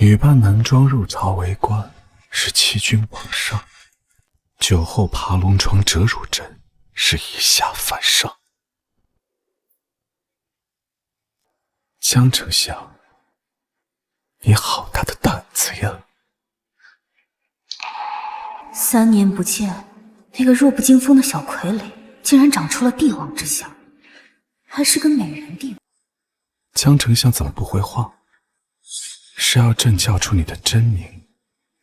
女扮男装入朝为官，是欺君罔上；酒后爬龙床折汝针，是以下犯上。江丞相，你好大的胆子呀！3年不见，那个弱不禁风的小傀儡竟然长出了帝王之相，还是个美人帝王。江丞相怎么不回话？是要朕叫出你的真名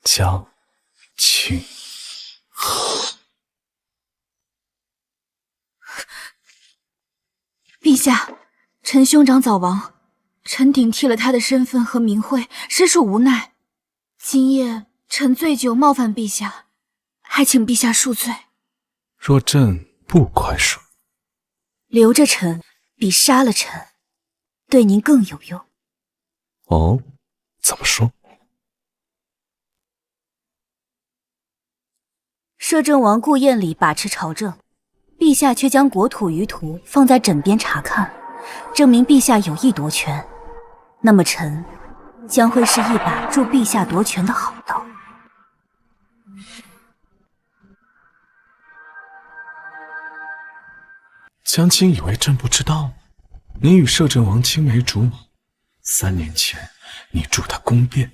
江清河？陛下，臣兄长早亡，臣顶替了他的身份和名讳，实属无奈。今夜臣醉酒冒犯陛下，还请陛下恕罪。若朕不宽恕，留着臣比杀了臣对您更有用。哦，怎么说？摄政王顾燕礼把持朝政，陛下却将国土舆图放在枕边查看，证明陛下有意夺权。那么臣将会是一把助陛下夺权的好刀。江青以为朕不知道吗？你与摄政王青梅竹马，3年前你助他宫变，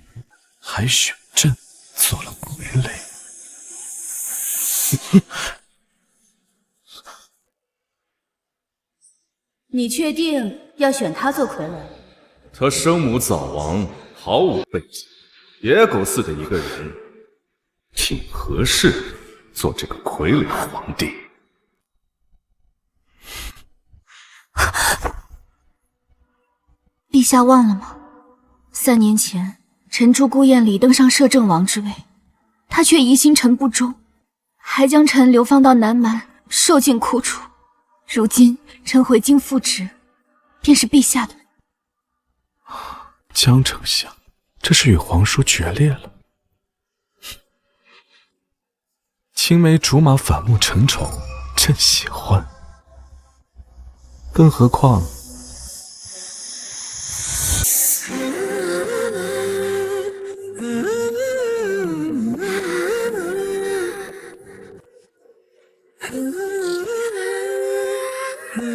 还选朕做了傀儡。你确定要选他做傀儡？他生母早亡，毫无背景，野狗似的一个人，挺合适做这个傀儡皇帝。陛下忘了吗？3年前，臣助顾燕礼登上摄政王之位，他却疑心臣不忠，还将臣流放到南蛮，受尽苦楚。如今臣回京复职，便是陛下的。江丞相，这是与皇叔决裂了。青梅竹马，反目成仇，朕喜欢。更何况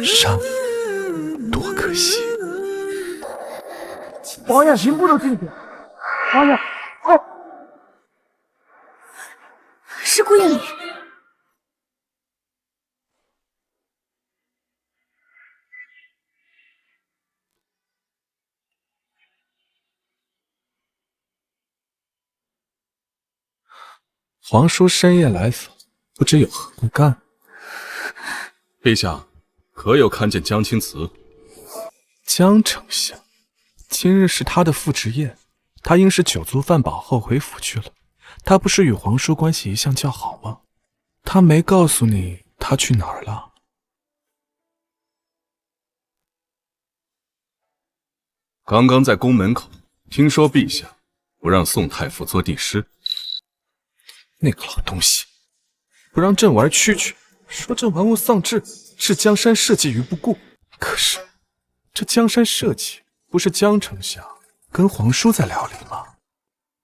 杀多可惜。王爷刑部都进去。王爷，是顾燕礼。皇叔深夜来访，不知有何不干？陛下，可有看见江青瓷？江丞相，今日是他的复职宴，他应是酒足饭饱后回府去了。他不是与皇叔关系一向较好吗？他没告诉你他去哪儿了？刚刚在宫门口听说陛下不让宋太傅做帝师。那个老东西，不让朕玩蛐蛐，说朕玩物丧志，置江山社稷于不顾。可是，这江山社稷不是江丞相跟皇叔在料理吗？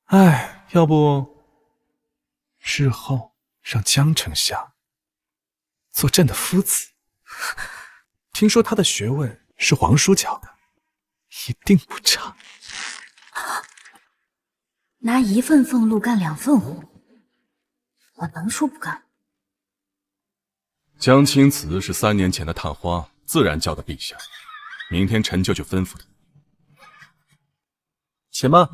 哎，要不日后让江丞相做朕的夫子？听说他的学问是皇叔教的，一定不差。拿1份俸禄干2份活，我能说不干？江青瓷是3年前的探花，自然交给陛下。明天臣就去吩咐他。且慢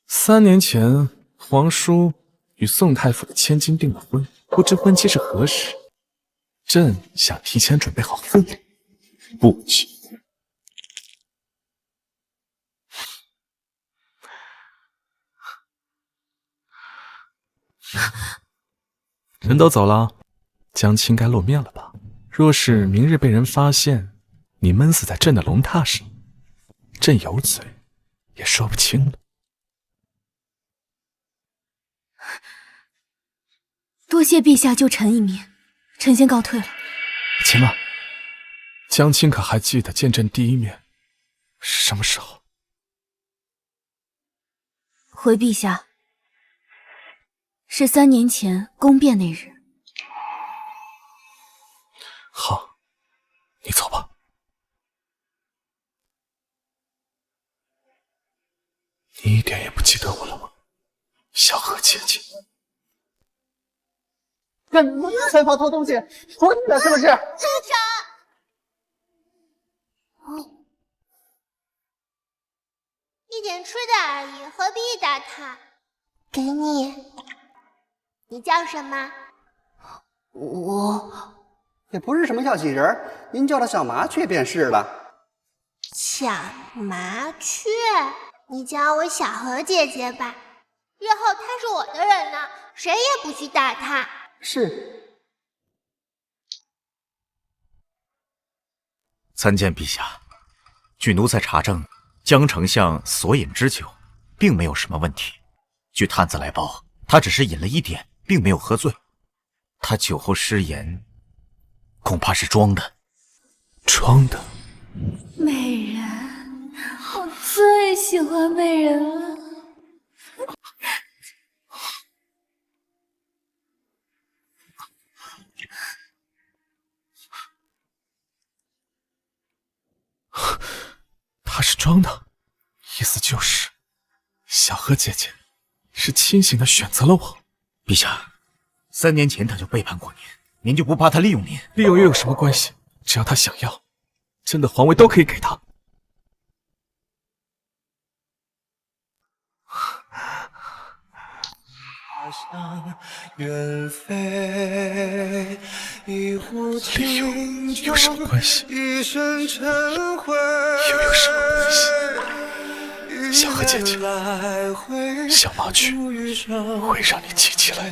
，3年前皇叔与宋太傅的千金订了婚，不知婚期是何时？朕想提前准备好婚礼，不急。人都走了，江青该露面了吧？若是明日被人发现你闷死在朕的龙榻上，朕有嘴也说不清了。多谢陛下救臣一命，臣先告退了。且慢，江青可还记得见朕第一面是什么时候？回陛下，是3年前宫变那日。好，你走吧。你一点也不记得我了吗，小荷姐姐？干什么才跑偷东西？活你的是不是？住手！一点吃的而已，何必打他？给你。你叫什么？我也不是什么小喜人，您叫他小麻雀便是了。小麻雀，你叫我小荷姐姐吧。日后他是我的人呢，谁也不许打他。是。参见陛下，据奴才查证，江丞相所饮之酒，并没有什么问题。据探子来报，他只是饮了一点，并没有喝醉。他酒后失言，恐怕是装的。装的？美人，我最喜欢美人了。他是装的，意思就是小荷姐姐是清醒的选择了我。陛下，3年前他就背叛过您，您就不怕他利用您？利用又有什么关系？只要他想要，朕的皇位都可以给他。利用有什么关系？又有什么关系？小荷姐姐，小麻雀会让你记起来。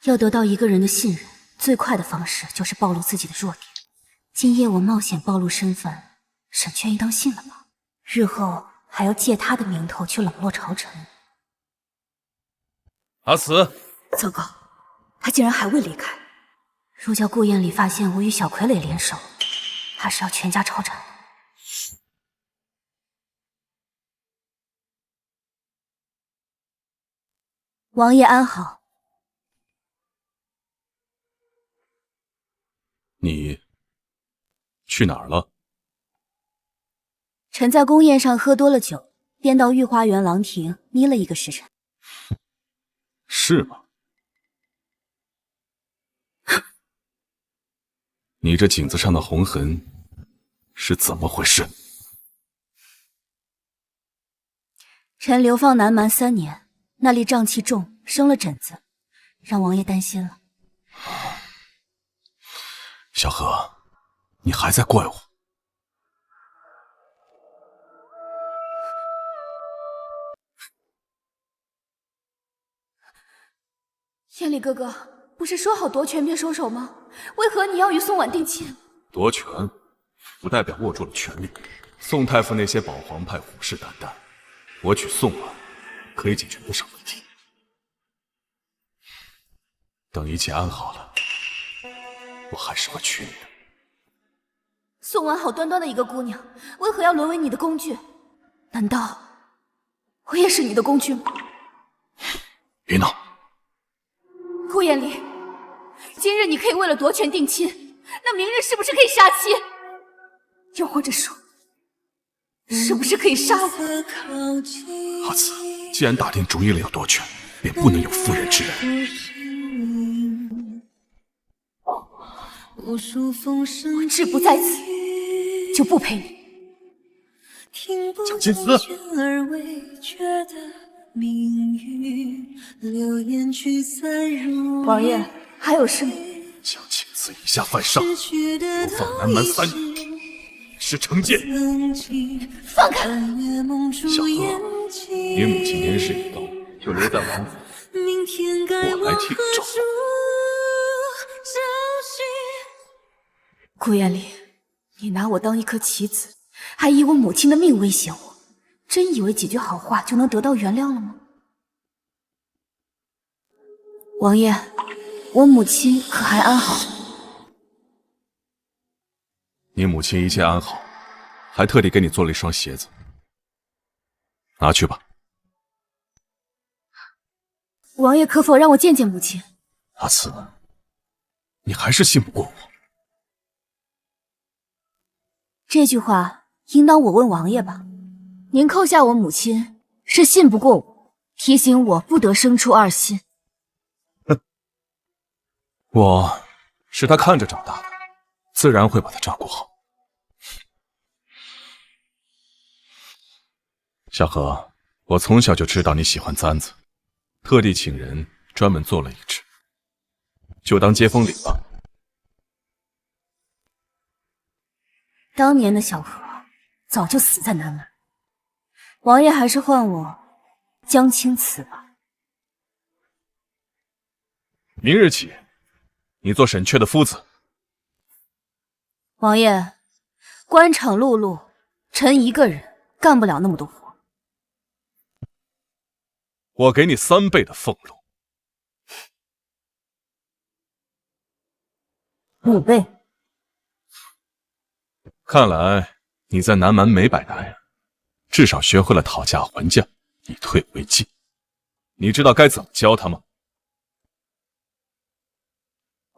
要得到一个人的信任，最快的方式就是暴露自己的弱点。今夜我冒险暴露身份，沈却应当信了吧？日后还要借他的名头去冷落朝臣。阿慈，糟糕，他竟然还未离开。若叫顾燕里发现我与小傀儡联手，他是要全家抄斩。王爷安好。你去哪儿了？臣在宫宴上喝多了酒，便到御花园廊亭眯了1个时辰。是吗？你这颈子上的红痕是怎么回事？臣流放南蛮3年，那里瘴气重，生了疹子，让王爷担心了。小荷，你还在怪我？燕里哥哥，不是说好夺权便收手吗？为何你要与宋婉定亲？夺权不代表握住了权力。宋太傅那些保皇派虎视眈眈，我娶宋婉可以解决不少问题。等一切安好了，我还是会娶你的。宋婉好端端的一个姑娘，为何要沦为你的工具？难道我也是你的工具吗？别闹！顾燕离，今日你可以为了夺权定亲，那明日是不是可以杀妻？又或者说，是不是可以杀我？阿慈，既然打定主意了要夺权，便不能有妇人之仁。我志不在此，就不陪你。蒋金丝，王爷，还有事吗？蒋钦此以下犯上，流放南蛮3年，是惩戒。放开！小荷，你母亲年事已高，就留在王府，我来替你照顾。顾燕离，你拿我当一颗棋子，还以我母亲的命威胁我，真以为几句好话就能得到原谅了吗？王爷，我母亲可还安好？你母亲一切安好，还特地给你做了一双鞋子，拿去吧。王爷可否让我见见母亲？阿慈，你还是信不过我。这句话应当我问王爷吧。您扣下我母亲，是信不过我，提醒我不得生出二心。我是他看着长大的，自然会把他照顾好。小何，我从小就知道你喜欢簪子，特地请人专门做了一只，就当接风礼吧。当年的小何早就死在南门，王爷还是换我将青瓷吧。明日起，你做沈雀的夫子。王爷，官场碌碌，臣一个人干不了那么多活。我给你3倍的俸禄。5倍。看来你在南蛮没摆烂呀，至少学会了讨价还价，以退为进。你知道该怎么教他吗？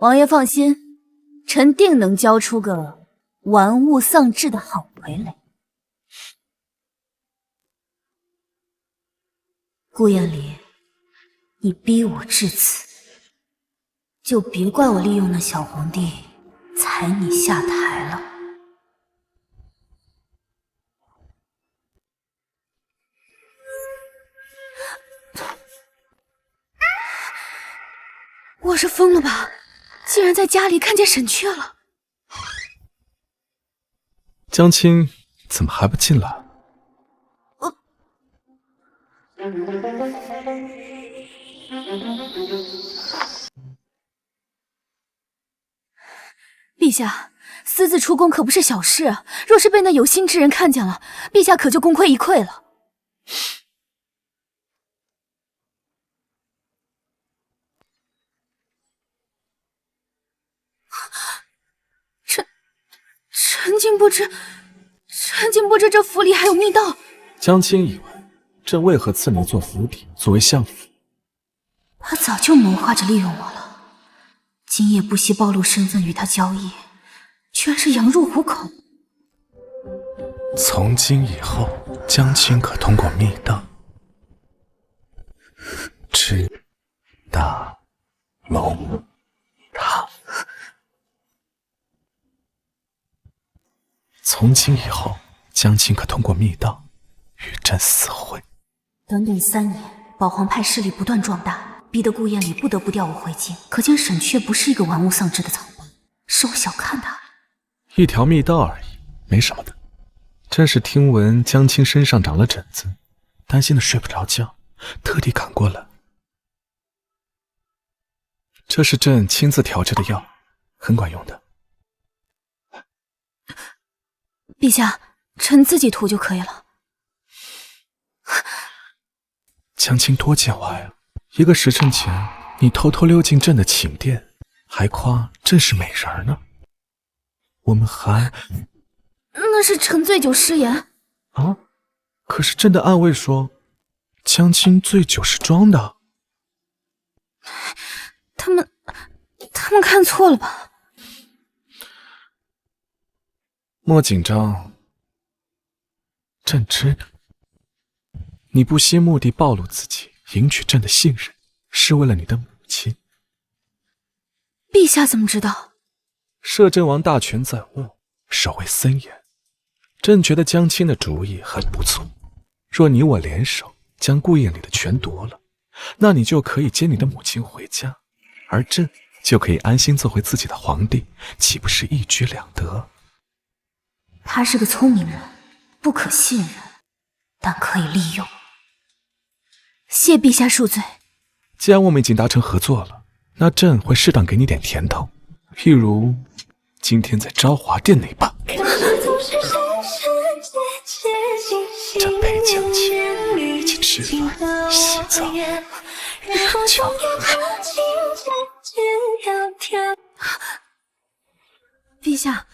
王爷放心，臣定能教出个玩物丧志的好傀儡。顾燕离，你逼我至此，就别怪我利用那小皇帝踩你下台了。我是疯了吧？竟然在家里看见沈雀了！江青怎么还不进来？陛下，私自出宫可不是小事啊！若是被那有心之人看见了，陛下可就功亏一篑了。臣竟不知这府里还有密道。江青以为朕为何赐你一座府邸作为相府？他早就谋划着利用我了，今夜不惜暴露身份与他交易，居然是羊入虎口。从今以后，江青可通过密道至大龙塔。从今以后，江青可通过密道与朕私会。短短3年，保皇派势力不断壮大，逼得顾燕离不得不调我回京。可见沈雀不是一个玩物丧志的草包，是我小看他了。一条密道而已，没什么的。朕是听闻江青身上长了疹子，担心的睡不着觉，特地赶过来。这是朕亲自调制的药，很管用的。陛下，臣自己涂就可以了。江青多见外啊！1个时辰前，你偷偷溜进朕的寝殿，还夸朕是美人呢。我们还……那是臣醉酒失言啊！可是朕的暗卫说，江青醉酒是装的。他们看错了吧？莫紧张，朕知道，你不惜目的暴露自己，赢取朕的信任，是为了你的母亲。陛下怎么知道？摄政王大权在握，守卫森严。朕觉得江青的主意很不错，若你我联手将顾燕离的权夺了，那你就可以接你的母亲回家，而朕就可以安心做回自己的皇帝，岂不是一举两得？他是个聪明人，不可信任，但可以利用。谢陛下恕罪。既然我们已经达成合作了，那朕会适当给你点甜头，譬如今天在昭华殿那般。朕陪江青一起吃饭、洗澡、睡觉。陛下，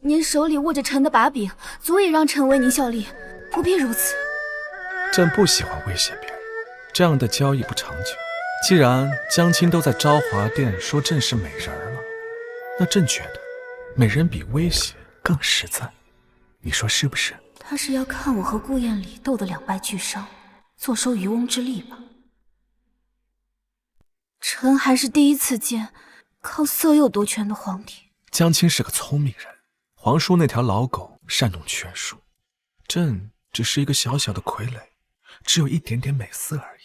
您手里握着臣的把柄，足以让臣为您效力，不必如此。朕不喜欢威胁别人，这样的交易不长久。既然江青都在昭华殿说朕是美人了，那朕觉得美人比威胁更实在，你说是不是？他是要看我和顾燕里斗得两败俱伤，坐收渔翁之利吧？臣还是第一次见靠色诱夺权的皇帝。江青是个聪明人，皇叔那条老狗善用权术，朕只是一个小小的傀儡，只有一点点美色而已。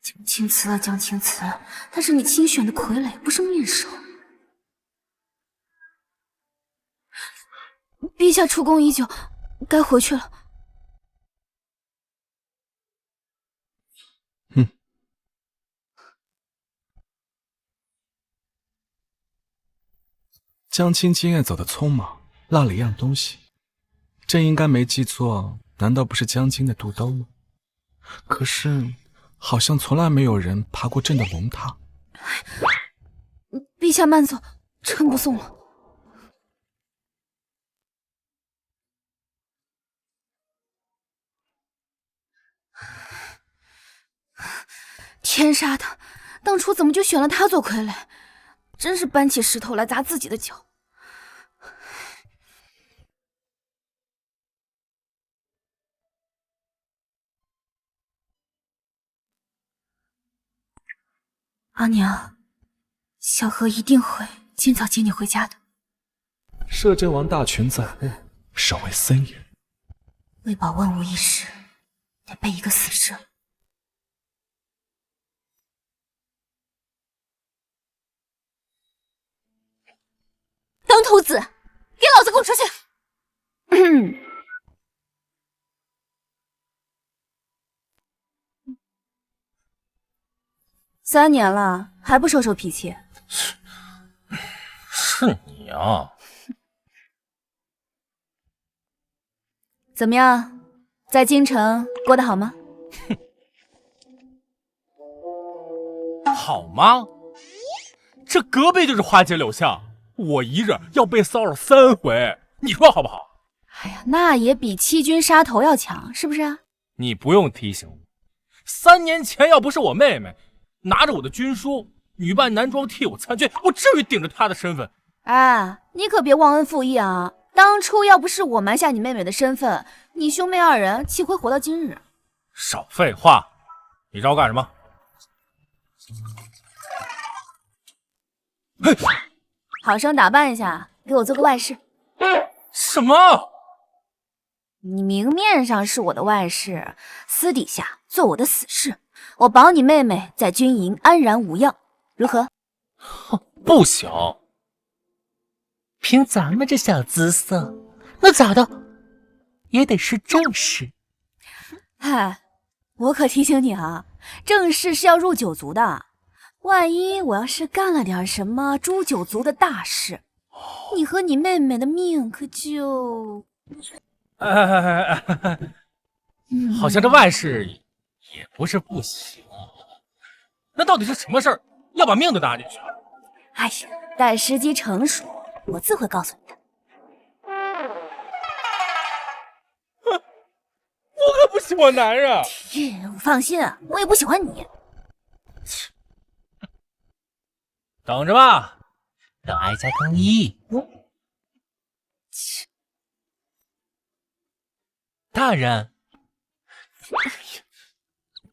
江青瓷啊，江青瓷，他是你亲选的傀儡，不是面首。陛下出宫已久，该回去了。江青今夜走得匆忙，落了一样东西。朕应该没记错，难道不是江青的肚兜吗？可是好像从来没有人爬过朕的龙榻。陛下慢走，臣不送了。天杀的，当初怎么就选了他做傀儡？真是搬起石头来砸自己的脚。阿娘，小荷一定会尽早接你回家的。摄政王大权在握，守卫森严，为保万无一失，得背一个死士了。当头子，给老子滚出去！3年了，还不收收脾气？是你啊！怎么样，在京城过得好吗？好吗？这隔壁就是花街柳巷，我一日要被骚扰3回，你说好不好？哎呀，那也比欺君杀头要强，是不是啊？你不用提醒我，3年前要不是我妹妹拿着我的军书，女扮男装替我参军，我至于顶着她的身份？哎，你可别忘恩负义啊！当初要不是我瞒下你妹妹的身份，你兄妹2人岂会活到今日？少废话！你找我干什么？嘿，好生打扮一下，给我做个外侍。什么？你明面上是我的外侍，私底下做我的死士，我保你妹妹在军营安然无恙，如何？不行，凭咱们这小姿色，那咋的也得是正室。嗨，我可提醒你啊，正室是要入九族的，万一我要是干了点什么诛九族的大事，你和你妹妹的命可就……好像这外事也不是不行。那到底是什么事儿，要把命都搭进去？哎呀，待时机成熟，我自会告诉你的。我可不喜欢男人。放心，我也不喜欢你。等着吧，等哀家更衣。大人，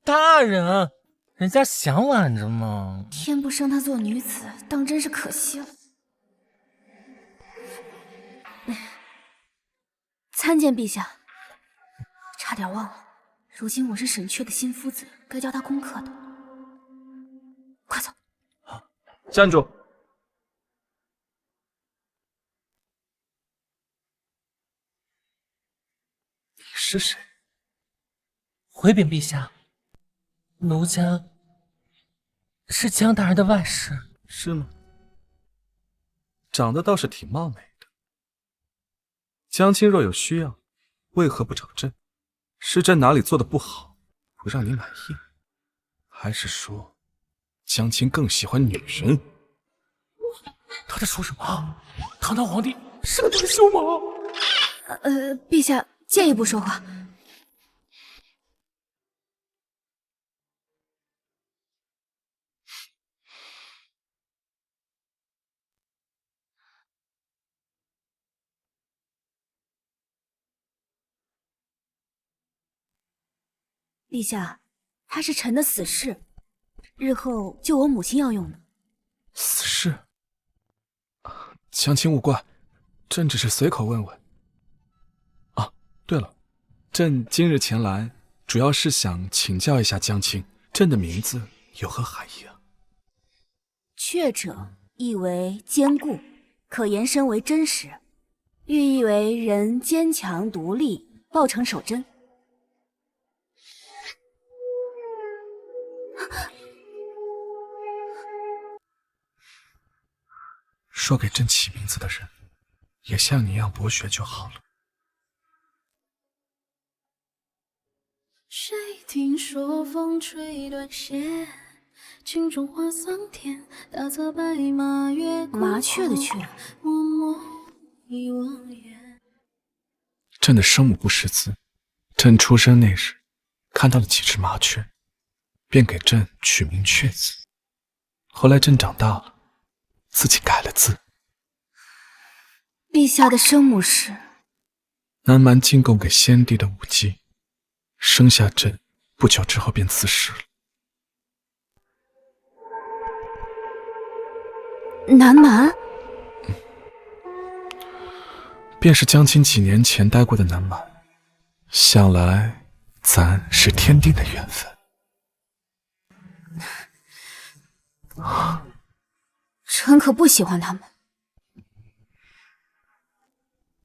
大人，人家想挽着嘛。天不生她做女子，当真是可惜了。参见陛下，差点忘了，如今我是沈阙的新夫子，该教他功课的。快走！站住！你是谁？回禀陛下，奴家是江大人的外室。是吗？长得倒是挺貌美的。江青若有需要，为何不找朕？是朕哪里做的不好，不让你满意？还是说，江青更喜欢女人？他在说什么？堂堂皇帝是个大修马。陛下借一步说话。陛下，他是臣的死士，日后救我母亲要用的。死士？将亲勿怪，朕只是随口问问。啊，对了，朕今日前来，主要是想请教一下将亲，朕的名字有何含义啊？确者意为坚固，可延伸为真实，寓意为人坚强独立，抱成守贞。说给朕起名字的人，也像你一样博学就好了。谁听说风吹断线，镜中花桑田，大泽白马越过麻雀的雀，默默一望眼。朕的生母不识字，朕出生那日看到了几只麻雀，便给朕取名雀字。后来朕长大了，自己改了字。陛下的生母是南蛮进贡给先帝的武姬，生下朕不久之后便辞世了。南蛮？便是将亲几年前待过的南蛮，想来咱是天定的缘分。臣可不喜欢他们。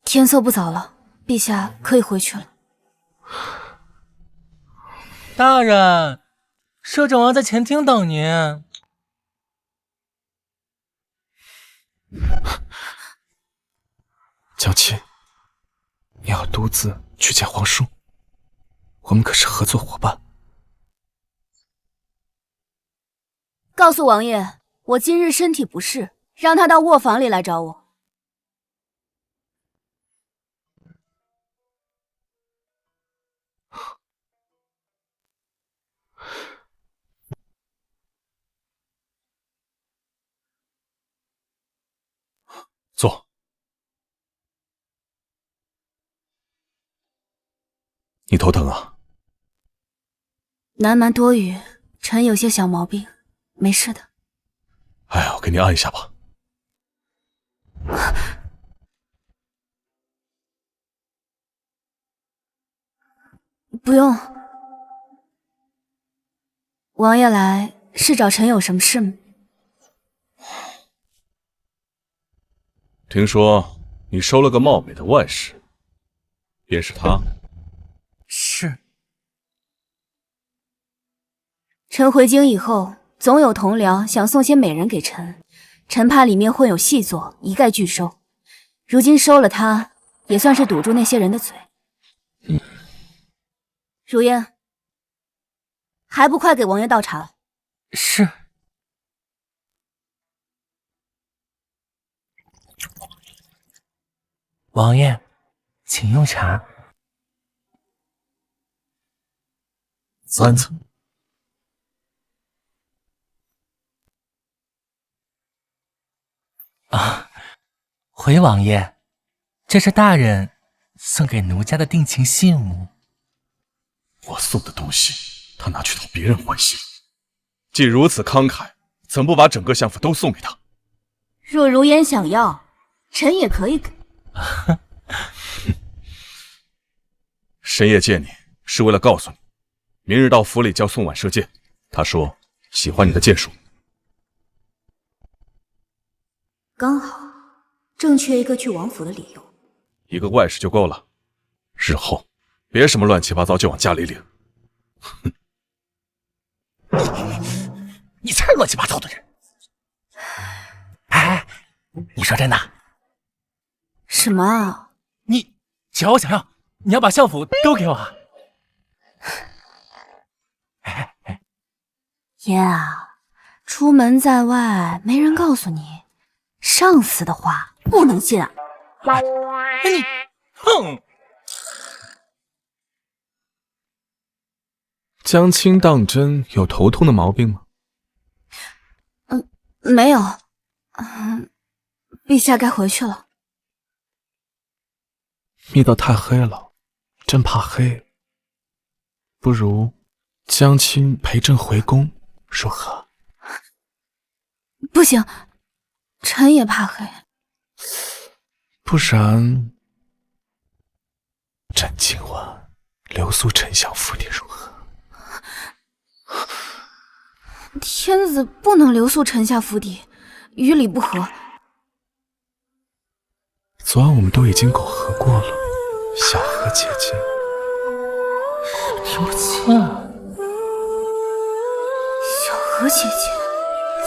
天色不早了，陛下可以回去了。大人，摄政王在前厅等您。将亲，你要独自去见皇叔，我们可是合作伙伴。告诉王爷，我今日身体不适，让他到卧房里来找我。坐。你头疼啊？南蛮多雨，臣有些小毛病，没事的。哎呀，我给你按一下吧。不用。王爷来是找臣有什么事吗？听说你收了个貌美的外室，便是他。是。臣回京以后，总有同僚想送些美人给臣，臣怕里面混有细作，一概拒收。如今收了他，也算是堵住那些人的嘴。如烟，还不快给王爷倒茶？是。王爷，请用茶。三层。啊，回王爷，这是大人送给奴家的定情信物。我送的东西，他拿去讨别人欢心。既如此慷慨，怎不把整个相府都送给他？若如烟想要，臣也可以给。深夜见你，是为了告诉你，明日到府里教宋婉射箭。他说喜欢你的箭术。刚好，正缺一个去王府的理由。一个外室就够了，日后别什么乱七八糟就往家里领。哼，你才是乱七八糟的人！哎，你说真的？什么啊？你只要我想要，你要把相府都给我啊！烟啊，出门在外没人告诉你，上司的话不能信啊！你，哼！将亲当真有头痛的毛病吗？没有。陛下该回去了。密道太黑了，朕怕黑。不如将亲陪朕回宫，如何？不行，臣也怕黑。不然，朕今晚留宿丞相府邸如何？天子不能留宿臣下府邸，与理不合。昨晚我们都已经苟合过了，小何姐姐。听不清啊。小何姐姐，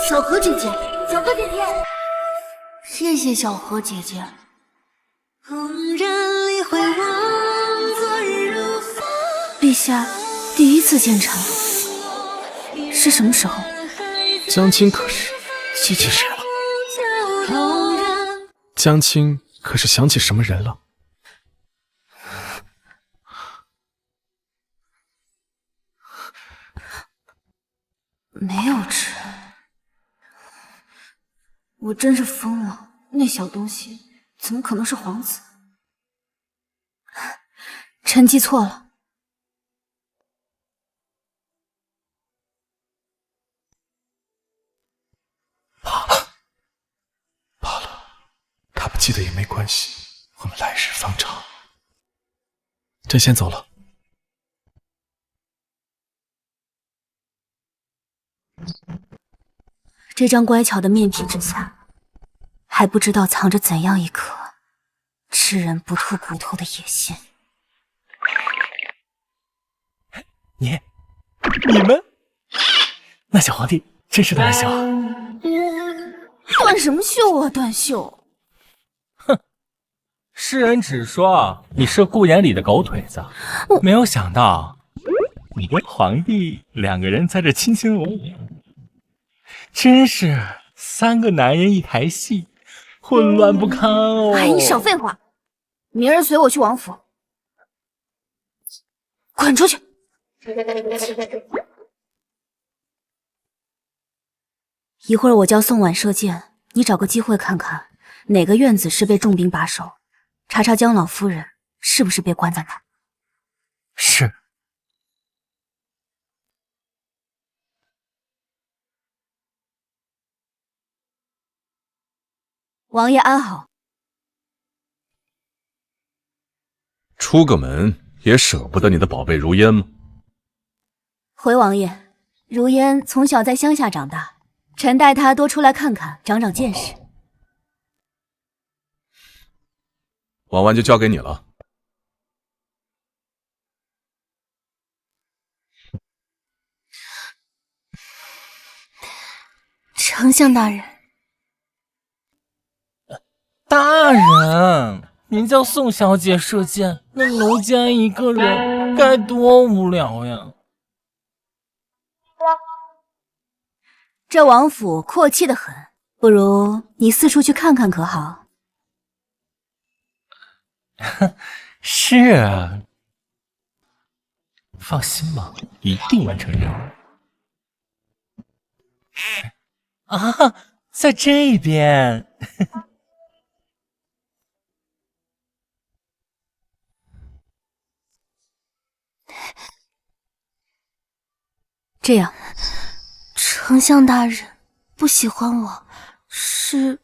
小何姐姐，小何姐姐，谢谢小何姐姐。陛下第一次见臣，是什么时候？将亲可是记起谁了？将亲可是想起什么人了？没有吃，我真是疯了。那小东西怎么可能是皇子？臣记错了。罢了，他不记得也没关系，我们来日方长。朕先走了。这张乖巧的面皮之下，还不知道藏着怎样一颗吃人不吐骨头的野心。你们，那小皇帝真是断袖。断什么袖啊，断袖！哼，世人只说你是顾眼里的狗腿子，没有想到你跟皇帝两个人在这卿卿我我，真是三个男人一台戏，混乱不堪哦。哎，你少废话，明儿随我去王府。滚出去！一会儿我叫宋婉射箭，你找个机会看看哪个院子是被重兵把守，查查江老夫人是不是被关在那儿。是。王爷安好。出个门也舍不得你的宝贝如烟吗？回王爷，如烟从小在乡下长大，臣带她多出来看看，长长见识。婉婉就交给你了。丞相大人，大人，您叫宋小姐射箭，那奴家一个人该多无聊呀！这王府阔气得很，不如你四处去看看可好？是啊，放心吧，一定完成任务。啊，在这边。这样，丞相大人不喜欢我，是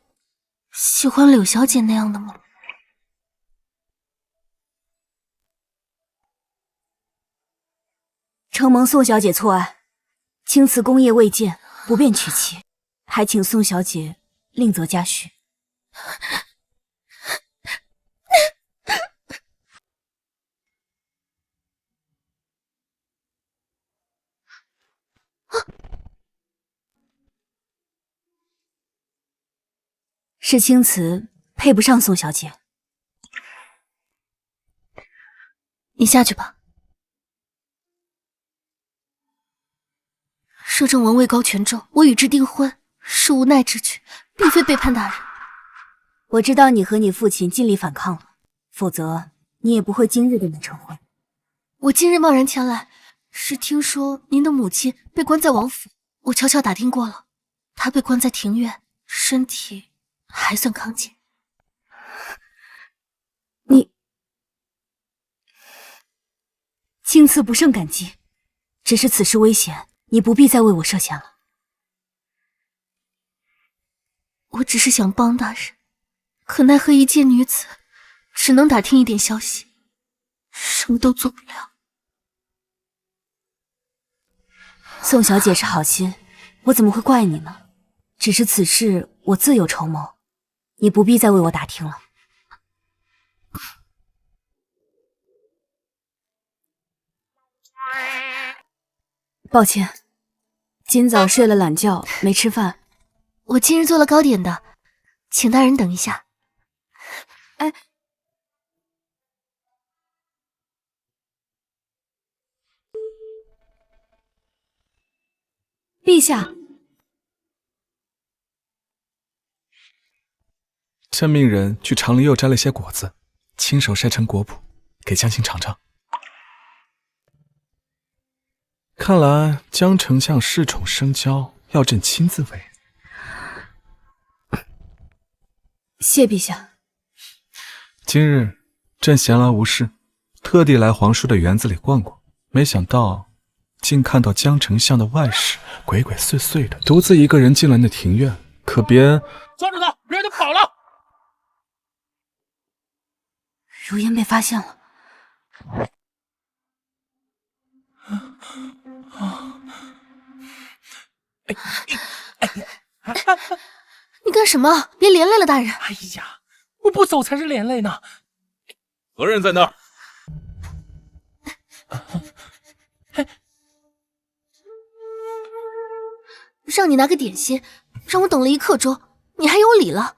喜欢柳小姐那样的吗？承蒙宋小姐错爱，青瓷功业未见，不便娶妻，还请宋小姐另择佳婿。是青瓷配不上宋小姐，你下去吧。摄政王位高权重，我与之订婚是无奈之举，并非背叛大人。我知道你和你父亲尽力反抗了，否则你也不会今日跟他成婚。我今日贸然前来，是听说您的母亲被关在王府，我悄悄打听过了，她被关在庭院，身体还算康健。你青次不胜感激，只是此事危险，你不必再为我设限了。我只是想帮大人，可奈何一介女子，只能打听一点消息，什么都做不了。宋小姐是好心，我怎么会怪你呢？只是此事我自有筹谋，你不必再为我打听了。抱歉，今早睡了懒觉，没吃饭。我今日做了糕点的，请大人等一下。哎，陛下，朕命人去长林又摘了些果子，亲手筛成果脯，给江青尝尝。看来江丞相恃宠生骄，要朕亲自喂。谢陛下。今日朕闲来无事，特地来皇叔的园子里逛逛，没想到竟看到江丞相的外室鬼鬼祟祟的，独自一个人进了那庭院，可别抓住他，别让他跑了！如烟被发现了。你干什么？别连累了大人！哎呀，我不走才是连累呢。何人在那儿？让你拿个点心，让我等了1刻钟，你还有理了？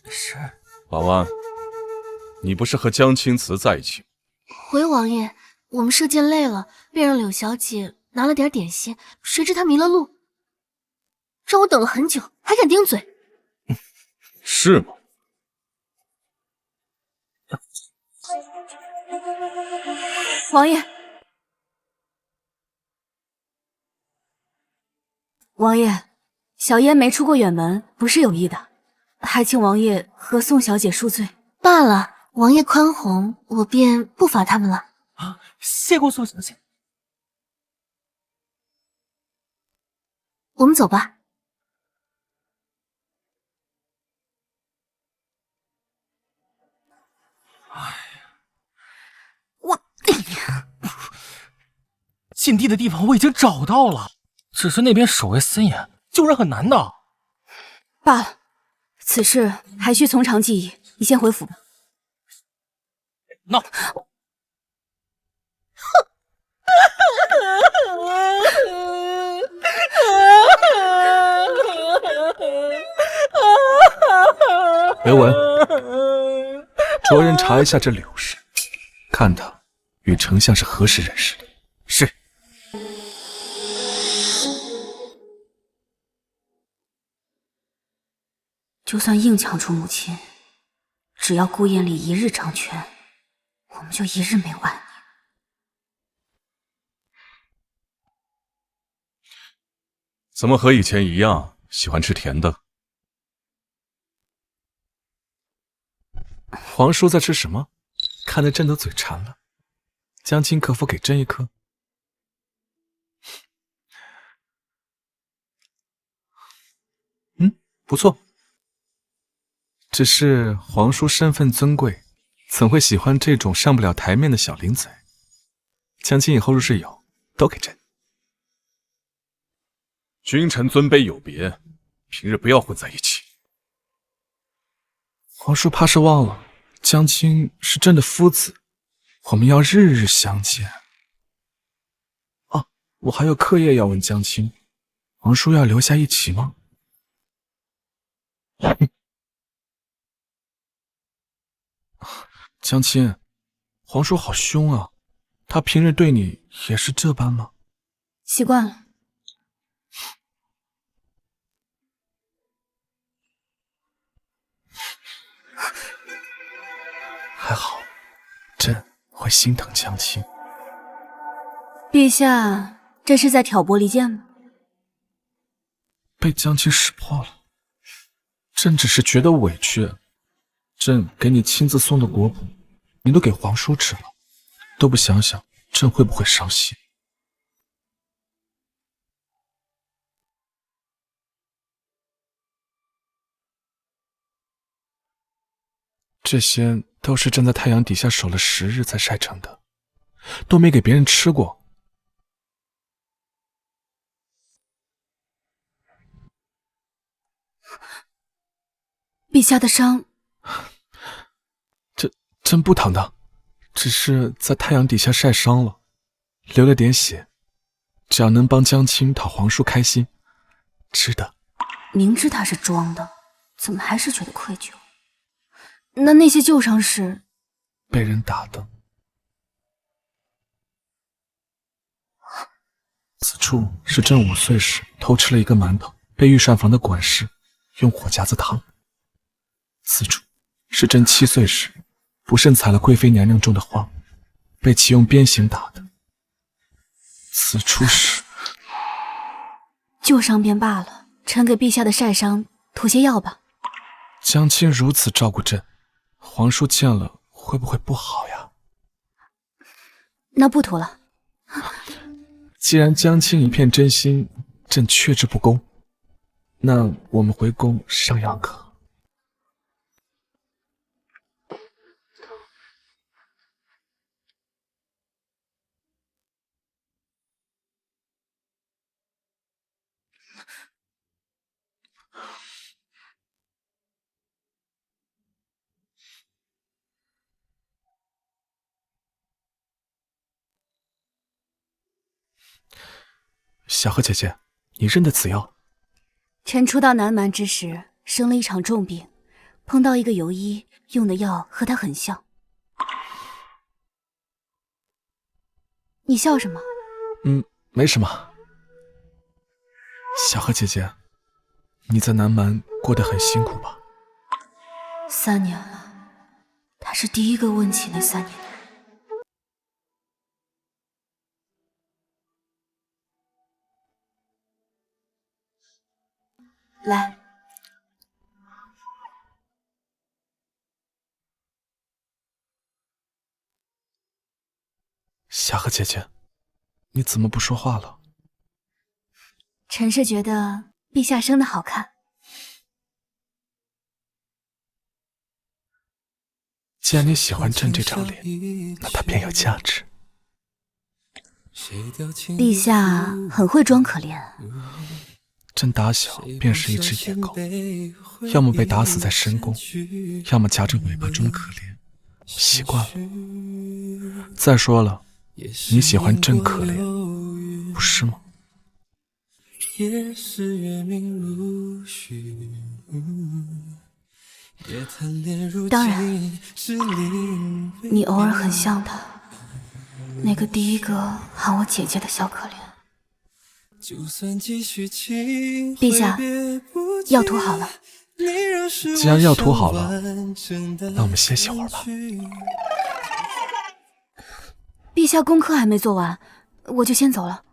是婉婉，你不是和江青瓷在一起吗？回王爷，我们射箭累了，便让柳小姐拿了点点心，谁知她迷了路，让我等了很久，还敢顶嘴。是吗？王爷，王爷，小燕没出过远门，不是有意的，还请王爷和宋小姐恕罪。罢了，王爷宽宏，我便不罚他们了。啊，谢过宋小姐。我们走吧。禁地的地方我已经找到了，只是那边守卫森严，救人很难的。罢了，此事还需从长计议，你先回府吧。那，刘文，着人查一下这柳氏，看他与丞相是何时认识的。是。就算硬抢出母亲，只要顾燕丽一日掌权，我们就一日没有安宁。怎么和以前一样，喜欢吃甜的？皇叔在吃什么？看得朕都嘴馋了。江青可否给朕一颗？不错。只是皇叔身份尊贵，怎会喜欢这种上不了台面的小零嘴？江青以后若是有，都给朕。君臣尊卑有别，平日不要混在一起。皇叔怕是忘了，江青是朕的夫子，我们要日日相见。啊，我还有课业要问江青，皇叔要留下一起吗？江青，皇叔好凶啊！他平日对你也是这般吗？习惯了。还好，朕会心疼江青。陛下，这是在挑拨离间吗？被江青识破了，朕只是觉得委屈。朕给你亲自送的果脯，你都给皇叔吃了，都不想想朕会不会伤心。这些都是朕在太阳底下守了10日才晒成的，都没给别人吃过。陛下的伤，朕不疼的，只是在太阳底下晒伤了，流了点血。只要能帮江青讨皇叔开心，值得。明知他是装的，怎么还是觉得愧疚？那些旧伤是被人打的。此处是朕5岁时偷吃了一个馒头，被御膳房的管事用火夹子烫。此处是朕7岁时不慎踩了贵妃娘娘种的花，被其用鞭刑打的。此处是……旧伤便罢了，臣给陛下的晒伤涂些药吧。江青如此照顾朕，皇叔见了会不会不好呀？那不涂了。既然江青一片真心，朕却之不恭。那我们回宫上药课。小荷姐姐，你认得此药？臣初到南蛮之时，生了一场重病，碰到一个游医，用的药和他很像。你笑什么？没什么。小荷姐姐，你在南蛮过得很辛苦吧？3年了，他是第一个问起那3年的人。来，小荷姐姐，你怎么不说话了？臣是觉得陛下生得好看。既然你喜欢朕这张脸，那它便有价值。陛下很会装可怜。朕打小便是一只野狗，要么被打死在深宫，要么夹着尾巴装可怜，习惯了。再说了，你喜欢朕可怜，不是吗？当然，你偶尔很像他，那个第一个喊我姐姐的小可怜。陛下，药涂好了。既然药涂好了，那我们歇息会儿吧。陛下功课还没做完，我就先走了。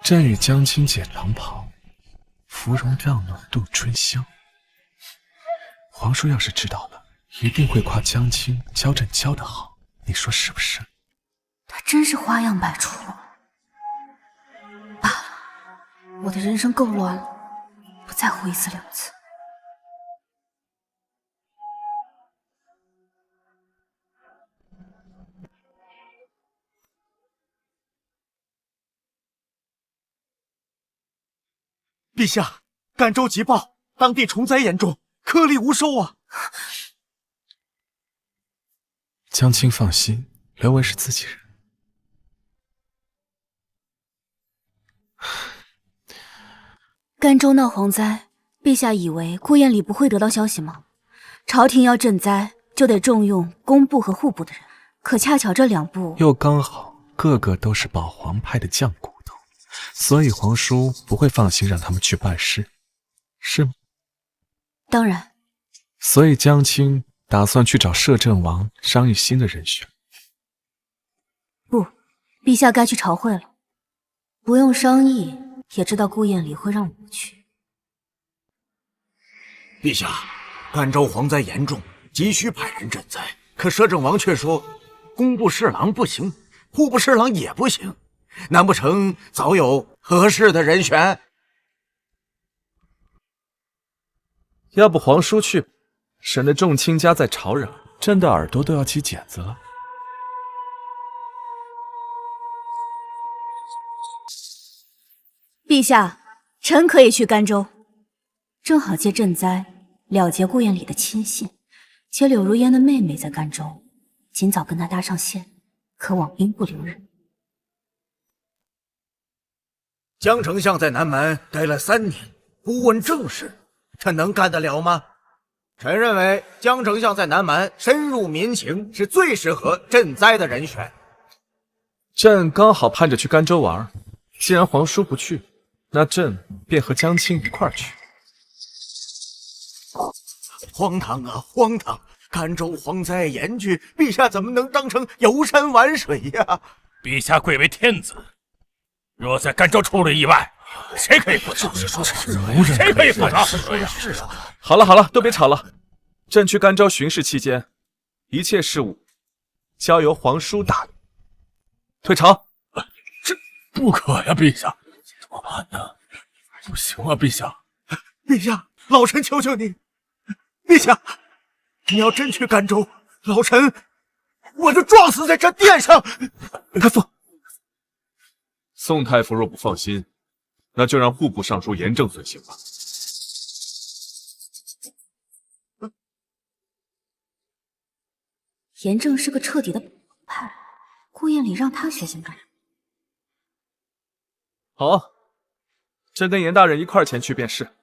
朕与江青解长袍，芙蓉帐暖度春宵。皇叔要是知道了，一定会夸江青教朕教得好，你说是不是？他真是花样百出。罢了，我的人生够乱了，不在乎1次2次。陛下，赣州急报，当地虫灾严重，颗粒无收啊！江青放心，刘维是自己人。赣州闹蝗灾，陛下以为顾燕里不会得到消息吗？朝廷要赈灾，就得重用工部和户部的人，可恰巧这2部又刚好个个都是保皇派的酱骨头，所以皇叔不会放心让他们去办事，是吗？当然。所以江青打算去找摄政王商议新的人选。不，陛下该去朝会了。不用商议，也知道顾燕离会让我去。陛下，赣州蝗灾严重，急需派人赈灾。可摄政王却说，工部侍郎不行，户部侍郎也不行，难不成早有合适的人选？要不皇叔去，省得众卿家在吵嚷，朕的耳朵都要起茧子了。陛下，臣可以去甘州，正好借赈灾，了结顾燕离的亲信。且柳如烟的妹妹在甘州，尽早跟她搭上线，可往兵不留人。江丞相在南蛮待了3年，不问政事，他能干得了吗？臣认为江丞相在南蛮深入民情，是最适合赈灾的人选。朕刚好盼着去甘州玩，既然皇叔不去，那朕便和江青一块儿去。荒唐啊，荒唐！甘州蝗灾严峻，陛下怎么能当成游山玩水呀？陛下贵为天子，若在甘州出了意外，谁可以负责？谁可以负责？是啊。好了好了，都别吵了。朕去甘州巡视期间，一切事务交由皇叔打理。退朝。这不可呀，陛下，怎么办呢？不行啊，陛下！陛下，老臣求求你，陛下，你要真去甘州，老臣我就撞死在这殿上。太傅，宋太傅若不放心，那就让户部尚书严正随行吧。严正是个彻底的保皇派，顾燕离让他随行干什么？好，朕跟严大人一块儿前去便是，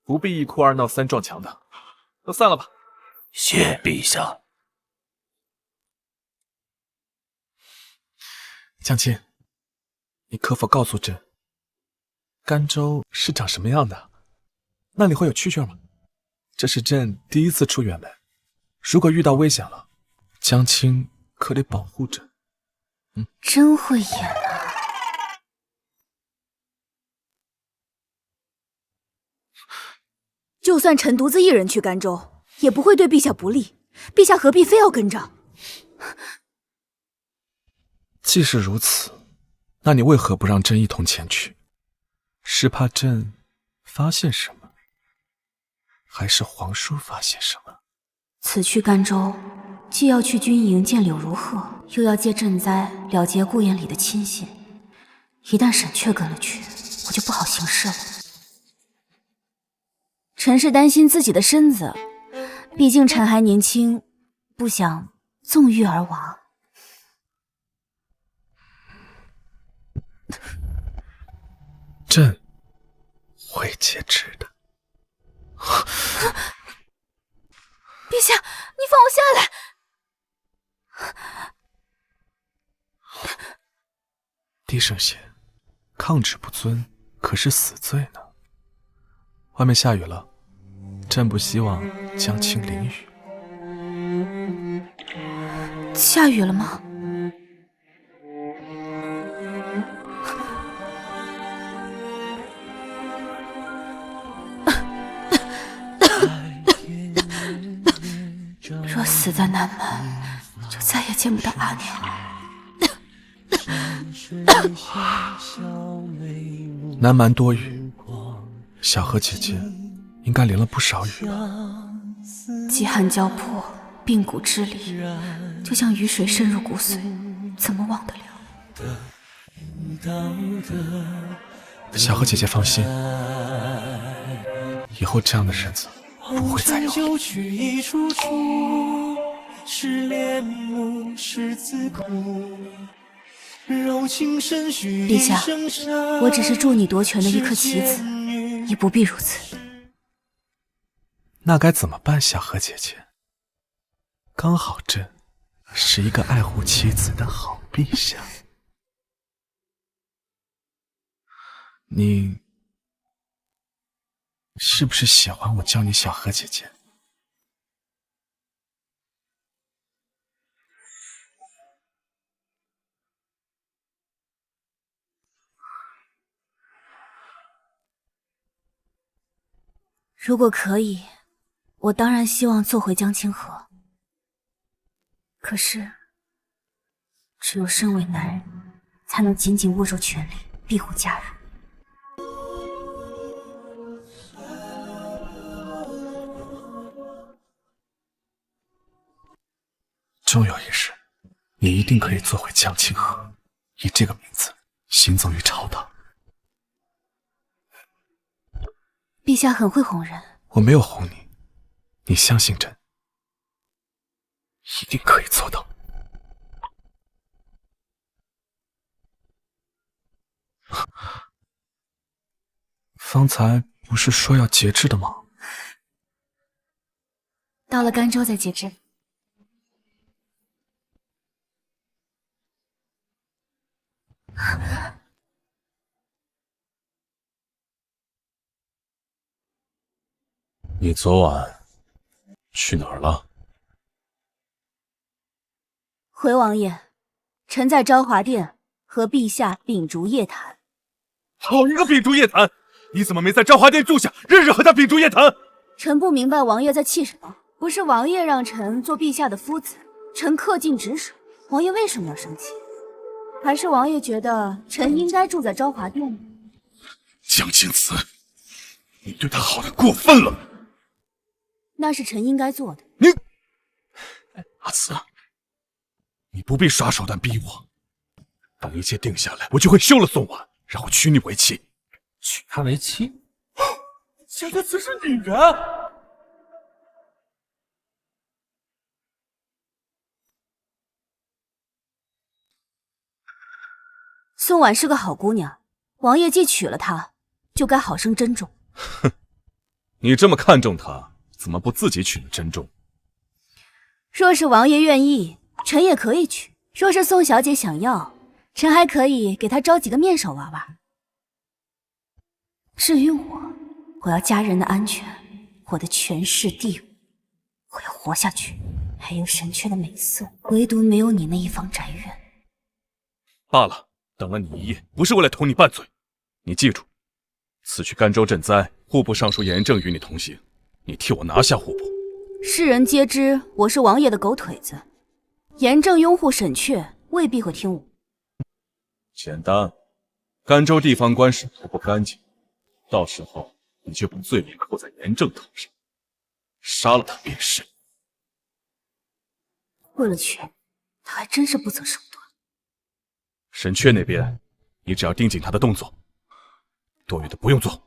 不必一哭二闹三撞墙的。都散了吧。谢陛下。江青，你可否告诉朕，甘州是长什么样的？那里会有蛐蛐吗？这是朕第一次出远门，如果遇到危险了，江青可得保护朕。真会演啊！就算臣独自一人去甘州，也不会对陛下不利。陛下何必非要跟着？既是如此，那你为何不让朕一同前去？是怕朕发现什么，还是皇叔发现什么？此去甘州，既要去军营见柳如鹤，又要借赈灾了结顾燕离的亲信。一旦沈却跟了去，我就不好行事了。臣是担心自己的身子，毕竟臣还年轻，不想纵欲而亡。朕会节制的。陛下，你放我下来！低声些，抗旨不遵可是死罪呢。外面下雨了，朕不希望江青淋雨。下雨了吗？若死在南蛮，就再也见不到阿娘了。南蛮多雨，小荷姐姐应该淋了不少雨吧？饥寒交迫，髌骨之离，就像雨水渗入骨髓，怎么忘得了？小荷姐姐放心，以后这样的日子不会再有了。陛下，我只是助你夺权的一颗棋子，也不必如此。那该怎么办，小荷姐姐？刚好朕是一个爱护妻子的好陛下。你是不是喜欢我叫你小何姐姐？如果可以，我当然希望做回江清河。可是，只有身为男人，才能紧紧握住权力，庇护家人。终有一日，你一定可以做回江清河，以这个名字行走于朝堂。陛下很会哄人，我没有哄你，你相信朕，一定可以做到。方才不是说要节制的吗？到了甘州再节制。你昨晚去哪儿了？回王爷，臣在昭华殿和陛下秉烛夜谈。好一个秉烛夜谈！你怎么没在昭华殿住下，日日和他秉烛夜谈？臣不明白王爷在气什么。不是王爷让臣做陛下的夫子，臣恪尽职守，王爷为什么要生气？还是王爷觉得臣应该住在昭华殿呢？江青瓷，你对他好的过分了。那是臣应该做的。你，阿慈，你不必耍手段逼我。等一切定下来，我就会休了宋婉，然后娶你为妻。娶她为妻？江青瓷是女人。宋婉是个好姑娘，王爷既娶了她，就该好生珍重。哼，你这么看重她，怎么不自己娶了珍重？若是王爷愿意，臣也可以娶；若是宋小姐想要，臣还可以给她招几个面首娃娃。至于我，我要家人的安全，我的权势地位，我要活下去，还有沈阙的美色，唯独没有你那一方宅院。罢了，等了你一夜，不是为了同你拌嘴。你记住，此去甘州赈灾，户部尚书严正与你同行，你替我拿下户部。世人皆知我是王爷的狗腿子，严正拥护沈阙，未必会听我。简单，甘州地方官审核不干净，到时候你就把罪名扣在严正头上，杀了他便是。为了权，他还真是不择手段。沈阙那边，你只要盯紧他的动作，多余的不用做。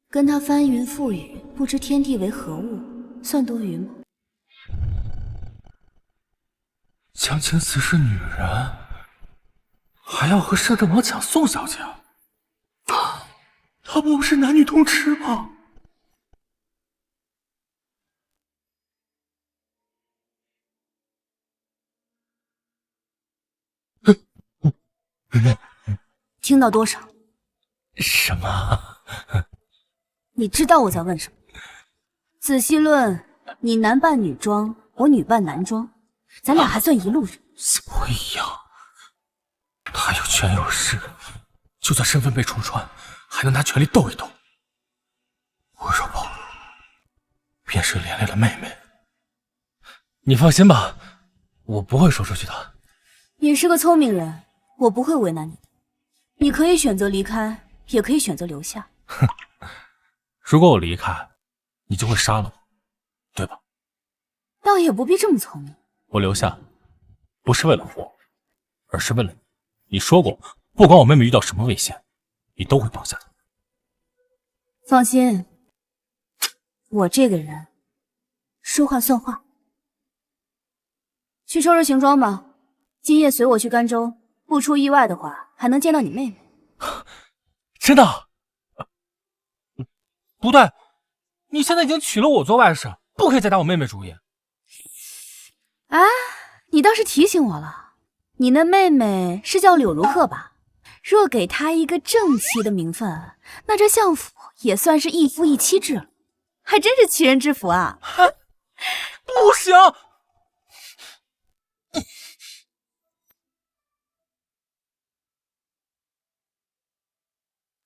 跟他翻云覆雨，不知天地为何物，算多余吗？江青瓷是女人，还要和摄政王抢宋小姐，她不是男女通吃吗？听到多少？什么？你知道我在问什么？仔细论，你男扮女装，我女扮男装，咱俩还算一路人。不一样，他有权有势，就算身份被戳穿，还能拿权力斗一斗。我若暴露，便是连累了妹妹。你放心吧，我不会说出去的。你是个聪明人，我不会为难你的。你可以选择离开，也可以选择留下。哼，如果我离开，你就会杀了我，对吧？倒也不必这么聪明。我留下，不是为了活，而是为了你。你说过，不管我妹妹遇到什么危险，你都会帮下她。放心，我这个人说话算话。去收拾行装吧，今夜随我去甘州，不出意外的话，还能见到你妹妹。真的？不对，你现在已经娶了我做外室，不可以再打我妹妹主意。啊，你倒是提醒我了，你那妹妹是叫柳如鹤吧？若给她一个正妻的名分，那这相府也算是一夫一妻制了，还真是齐人之福啊！不行！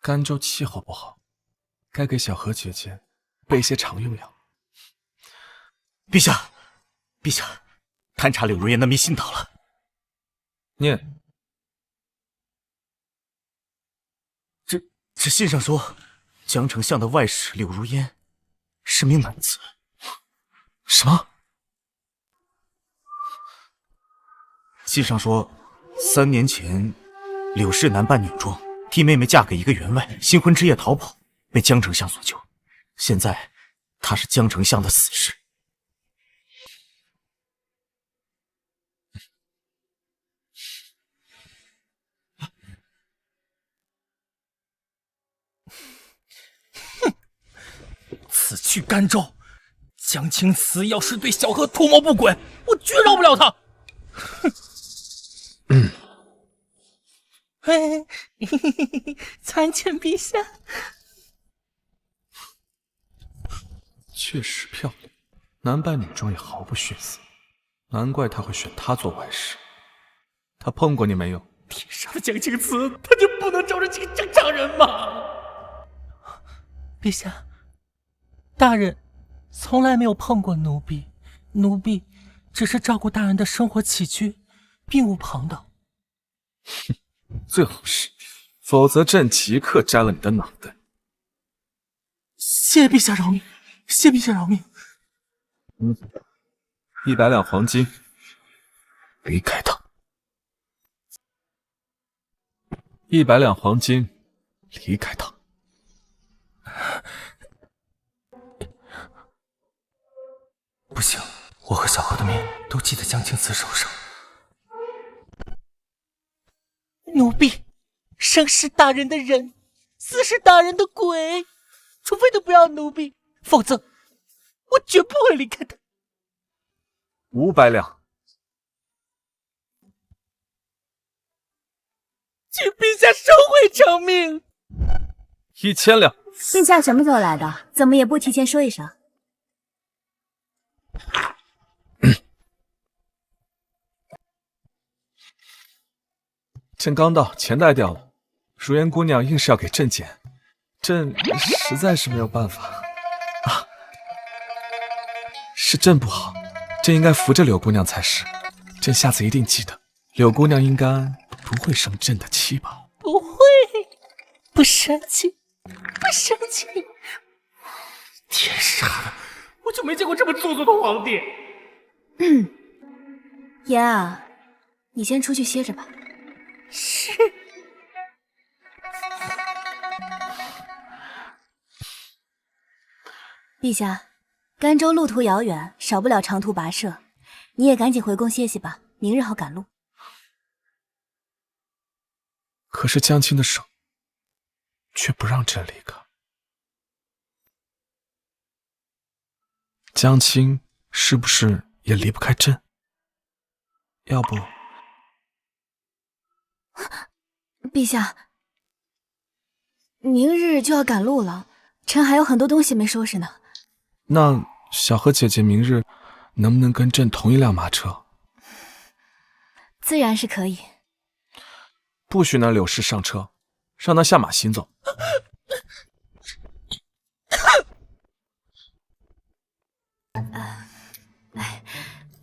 甘州气候不好，该给小何姐姐备些常用药。陛下，陛下，勘察柳如烟的密信到了。念。这信上说，江丞相的外室柳如烟是名男子。什么？信上说，3年前柳氏男扮女装，替妹妹嫁给一个员外，新婚之夜逃跑，被江丞相所救。现在他是江丞相的死士。此去甘州，江青瓷要是对小何图谋不轨，我绝饶不了他。嘿，参见陛下。确实漂亮，男扮女装也毫不逊色，难怪他会选她做外室。他碰过你没有？天上的江青瓷，他就不能招惹几个正常人吗？陛下，大人从来没有碰过奴婢，奴婢只是照顾大人的生活起居，并无旁道。最好是，否则朕即刻摘了你的脑袋。谢陛下饶命，谢陛下饶命。100两黄金，离开他。100两黄金，离开他。不行，我和小何的命都记在江青瓷手上。奴婢，生是大人的人，死是大人的鬼，除非他不要奴婢，否则我绝不会离开他。500两，请陛下收回成命。1000两。陛下什么时候来的？怎么也不提前说一声？朕刚到，钱带掉了。如烟姑娘硬是要给朕捡，朕实在是没有办法啊。是朕不好，朕应该扶着柳姑娘才是。朕下次一定记得，柳姑娘应该不会生朕的气吧？不会，不生气，不生气。天杀的，我就没见过这么做作的皇帝。妍啊，你先出去歇着吧。是。陛下，甘州路途遥远，少不了长途跋涉，你也赶紧回宫歇息吧，明日好赶路。可是江青的手却不让朕离开。江青是不是也离不开朕？要不……陛下，明日就要赶路了，臣还有很多东西没收拾呢。那小何姐姐明日能不能跟朕同一辆马车？自然是可以。不许那柳氏上车，让她下马行走。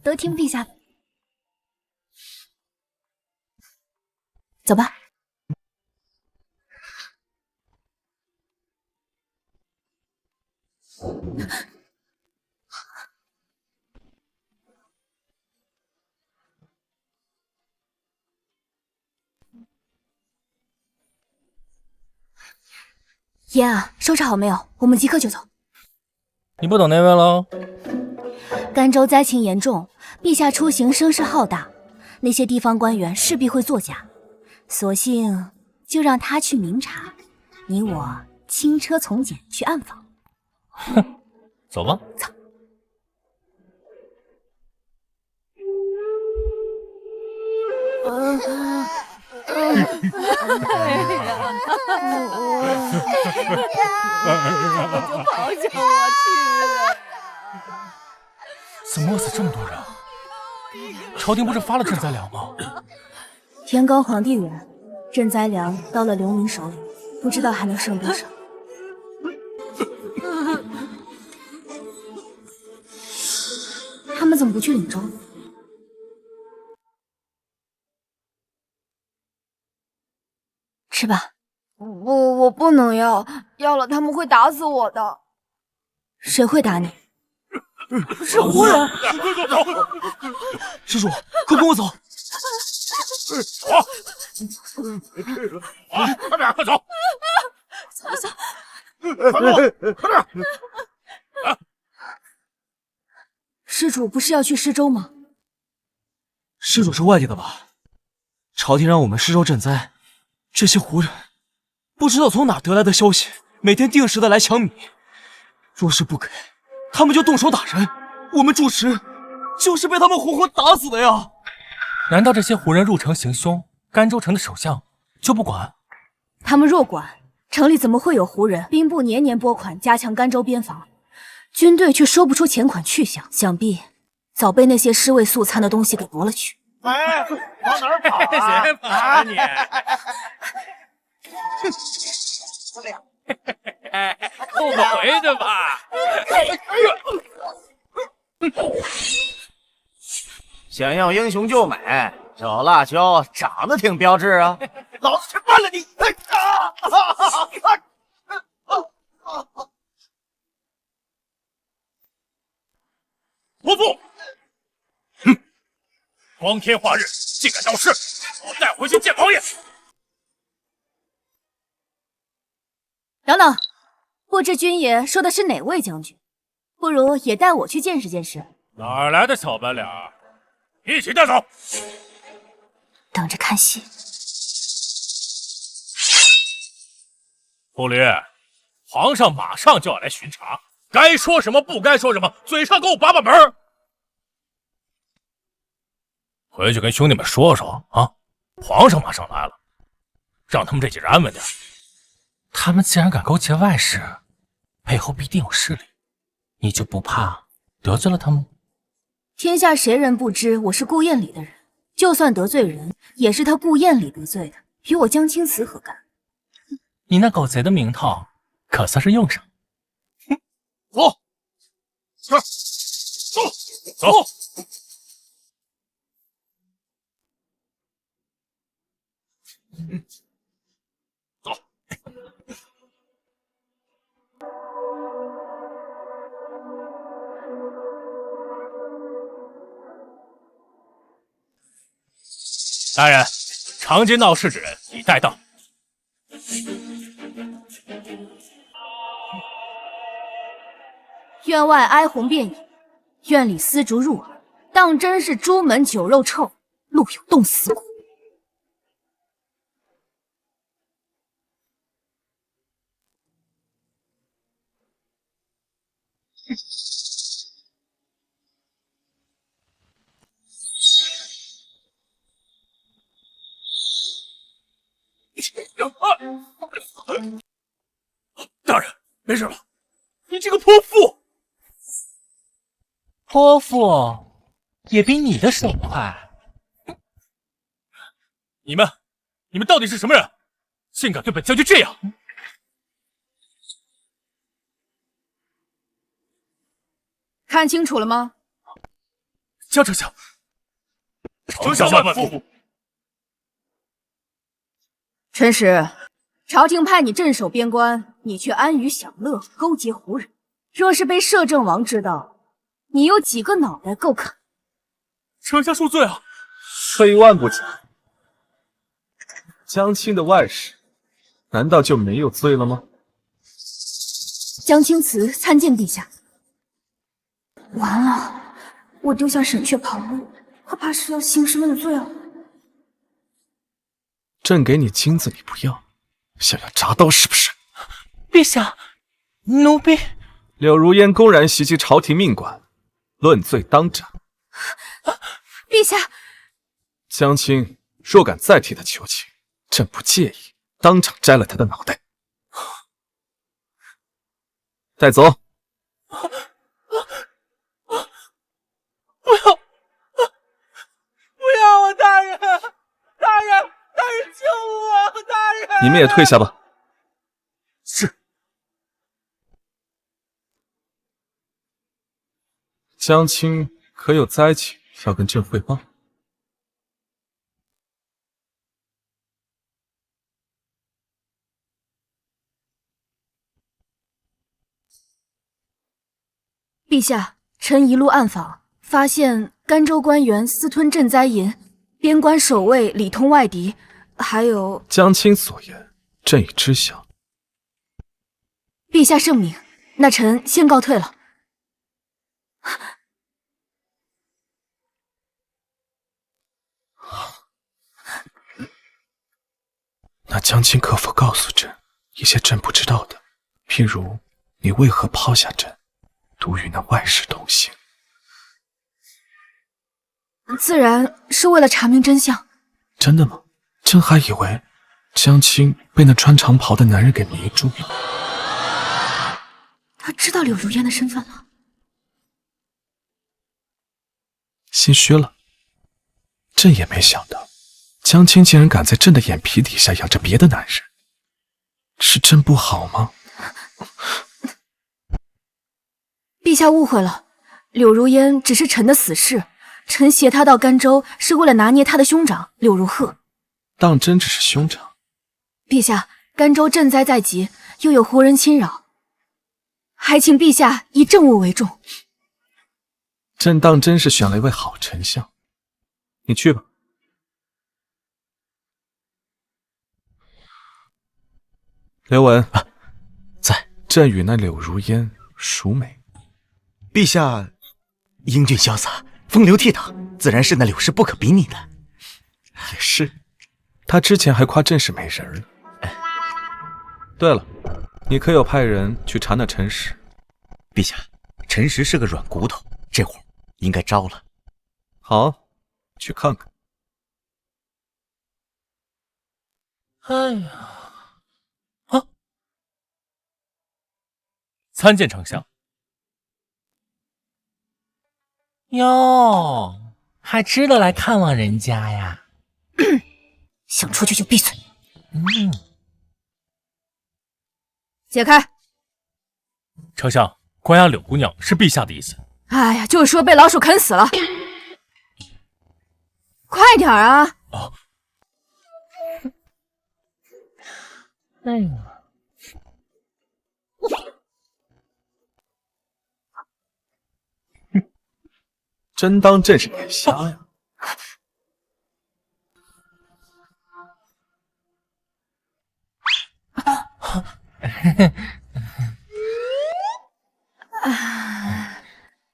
都听陛下。走吧。妍啊，收拾好没有？我们即刻就走。你不等那位喽？甘州灾情严重，陛下出行声势浩大，那些地方官员势必会作假，索性就让他去明察，你我轻车从简去暗访。哼，走吧。走。就抛下我去。怎么饿死这么多人？朝廷不是发了赈灾粮吗？天高皇帝远，赈灾粮到了流民手里，不知道还能剩多少。他们怎么不去领粥？吃吧。不，我不能要，要了他们会打死我的。谁会打你？是胡人。快跟我走！施主，快跟我走！快点，快走！走。快点！施主不是要去施粥吗？施主是外地的吧？朝廷让我们施粥赈灾，这些胡人不知道从哪得来的消息，每天定时的来抢米。若是不给，他们就动手打人。我们住持就是被他们活活打死的呀！难道这些胡人入城行凶，甘州城的首相就不管？他们若管，城里怎么会有胡人？兵部年年拨款加强甘州边防，军队却说不出钱款去向，想必早被那些尸位素餐的东西给夺了去。哎，往哪儿跑啊？谁跑啊你？后头回去吧。想要英雄救美，这辣椒长得挺标致啊！老子去办了你！活住！哼！光天化日，竟敢闹事！我带回去见王爷。等等，不知军爷说的是哪位将军？不如也带我去见识见识。哪来的小白脸？一起带走。等着看戏。傅离，皇上马上就要来巡查，该说什么不该说什么，嘴上给我把门。回去跟兄弟们说说啊，皇上马上来了，让他们这几人安稳点。他们既然敢勾结外事，背后必定有势力，你就不怕得罪了他们？天下谁人不知我是顾燕里的人？就算得罪人，也是他顾燕里得罪的，与我江青瓷何干？你那狗贼的名头可算是用上。走，走。走。大人，长街闹事之人已带到。院外哀鸿遍野，院里丝竹入耳，当真是朱门酒肉臭，路有冻死骨。大人，没事吧？你这个泼妇！泼妇也比你的手快。你们到底是什么人？竟敢对本将军这样！看清楚了吗？江丞相，丞相万福。陈实，朝廷派你镇守边关，你却安于享乐，勾结胡人。若是被摄政王知道，你有几个脑袋够砍？丞相恕罪啊！退一万步讲，江青的外事，难道就没有罪了吗？江青瓷参见陛下。完了，我丢下沈雀跑路，他怕是要行什么的罪啊！朕给你金子你不要，想要铡刀是不是？陛下，奴婢。柳如烟公然袭击朝廷命馆，论罪当斩。陛下，江青若敢再替他求情，朕不介意当场摘了他的脑袋，带走。不要啊！大人，救我！大人，你们也退下吧。是。江青可有灾情要跟朕汇报？陛下，臣一路暗访，发现甘州官员私吞赈灾银，边关守卫里通外敌，还有江青所言，朕已知晓。陛下圣明，那臣先告退了。那江青可否告诉朕一些朕不知道的，譬如你为何抛下朕，独与那外室同行？自然是为了查明真相。真的吗？朕还以为江青被那穿长袍的男人给迷住了。他知道柳如烟的身份了。心虚了。朕也没想到，江青竟然敢在朕的眼皮底下养着别的男人，是朕不好吗？陛下误会了，柳如烟只是臣的死士，臣携他到甘州是为了拿捏他的兄长柳如鹤。当真只是兄长？陛下，甘州赈灾在即，又有胡人侵扰，还请陛下以政务为重。朕当真是选了一位好丞相。你去吧。刘文在。朕与那柳如烟孰美？陛下英俊潇洒，风流倜傥，自然是那柳氏不可比拟的。也是，他之前还夸朕是美人呢。对了，你可有派人去查那陈实？陛下，陈实是个软骨头，这会儿应该招了。好，去看看。哎呀，啊！参见丞相。哟，还知道来看望人家呀？想出去就闭嘴。解开。丞相，关押柳姑娘是陛下的意思。哎呀，就是说被老鼠啃死了。快点啊！哦。哎呀。真当朕是眼瞎呀？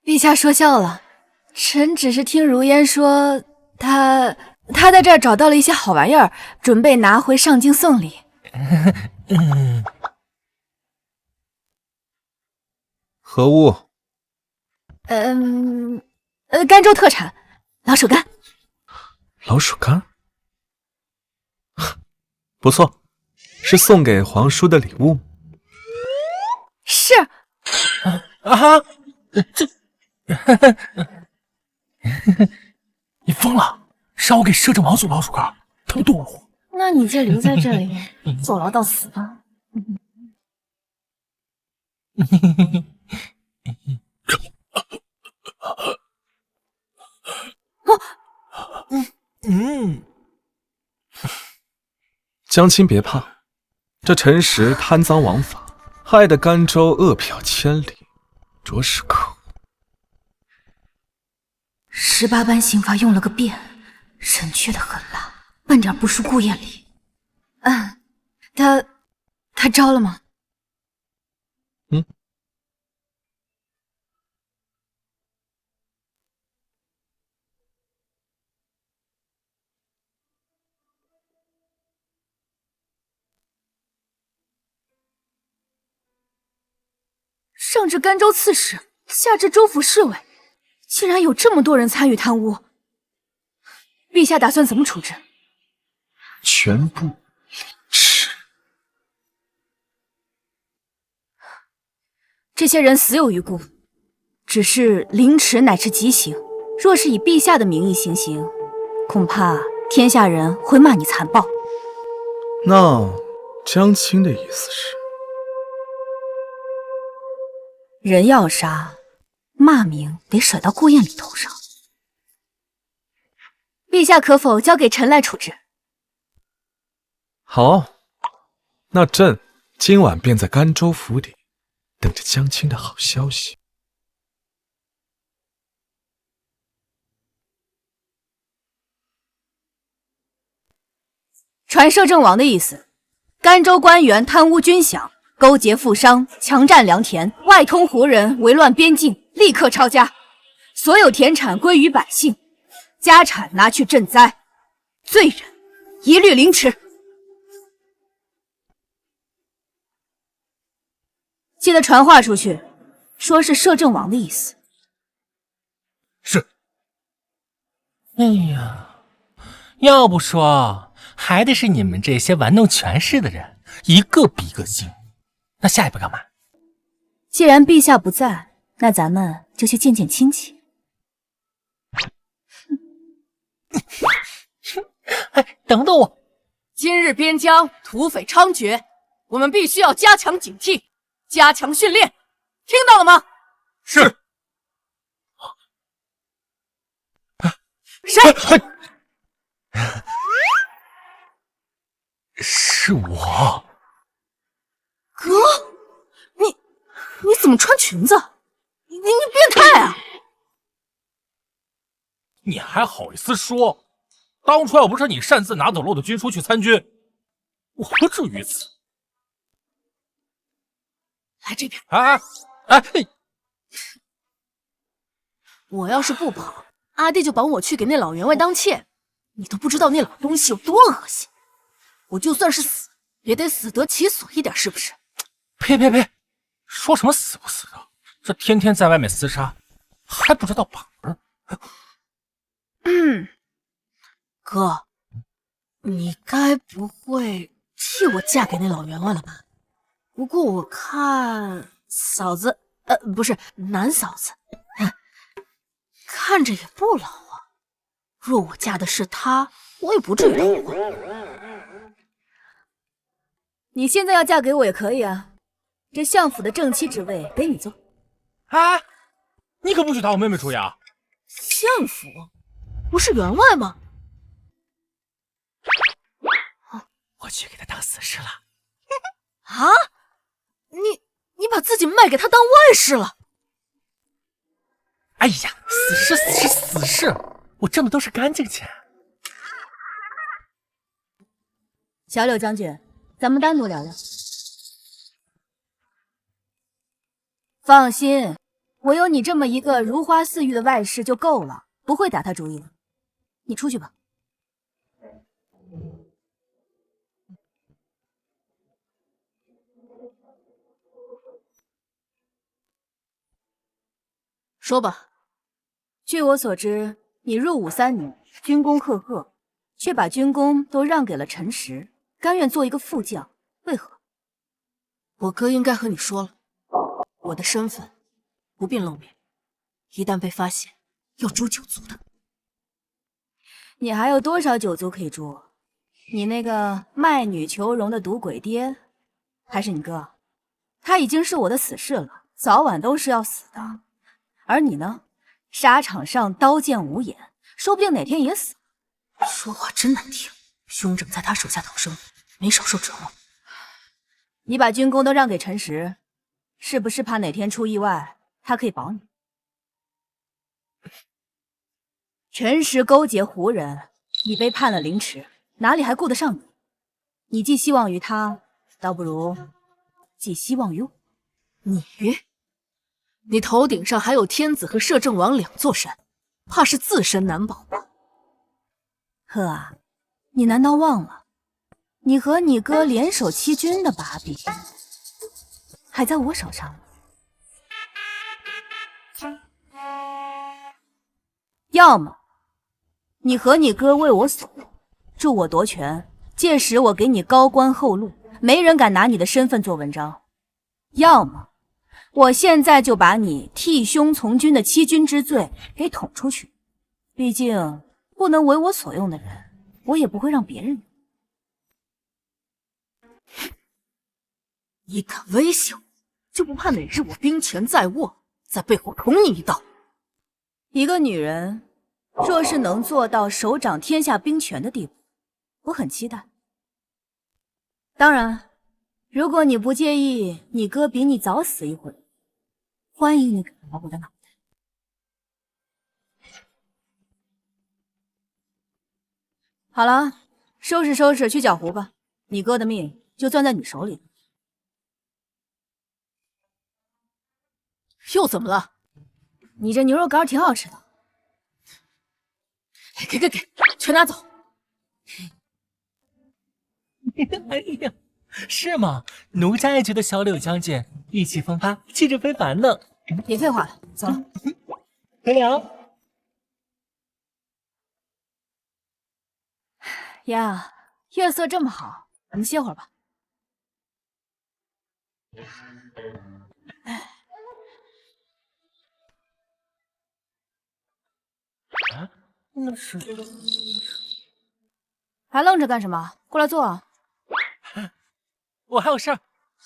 陛下说笑了，臣只是听如烟说，他在这儿找到了一些好玩意儿，准备拿回上京送礼。何物？甘州特产老鼠干。老鼠干？不错，是送给皇叔的礼物。是。这，你疯了！让我给摄政王送老鼠干，他们剁我！那你就留在这里，坐牢到死吧。江青别怕，这陈实贪赃枉法，害得甘州饿殍千里，着实可恶。18般刑罚用了个遍，人缺的很辣，半点不输顾燕里。他招了吗？上至甘州刺史，下至州府侍卫，竟然有这么多人参与贪污。陛下打算怎么处置？全部凌迟。这些人死有余辜，只是凌迟乃是极刑，若是以陛下的名义行刑，恐怕天下人会骂你残暴。那江青的意思是，人要杀，骂名得甩到顾燕礼头上。陛下可否交给臣来处置？好，那朕今晚便在甘州府邸等着江青的好消息。传摄政王的意思，甘州官员贪污军饷，勾结富商，强占良田，外通胡人，为乱边境，立刻抄家，所有田产归于百姓，家产拿去赈灾，罪人一律凌迟。记得传话出去，说是摄政王的意思。是。哎呀，要不说还得是你们这些玩弄权势的人，一个比一个精。那下一步干嘛？既然陛下不在，那咱们就去见见亲戚。哎，等等我！今日边疆土匪猖獗，我们必须要加强警惕，加强训练，听到了吗？是。谁？是我。哥，你怎么穿裙子？你变态啊！你还好意思说？当初要不是你擅自拿走了我的军书去参军，我不至于此。来这边！哎！我要是不跑，阿弟就绑我去给那老员外当妾。你都不知道那老东西有多恶心。我就算是死，也得死得其所一点，是不是？呸！说什么死不死的？这天天在外面厮杀，还不知道绑着。哥，你该不会替我嫁给那老员外了吧？不过我看嫂子，不是男嫂子，看着也不老啊。若我嫁的是他，我也不至于逃婚。你现在要嫁给我也可以啊，这相府的正妻之位给你做。啊，你可不许打我妹妹主意啊！相府不是员外吗？我去给他当死士了。啊？你把自己卖给他当外室了？哎呀，死士，我挣的都是干净钱。小柳将军，咱们单独聊聊。放心，我有你这么一个如花似玉的外室就够了，不会打他主意的。你出去吧。说吧。据我所知，你入伍3年，军功赫赫，却把军功都让给了陈实，甘愿做一个副将，为何？我哥应该和你说了，我的身份不便露面，一旦被发现，要诛9族的。你还有多少9族可以诛？你那个卖女求荣的赌鬼爹，还是你哥？他已经是我的死士了，早晚都是要死的。而你呢？沙场上刀剑无眼，说不定哪天也死。说话真难听，雍正在他手下逃生，没少受折磨。你把军功都让给陈实，是不是怕哪天出意外，他可以保你？陈实勾结胡人，你被判了凌迟，哪里还顾得上你？你寄希望于他，倒不如寄希望于我。你头顶上还有天子和摄政王2座山，怕是自身难保吧？呵啊，你难道忘了，你和你哥联手欺君的把柄还在我手上？要么你和你哥为我所用，助我夺权，届时我给你高官厚禄，没人敢拿你的身份做文章；要么我现在就把你替兄从军的欺君之罪给捅出去。毕竟不能为我所用的人，我也不会让别人用。你敢威胁我，就不怕哪日我兵权在握，在背后捅你一刀？一个女人若是能做到手掌天下兵权的地步，我很期待。当然，如果你不介意你哥比你早死一回，欢迎你砍了我的脑袋。好了，收拾收拾去搅和吧，你哥的命就攥在你手里了。又怎么了？你这牛肉干挺好吃的。给，全拿走。哎呀，是吗？奴家也觉得小柳将军意气风发，气质非凡呢。别废话了，走了。回聊。呀，月色这么好，我们歇会儿吧。啊，那是……还愣着干什么？过来坐啊！我还有事儿，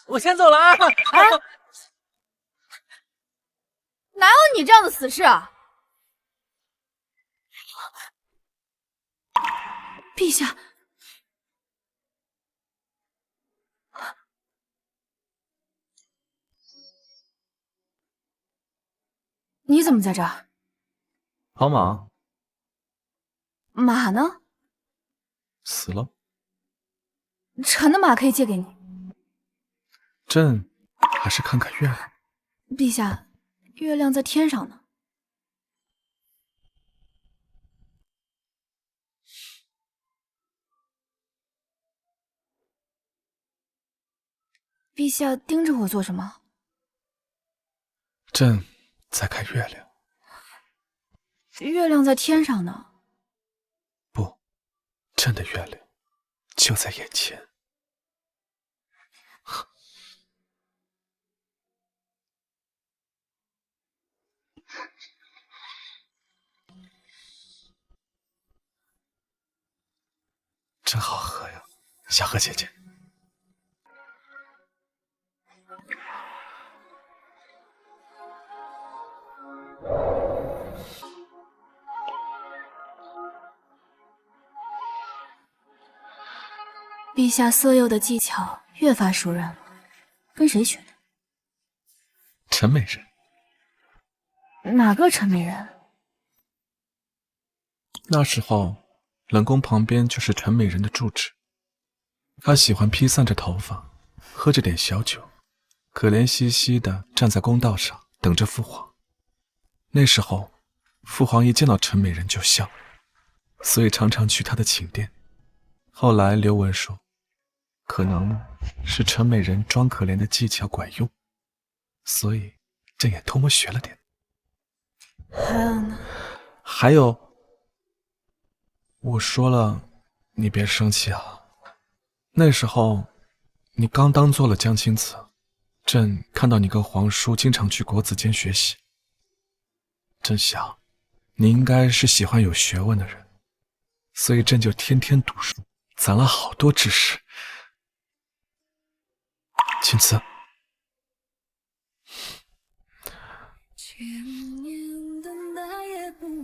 我先走了啊！哎，哪有你这样的死士啊！陛下，你怎么在这儿？跑马马呢？死了。臣的马可以借给你。朕还是看看月亮。陛下，月亮在天上呢。陛下盯着我做什么？朕在看月亮。月亮在天上呢。不，朕的月亮就在眼前。真好喝呀，小何姐姐。陛下色诱的技巧越发熟稔了，跟谁学的？陈美人。哪个陈美人？那时候，冷宫旁边就是陈美人的住址。她喜欢披散着头发，喝着点小酒，可怜兮兮的站在公道上等着父皇。那时候，父皇一见到陈美人就笑，所以常常去她的寝殿。后来刘文说，可能是陈美人装可怜的技巧管用，所以朕也偷摸学了点。还有，我说了，你别生气啊。那时候你刚当做了江青子，朕看到你跟皇叔经常去国子监学习，朕想你应该是喜欢有学问的人，所以朕就天天读书，攒了好多知识。青子，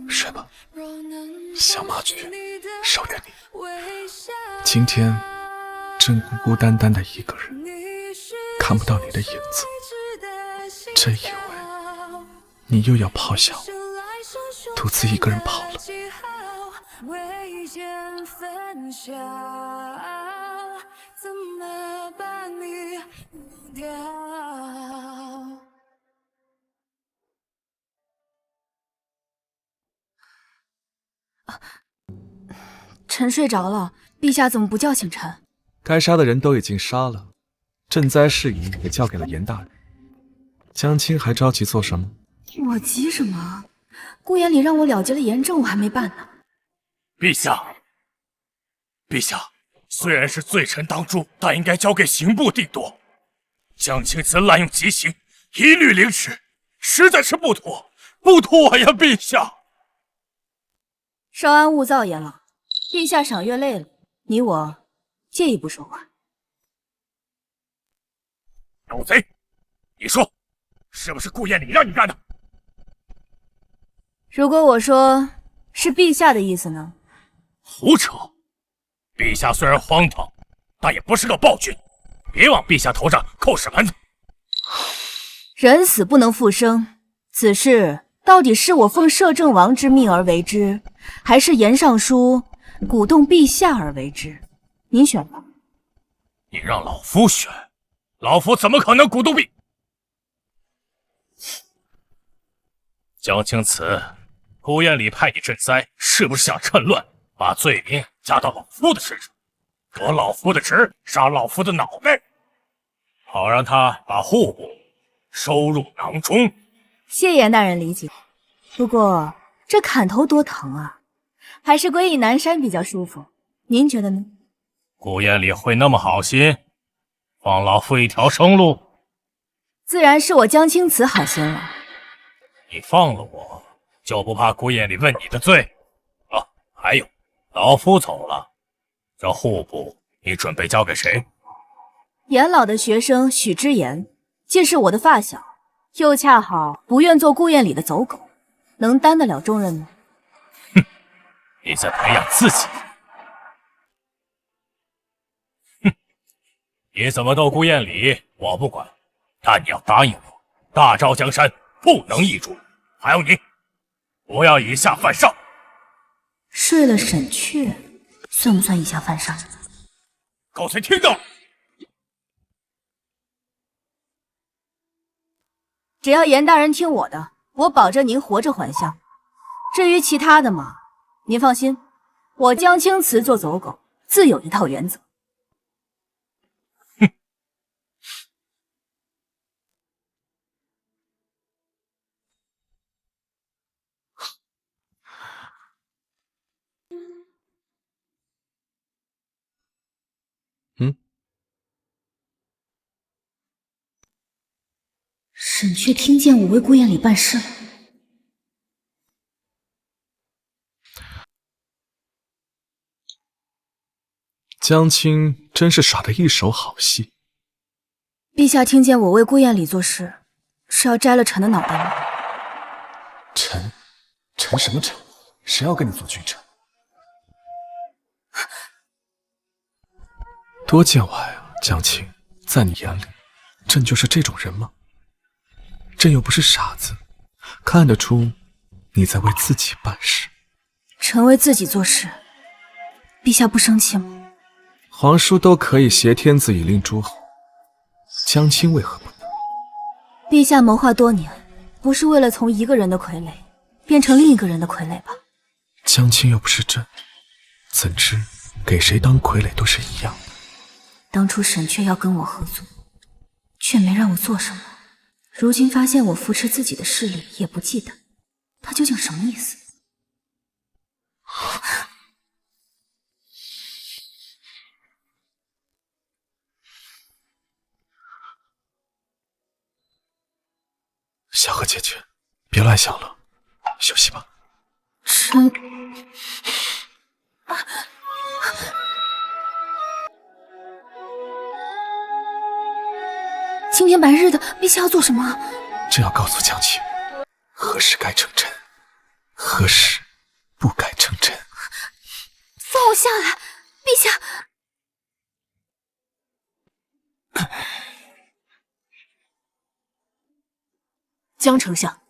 睡吧，小麻雀守着你。今天朕孤孤单单的一个人，看不到你的影子，朕以为你又要抛下我，独自一个人跑了。怎么把你弄掉？臣睡着了，陛下怎么不叫醒臣？该杀的人都已经杀了，赈灾事宜也交给了严大人。江青还着急做什么？我急什么？顾眼里让我了结了严政，我还没办呢。陛下，虽然是罪臣当诛，但应该交给刑部定夺。江青辞滥用极刑，一律凌迟，实在是不妥，不妥呀，陛下！稍安勿躁，阎老，陛下赏月累了，你我借一步说话。狗贼，你说，是不是顾燕礼让你干的？如果我说是陛下的意思呢？胡扯！陛下虽然荒唐，但也不是个暴君，别往陛下头上扣屎盆子。人死不能复生，此事到底是我奉摄政王之命而为之，还是严尚书鼓动陛下而为之？您选吧。你让老夫选，老夫怎么可能鼓动陛？江青辞，顾燕礼派你赈灾，是不是想趁乱把罪名加到老夫的身上，夺老夫的职，杀老夫的脑袋，好让他把户部收入囊中？谢严大人理解。不过这砍头多疼啊，还是归隐南山比较舒服，您觉得呢？顾燕礼会那么好心，放老夫一条生路？自然是我江青辞好心了。你放了我，就不怕顾燕礼问你的罪？啊，还有，老夫走了，这户部你准备交给谁？严老的学生许知言，既是我的发小，又恰好不愿做顾燕礼的走狗，能担得了重任吗？你在培养自己？哼，你怎么斗顾燕礼，我不管，但你要答应我，大赵江山不能易主。还有你，不要以下犯上。睡了沈阙，算不算以下犯上？狗贼听到！只要严大人听我的，我保证您活着还乡。至于其他的嘛，您放心，我江青辞做走狗，自有一套原则。沈阙听见我为顾燕礼办事了。江青真是耍得一手好戏。陛下听见我为顾燕礼做事，是要摘了臣的脑袋吗？臣什么臣？谁要跟你做君臣？多见外啊，江青，在你眼里，朕就是这种人吗？朕又不是傻子，看得出你在为自己办事。臣为自己做事，陛下不生气吗？皇叔都可以挟天子以令诸侯，江青为何不能？陛下谋划多年，不是为了从一个人的傀儡变成另一个人的傀儡吧？江青又不是朕，怎知给谁当傀儡都是一样的？当初沈阙要跟我合作，却没让我做什么。如今发现我扶持自己的势力也不忌惮，他究竟什么意思？小荷姐姐，别乱想了，休息吧。臣……青天白日的，陛下要做什么？朕要告诉江青，何时该称臣，何时不该称臣。放我下来，陛下！江丞相，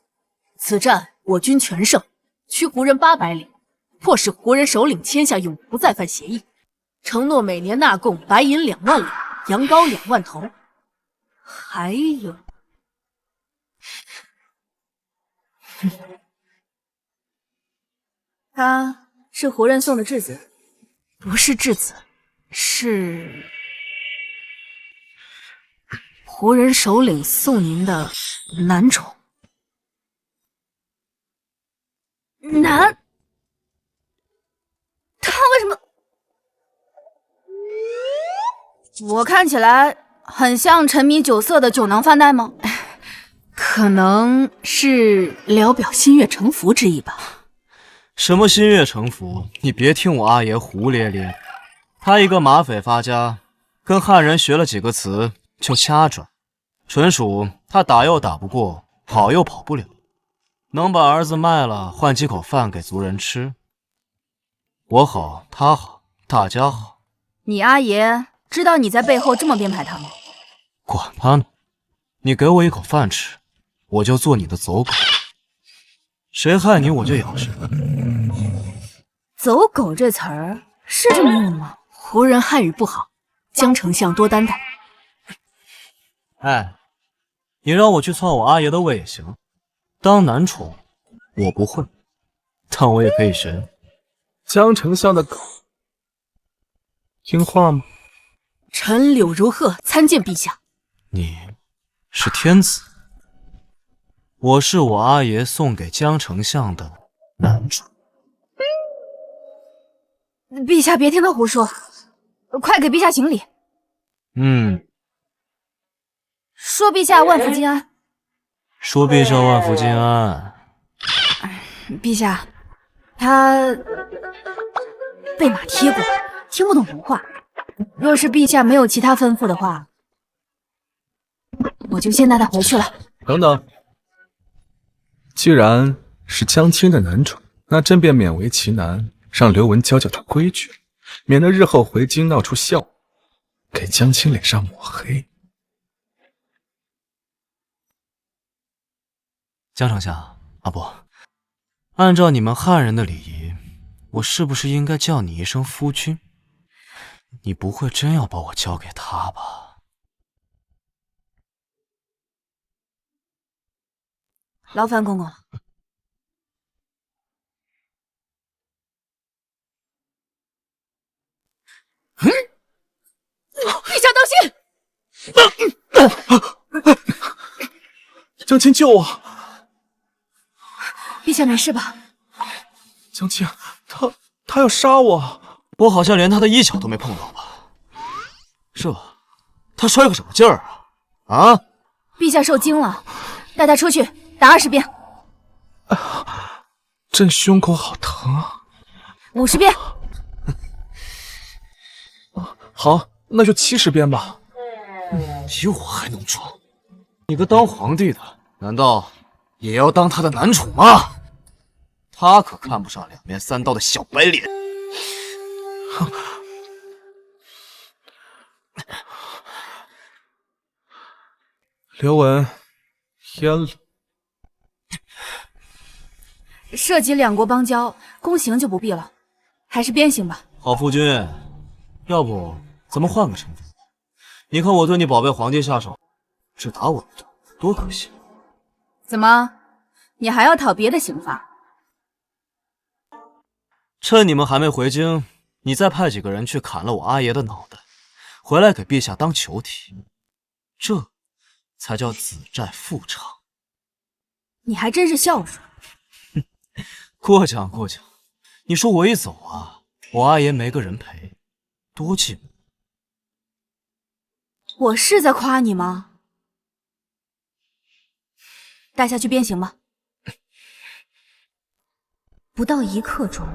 此战我军全胜，驱胡人800里，迫使胡人首领签下永不再犯协议，承诺每年纳贡白银2万两，羊羔2万头。还有，他是胡人送的质子，不是质子，是胡人首领送您的男宠。男？他为什么？我看起来很像沉迷酒色的酒囊饭袋吗？可能是聊表心悦诚服之意吧。什么心悦诚服？你别听我阿爷胡咧咧。他一个马匪发家，跟汉人学了几个词就瞎转，纯属他打又打不过，跑又跑不了，能把儿子卖了换几口饭给族人吃。我好，他好，大家好。你阿爷知道你在背后这么编排他吗？管他呢！你给我一口饭吃，我就做你的走狗。谁害你我就咬谁。走狗这词儿是这么用的吗？胡人汉语不好，江丞相多担待。哎，你让我去篡我阿爷的位也行，当男宠我不会，但我也可以学。江丞相的狗听话吗？臣柳如鹤参见陛下。你是天子，我是我阿爷送给江丞相的男主。陛下别听他胡说，快给陛下行礼。说陛下万福金安。说陛下万福金安。陛下，他被马踢过，听不懂人话。若是陛下没有其他吩咐的话，我就先带他回去了。等等，既然是江青的男宠，那朕便勉为其难，让刘文教教他规矩，免得日后回京闹出笑话，给江青脸上抹黑。江丞相，啊不，按照你们汉人的礼仪，我是不是应该叫你一声夫君？你不会真要把我交给他吧？劳烦公公了。陛下当心！江青救我！陛下没事吧？江青，他要杀我！我好像连他的衣角都没碰到吧？是吧？他摔个什么劲儿啊？啊！陛下受惊了，带他出去打20遍。朕胸口好疼啊！50遍。好，那就70遍吧。比我还能装！你个当皇帝的，难道也要当他的男宠吗？他可看不上2面3刀的小白脸。刘文淹了。涉及两国邦交，宫刑就不必了，还是鞭刑吧。好夫君，要不咱们换个身份？你看我对你宝贝皇帝下手，只打我一顿，多可惜。怎么，你还要讨别的刑罚？趁你们还没回京，你再派几个人去砍了我阿爷的脑袋，回来给陛下当囚体，这才叫子债父偿。你还真是孝顺。过奖过奖，你说我一走啊，我阿爷没个人陪，多寂寞。我是在夸你吗？带下去鞭刑吧。不到1刻钟，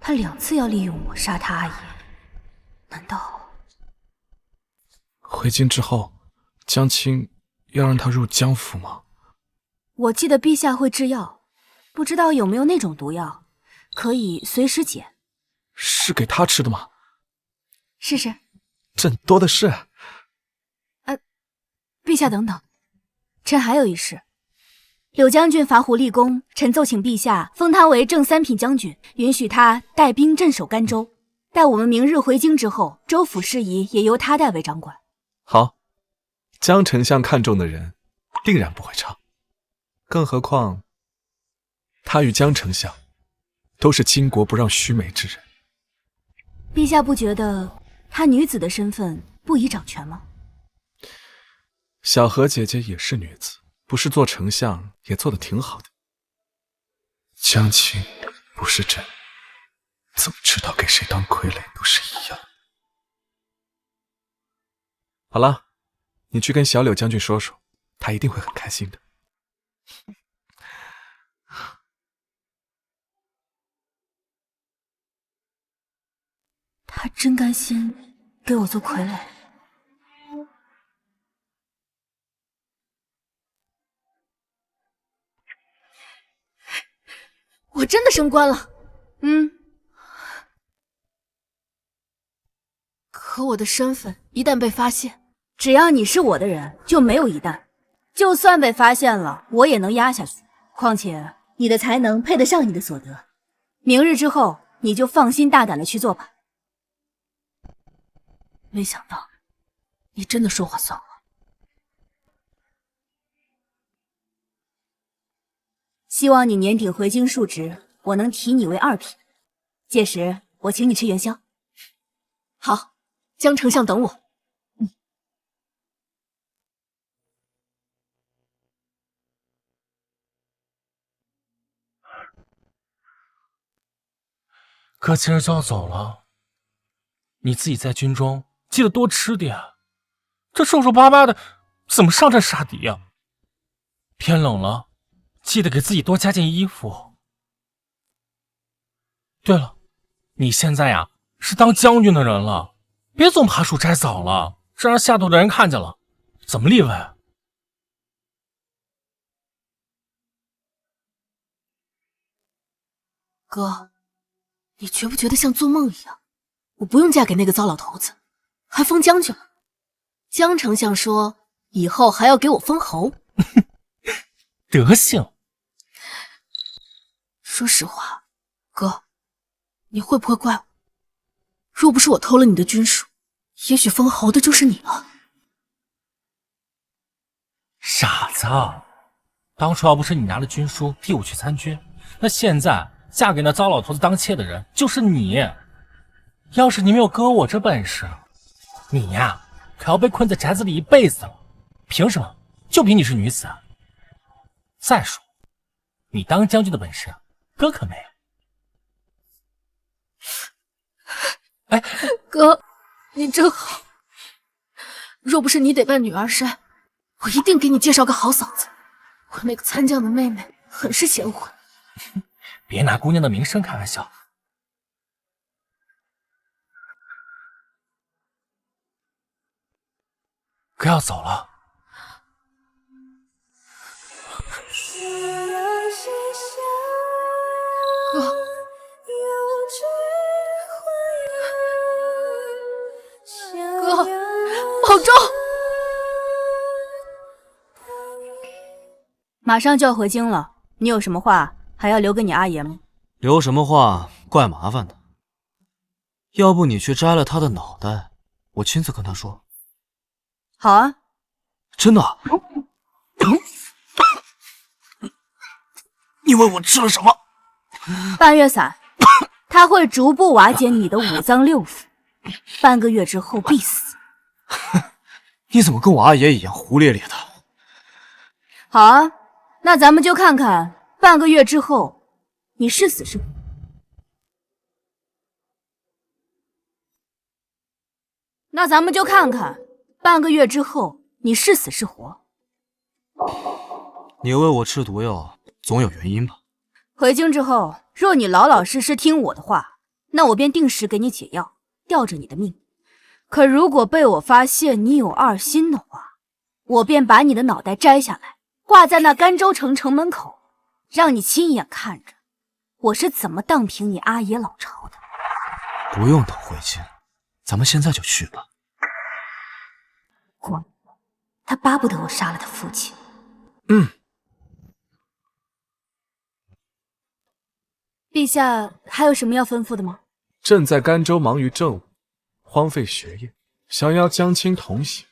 他2次要利用我杀他阿爷，难道回京之后，江青要让他入江府吗？我记得陛下会制药，不知道有没有那种毒药，可以随时解。是给他吃的吗？试试。朕多的是。陛下等等，臣还有一事。柳将军伐胡立功，臣奏请陛下封他为正3品将军，允许他带兵镇守甘州。待我们明日回京之后，州府事宜也由他代为掌管。好，江丞相看中的人，定然不会差。更何况，他与江丞相都是巾帼不让须眉之人。陛下不觉得她女子的身份不宜掌权吗？小何姐姐也是女子，不是做丞相也做得挺好的。江青不是朕，怎么知道给谁当傀儡都是一样？好了，你去跟小柳将军说说，他一定会很开心的。他真甘心给我做傀儡？我真的升官了。可我的身份一旦被发现，只要你是我的人，就没有一旦。就算被发现了，我也能压下去。况且你的才能配得上你的所得。明日之后，你就放心大胆的去做吧。没想到你真的说话算话。希望你年底回京述职，我能提你为2品。届时我请你吃元宵。好，江丞相等我。哥今儿就要走了，你自己在军中记得多吃点。这瘦瘦巴巴的，怎么上阵杀敌呀？天冷了，记得给自己多加件衣服。对了，你现在呀是当将军的人了，别总爬树摘枣了，这让下头的人看见了，怎么立威？哥，你觉不觉得像做梦一样？我不用嫁给那个糟老头子，还封将军了。江丞相说以后还要给我封侯。德行。说实话，哥，你会不会怪我？若不是我偷了你的军书，也许封侯的就是你了。傻子，当初要不是你拿了军书替我去参军，那现在嫁给那糟老头子当妾的人就是你。要是你没有哥我这本事，你呀可要被困在宅子里一辈子了。凭什么？就凭你是女子啊？再说，你当将军的本事，哥可没有。哎，哥，你真好。若不是你得办女儿筛，我一定给你介绍个好嫂子。我那个参将的妹妹很是贤惠。别拿姑娘的名声开玩笑。哥要走了。哥，哥，保重。马上就要回京了，你有什么话还要留给你阿爷吗？留什么话怪麻烦的，要不你去摘了他的脑袋，我亲自跟他说。好啊，真的。你问我吃了什么？半月散，它会逐步瓦解你的五脏六腑，半个月之后必死。你怎么跟我阿爷一样胡咧咧的？好啊，那咱们就看看半个月之后你是死是活。那咱们就看看半个月之后你是死是活。你喂我吃毒药，总有原因吧？回京之后，若你老老实实听我的话，那我便定时给你解药，吊着你的命。可如果被我发现你有二心的话，我便把你的脑袋摘下来，挂在那甘州城城门口，让你亲眼看着我是怎么荡平你阿爷老巢的。不用等回京，咱们现在就去吧。果他巴不得我杀了他父亲。陛下还有什么要吩咐的吗？朕在甘州忙于政务，荒废学业，想要江青同行，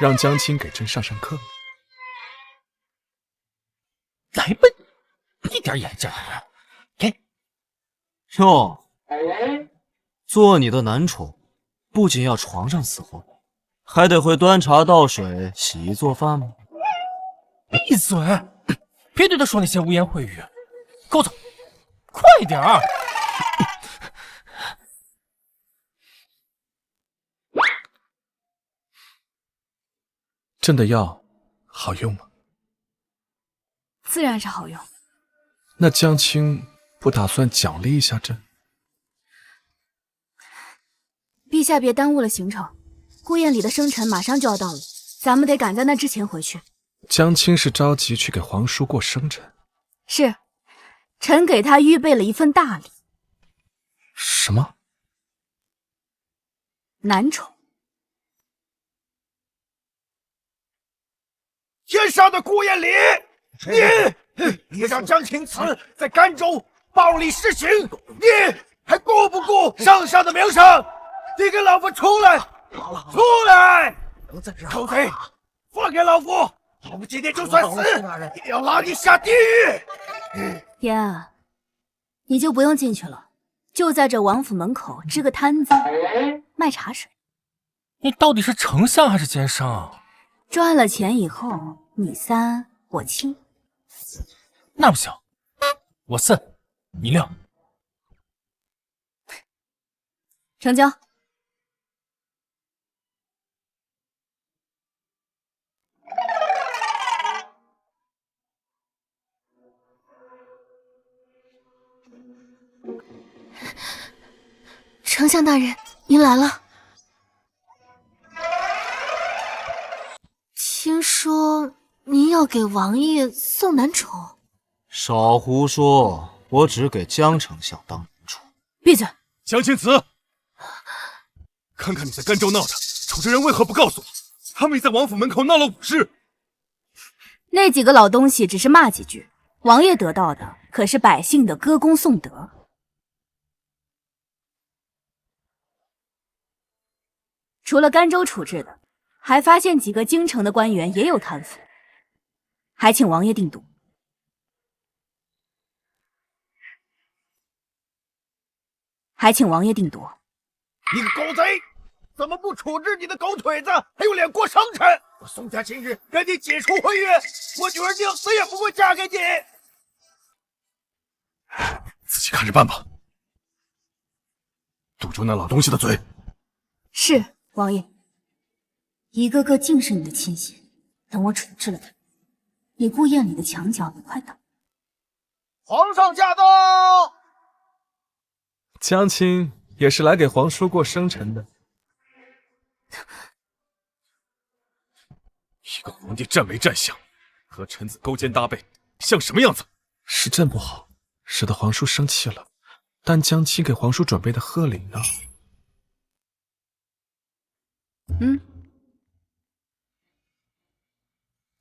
让江青给朕上课。来吧，一点眼镜儿，给。哟，做你的男宠，不仅要床上伺候，还得会端茶倒水、洗衣做饭吗？闭嘴！别对他说那些污言秽语。给我走，快点儿！朕的药好用吗？自然是好用。那江青不打算奖励一下朕？陛下别耽误了行程，孤雁里的生辰马上就要到了，咱们得赶在那之前回去。江青是着急去给皇叔过生辰？是，臣给他预备了一份大礼。什么？男宠。天上的孤雁里，你让江青慈在甘州暴力施行，你还顾不顾圣上的名声？你给老夫出来！出来！狗贼，放开老夫！老夫今天就算死，也要拉你下地狱！爷，你就不用进去了，就在这王府门口支个摊子，卖茶水。你到底是丞相还是奸商？赚了钱以后，你三我七。那不行，我四你六。成交。丞相大人，您来了。听说您要给王爷送男宠？少胡说，我只给江丞相当男宠。闭嘴！江青慈，看看你在甘州闹的，楚之人为何不告诉我？他们已在王府门口闹了5日。那几个老东西只是骂几句，王爷得到的可是百姓的歌功颂德。除了甘州处置的，还发现几个京城的官员也有贪腐，还请王爷定夺。还请王爷定夺。你个狗贼，怎么不处置你的狗腿子，还有脸过生辰？我宋家今日跟你解除婚约，我女儿宁死也不会嫁给你。自己看着办吧，堵住那老东西的嘴。是，王爷。一个个尽是你的亲信，等我处置了他，你孤雁里的墙角也快到。皇上驾到！江青也是来给皇叔过生辰的。一个皇帝站没站相，和臣子勾肩搭背，像什么样子？是朕不好，使得皇叔生气了。但江青给皇叔准备的贺礼呢？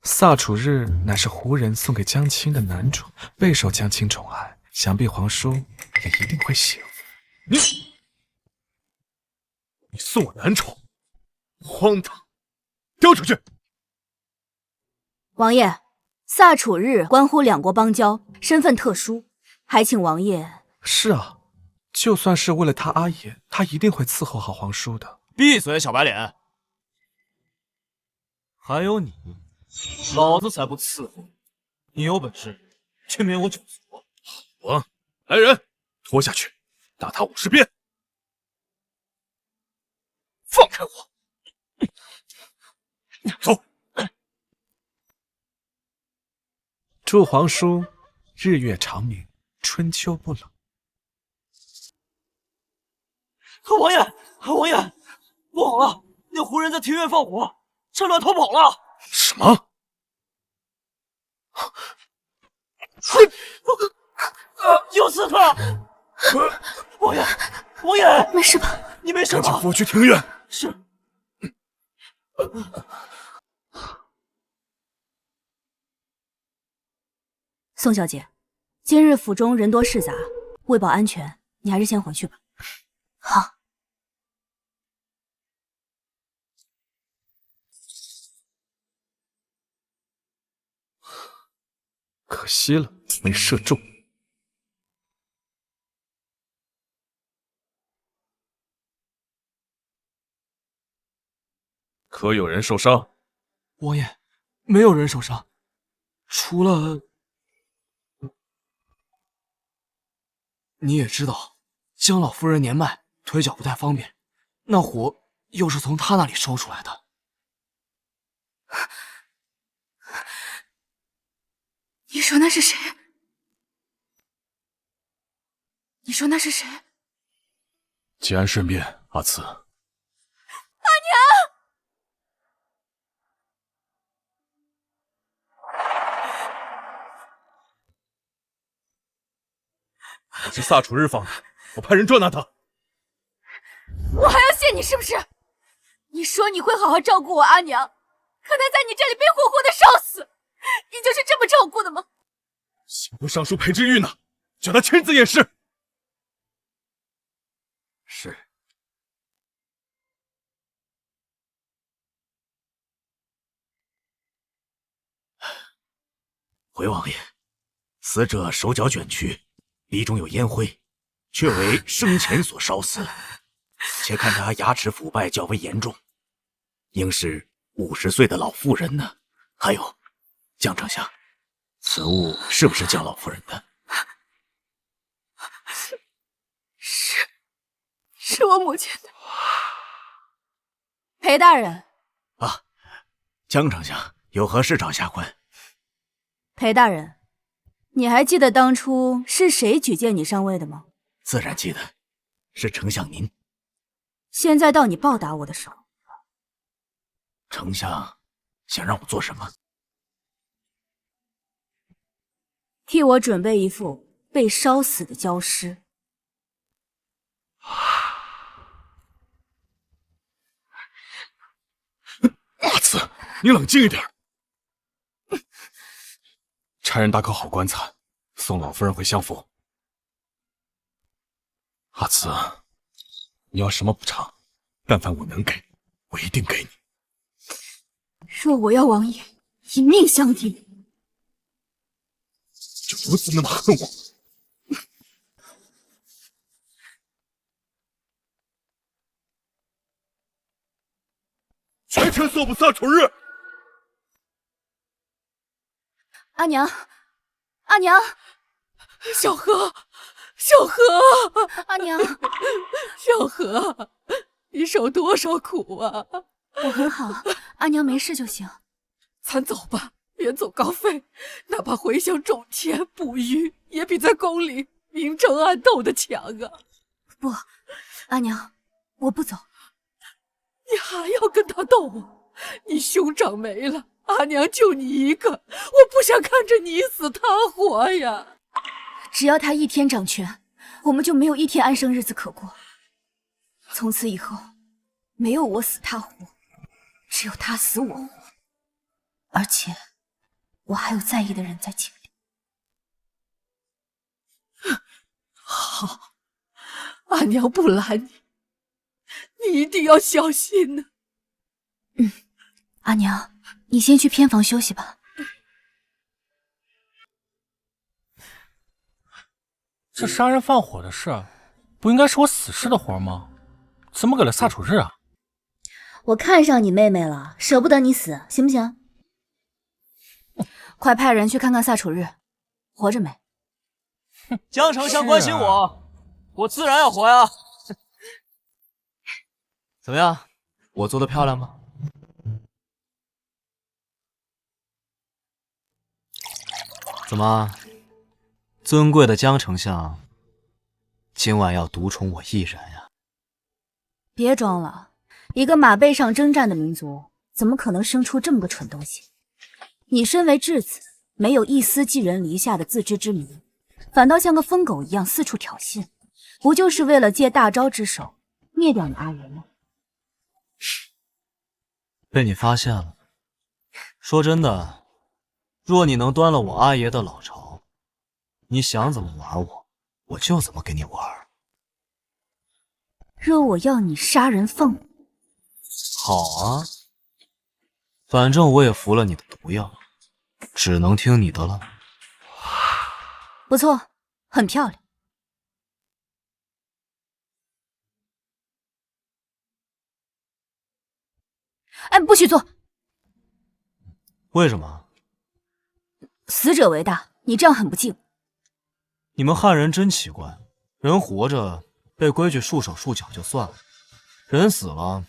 萨楚日乃是胡人送给江青的男宠，备受江青宠爱，想必皇叔也一定会喜欢。你送我男宠，荒唐！丢出去！王爷，萨楚日关乎两国邦交，身份特殊，还请王爷。是啊，就算是为了他阿爷，他一定会伺候好皇叔的。闭嘴，小白脸！还有你，老子才不伺候你！你有本事去灭我九族！好啊，来人，拖下去，打他50鞭！放开我！走！祝皇叔日月长明，春秋不冷。王爷，王爷，不好了！那胡人在庭院放火，趁乱逃跑了！什么？有刺客！王爷，王爷，没事吧？你没事吧？赶紧扶我去庭院。是。宋小姐，今日府中人多势杂，为保安全，你还是先回去吧。好。可惜了，没射中。可有人受伤？王爷，没有人受伤，除了……你也知道，江老夫人年迈，腿脚不太方便，那火又是从她那里烧出来的。你说那是谁？你说那是谁？节哀顺变，阿慈。阿我是萨楚日放的，我派人捉拿他。娘，我还要谢你是不是？你说你会好好照顾我阿娘，可她在你这里被活活的烧死，你就是这么照顾的吗？刑部尚书裴之玉呢？叫他亲自验尸。是。回王爷，死者手脚卷曲，鼻中有烟灰，确为生前所烧死。且看他牙齿腐败较为严重，应是50岁的老妇人呢。还有，江丞相，此物是不是江老夫人的？是我母亲的。裴大人啊，江丞相有何事找下官？裴大人，你还记得当初是谁举荐你上位的吗？自然记得，是丞相您。现在到你报答我的时候。丞相想让我做什么？替我准备一副被烧死的焦尸。阿慈，你冷静一点。差人打口好棺材，送老夫人回相府。阿慈，你要什么补偿，但凡我能给，我一定给你。若我要王爷一命相抵，就如此那么恨我？全城搜捕萨楚日！阿娘，阿娘，小何，小何，阿娘，小何，你受多少苦啊？我很好，阿娘没事就行。咱走吧，远走高飞，哪怕回乡种田捕鱼，也比在宫里明争暗斗的强啊！不，阿娘，我不走。你还要跟他斗？你兄长没了，阿娘就你一个，我不想看着你死他活呀！只要他一天掌权，我们就没有一天安生日子可过。从此以后，没有我死他活，只有他死我活。而且，我还有在意的人在井里。好，阿娘不拦你，你一定要小心呢。阿娘，你先去偏房休息吧。这杀人放火的事，不应该是我死士的活吗？怎么给了萨楚日啊？我看上你妹妹了，舍不得你死，行不行？快派人去看看萨楚日活着没。江丞相关心我，我自然要活呀。怎么样，我做的漂亮吗？怎么，尊贵的江丞相，今晚要独宠我一人呀？别装了，一个马背上征战的民族，怎么可能生出这么个蠢东西？你身为质子，没有一丝寄人篱下的自知之明，反倒像个疯狗一样四处挑衅，不就是为了借大招之手灭掉你阿爷吗？被你发现了。说真的，若你能端了我阿爷的老巢，你想怎么玩我，我就怎么给你玩。若我要你杀人放火，好啊，反正我也服了你的毒药，只能听你的了。不错，很漂亮。哎，不许做！为什么？死者为大，你这样很不敬。你们汉人真奇怪，人活着被规矩束手束脚就算了，人死了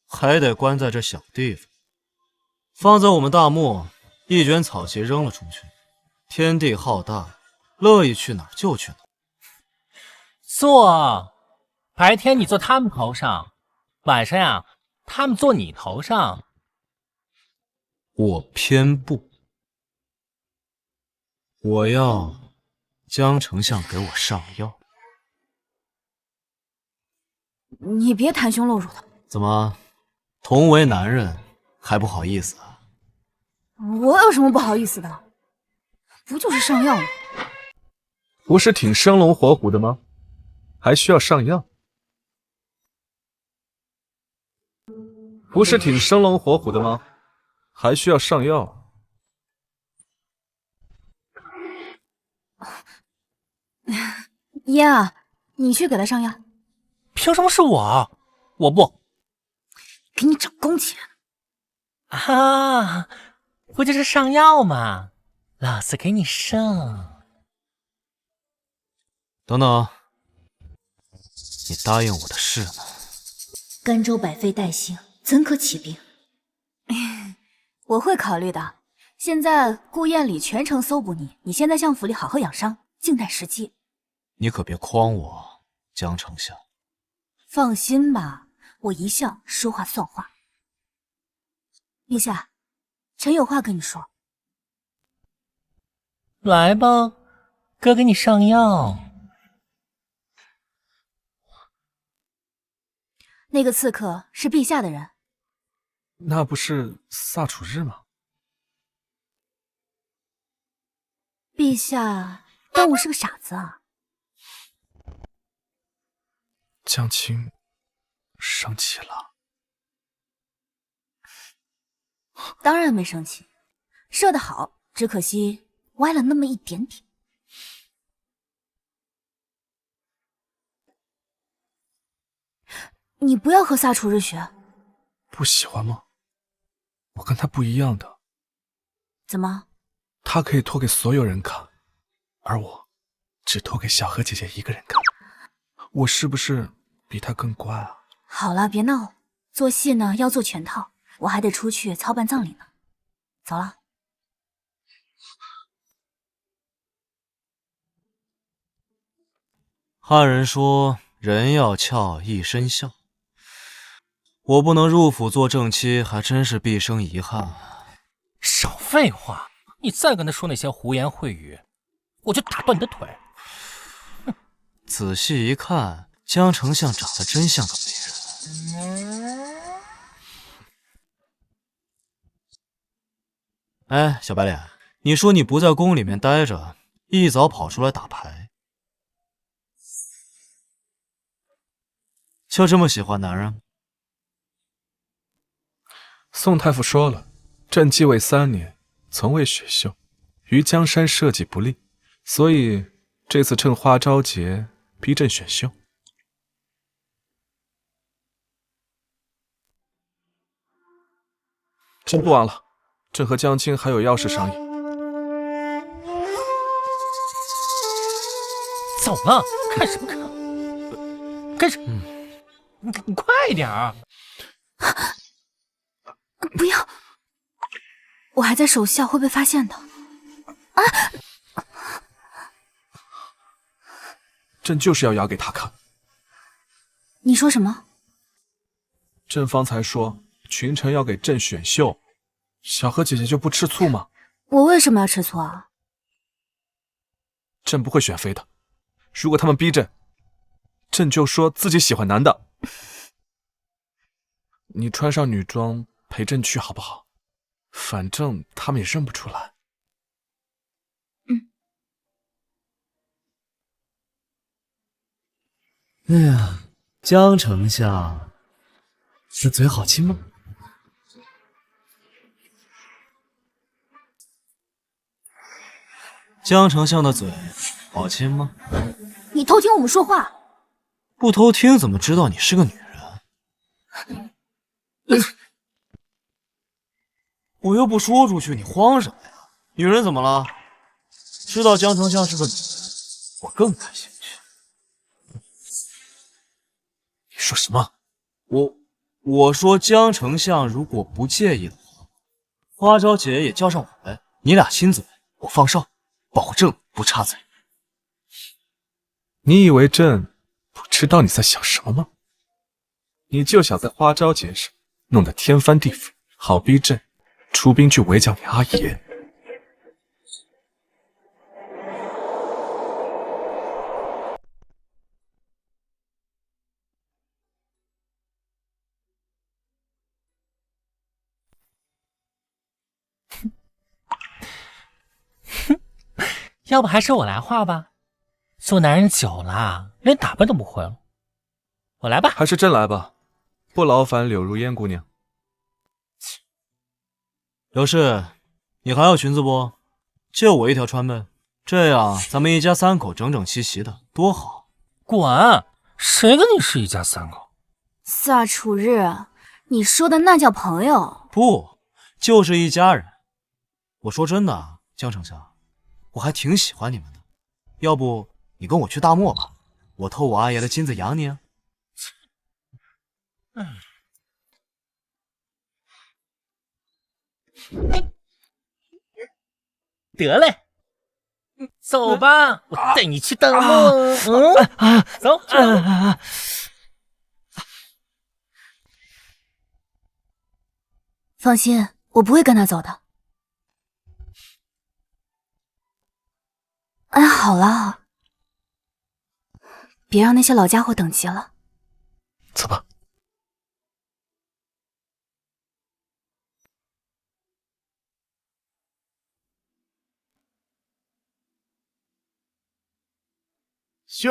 还得关在这小地方。放在我们大漠，一卷草席扔了出去，天地浩大，乐意去哪儿就去哪儿。坐，白天你坐他们头上，晚上呀，他们坐你头上。我偏不，我要江丞相给我上药。你别袒胸露乳的。怎么，同为男人还不好意思啊？我有什么不好意思的？不就是上药吗？不是挺生龙活虎的吗？还需要上药？不是挺生龙活虎的吗？还需要上药？爷啊，你去给他上药。凭什么是我？我不给你涨工钱啊！不就是上药吗？老子给你上。等等，你答应我的事呢？甘州百废待兴，怎可起兵？我会考虑的。现在顾燕里全程搜捕你，你先在相府里好好养伤，静待时机。你可别诓我，江丞相。放心吧，我一向说话算话。陛下，臣有话跟你说。来吧，哥给你上药。那个刺客是陛下的人。那不是萨楚日吗？陛下当我是个傻子啊？江青生气了？当然没生气，射得好，只可惜歪了那么一点点。你不要和萨楚日学。不喜欢吗？我跟他不一样的。怎么？他可以托给所有人看，而我只托给小何姐姐一个人看。我是不是比他更乖啊？好了，别闹。做戏呢要做全套，我还得出去操办葬礼呢。走了。汉人说人要俏一身笑，我不能入府做正妻，还真是毕生遗憾啊。少废话！你再跟他说那些胡言秽语，我就打断你的腿。仔细一看，江丞相长得真像个美人。哎，小白脸，你说你不在宫里面待着，一早跑出来打牌，就这么喜欢男人？宋太傅说了，朕继位3年，从未选秀，于江山社稷不利，所以这次趁花朝节逼朕选秀。朕不玩了，朕和江青还有要事商议。走了，看什么看？跟着，你快点儿！不要，我还在守孝，会被发现的。啊！朕就是要摇给他看。你说什么？朕方才说群臣要给朕选秀，小何姐姐就不吃醋吗？我为什么要吃醋啊？朕不会选妃的。如果他们逼朕，朕就说自己喜欢男的。你穿上女装陪朕去好不好？反正他们也认不出来。哎呀，江丞相，这嘴好亲吗？江丞相的嘴好亲吗？你偷听我们说话？不偷听怎么知道你是个女人？我又不说出去，你慌什么呀？女人怎么了？知道江丞相是个女人，我更感兴趣。你说什么？我说江丞相如果不介意的话，花朝节也叫上我来，你俩亲嘴，我放哨。保证不插嘴。你以为朕不知道你在想什么吗？你就想在花朝节上弄得天翻地覆，好逼朕出兵去围剿你阿爷。要不还是我来画吧，做男人久了，连打扮都不会了。我来吧，还是朕来吧，不劳烦柳如烟姑娘。刘氏，你还要裙子不？借我一条穿呗，这样咱们一家三口整整齐齐的，多好。滚！谁跟你是一家三口？萨楚日，你说的那叫朋友？不，就是一家人。我说真的，江丞相，我还挺喜欢你们的。要不你跟我去大漠吧，我偷我阿爷的金子养你啊。得嘞，走吧，我带你去大漠。走。放心，我不会跟他走的。哎，好了，别让那些老家伙等急了。走吧。宣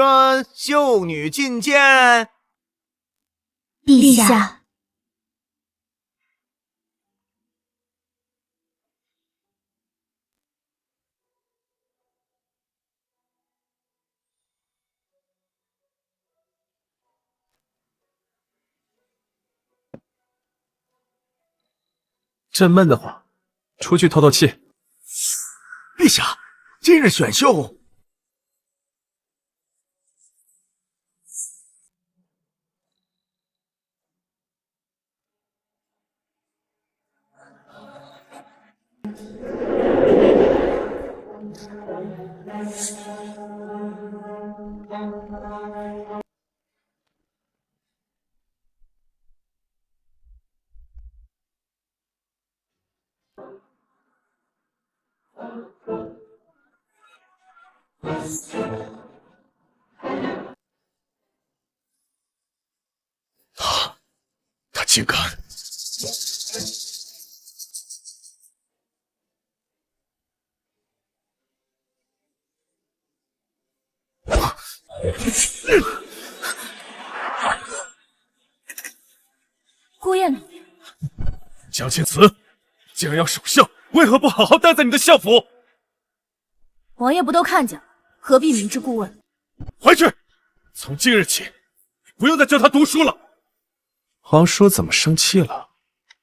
秀女觐见。陛下。朕闷得慌，出去透透气。陛下，今日选秀。他竟敢！顾燕礼，江青慈，既然要守孝，为何不好好待在你的相府？王爷不都看见了，何必明知故问？回去！从今日起，不用再教他读书了。皇叔怎么生气了？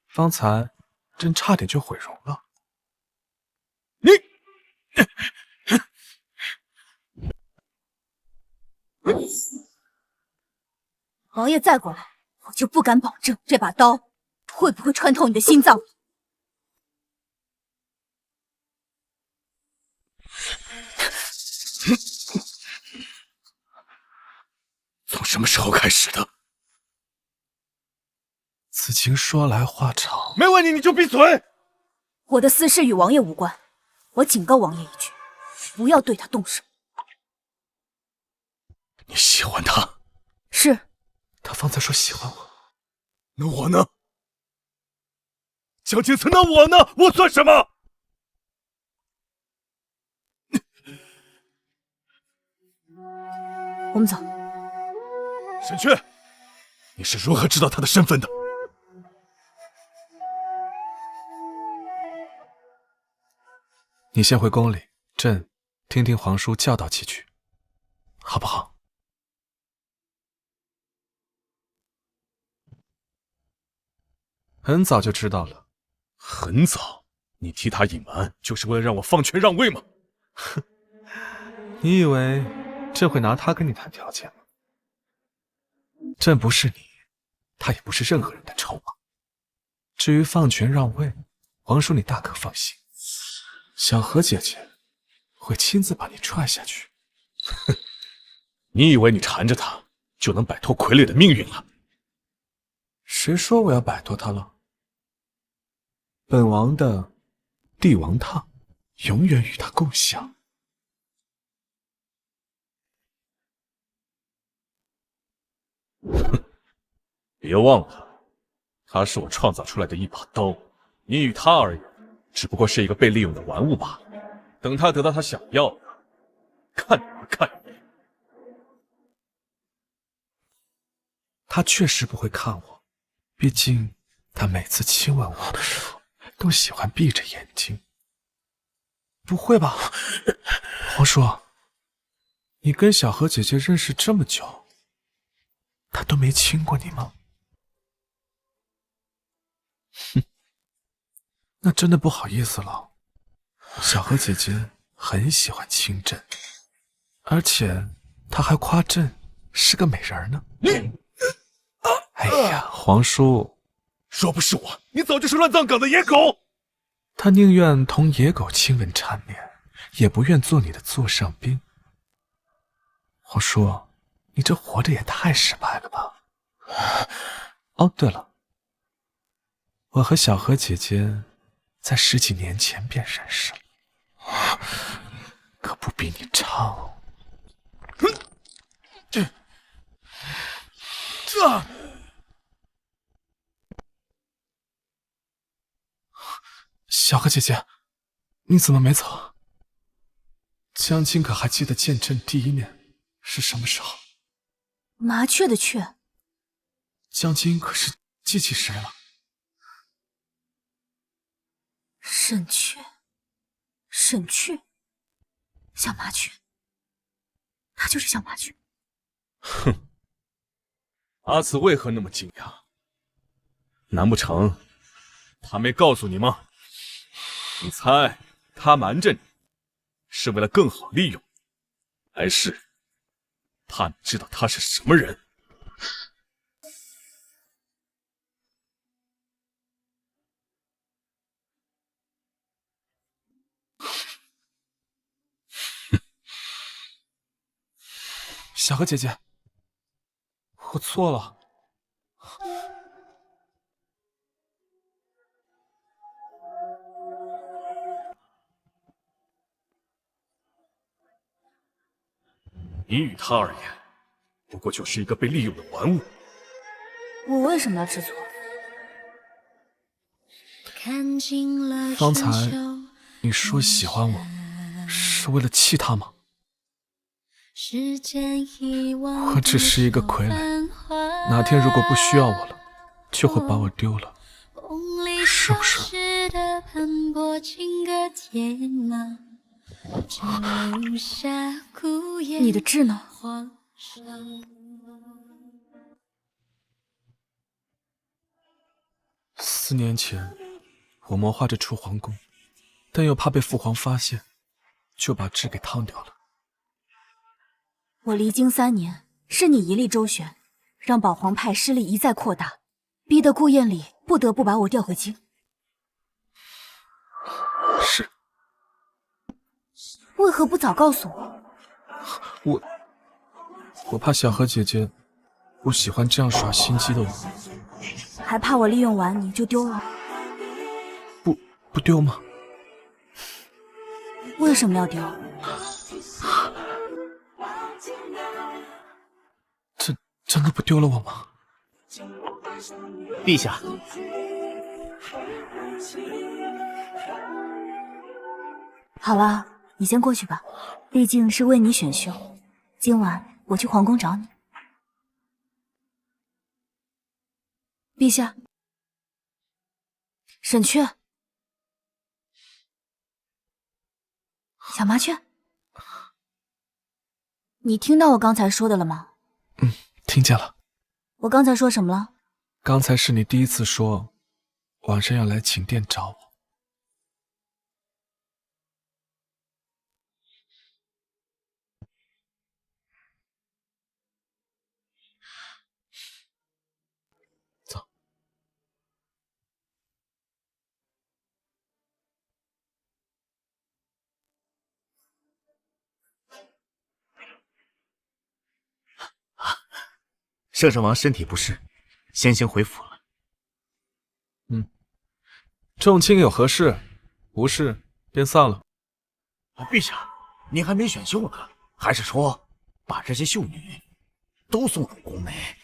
方才朕差点就毁容了。你，王爷再过来，我就不敢保证这把刀会不会穿透你的心脏。从什么时候开始的？此情说来话长。没问你就闭嘴！我的私事与王爷无关，我警告王爷一句，不要对他动手。你喜欢他？是。他方才说喜欢我。那我呢？江青慈，那我呢？我算什么？我们走。沈阙，你是如何知道他的身份的？你先回宫里，朕听听皇叔教导几句，好不好？很早就知道了。很早？你替他隐瞒，就是为了让我放权让位吗？哼，你以为朕会拿他跟你谈条件吗？朕不是你，他也不是任何人的筹码。至于放权让位，皇叔你大可放心。小何姐姐会亲自把你踹下去。哼，你以为你缠着他就能摆脱傀儡的命运了？谁说我要摆脱他了？本王的帝王烫永远与他共享。哼，别忘了，他是我创造出来的一把刀，你与他而言，只不过是一个被利用的玩物罢了。等他得到他想要的，看你不看你？他确实不会看我，毕竟他每次亲吻我的时候都喜欢闭着眼睛。不会吧，皇叔，你跟小何姐姐认识这么久，她都没亲过你吗？哼，那真的不好意思了。小何姐姐很喜欢亲朕，而且她还夸朕是个美人呢。哎呀，皇叔，若不是我，你早就是乱葬岗的野狗。他宁愿同野狗亲吻缠绵，也不愿做你的座上宾。皇叔，你这活得也太失败了吧！哦，对了，我和小何姐姐在10几年前便认识了，可不比你差哦。小何姐姐，你怎么没走？江青可还记得见朕第一面是什么时候？麻雀的雀。江青可是记起谁了？沈雀，沈雀，小麻雀，他就是小麻雀。哼，阿紫为何那么惊讶？难不成他没告诉你吗？你猜他瞒着你，是为了更好利用，还是怕你知道他是什么人？小何姐姐，我错了。你与他而言，不过就是一个被利用的玩物。我为什么要知错？方才你说喜欢我，是为了气他吗？我只是一个傀儡，哪天如果不需要我了，就会把我丢了，是不是？你的痣呢？4年前，我谋划着出皇宫，但又怕被父皇发现，就把痣给烫掉了。我离京3年，是你一力周旋，让保皇派势力一再扩大，逼得顾燕礼不得不把我调回京。是。为何不早告诉我？我怕小何姐姐不喜欢这样耍心机的我。还怕我利用完你就丢了？不丢吗？为什么要丢？真的不丢了我吗？陛下，好了，你先过去吧，毕竟是为你选秀。今晚我去皇宫找你。陛下，沈雀，小麻雀，你听到我刚才说的了吗？听见了。我刚才说什么了？刚才是你第一次说晚上要来寝殿找我。走。摄政王身体不适，先行回府了。众卿有何事？无事便散了。陛下，您还没选秀呢，还是说把这些秀女都送入宫内？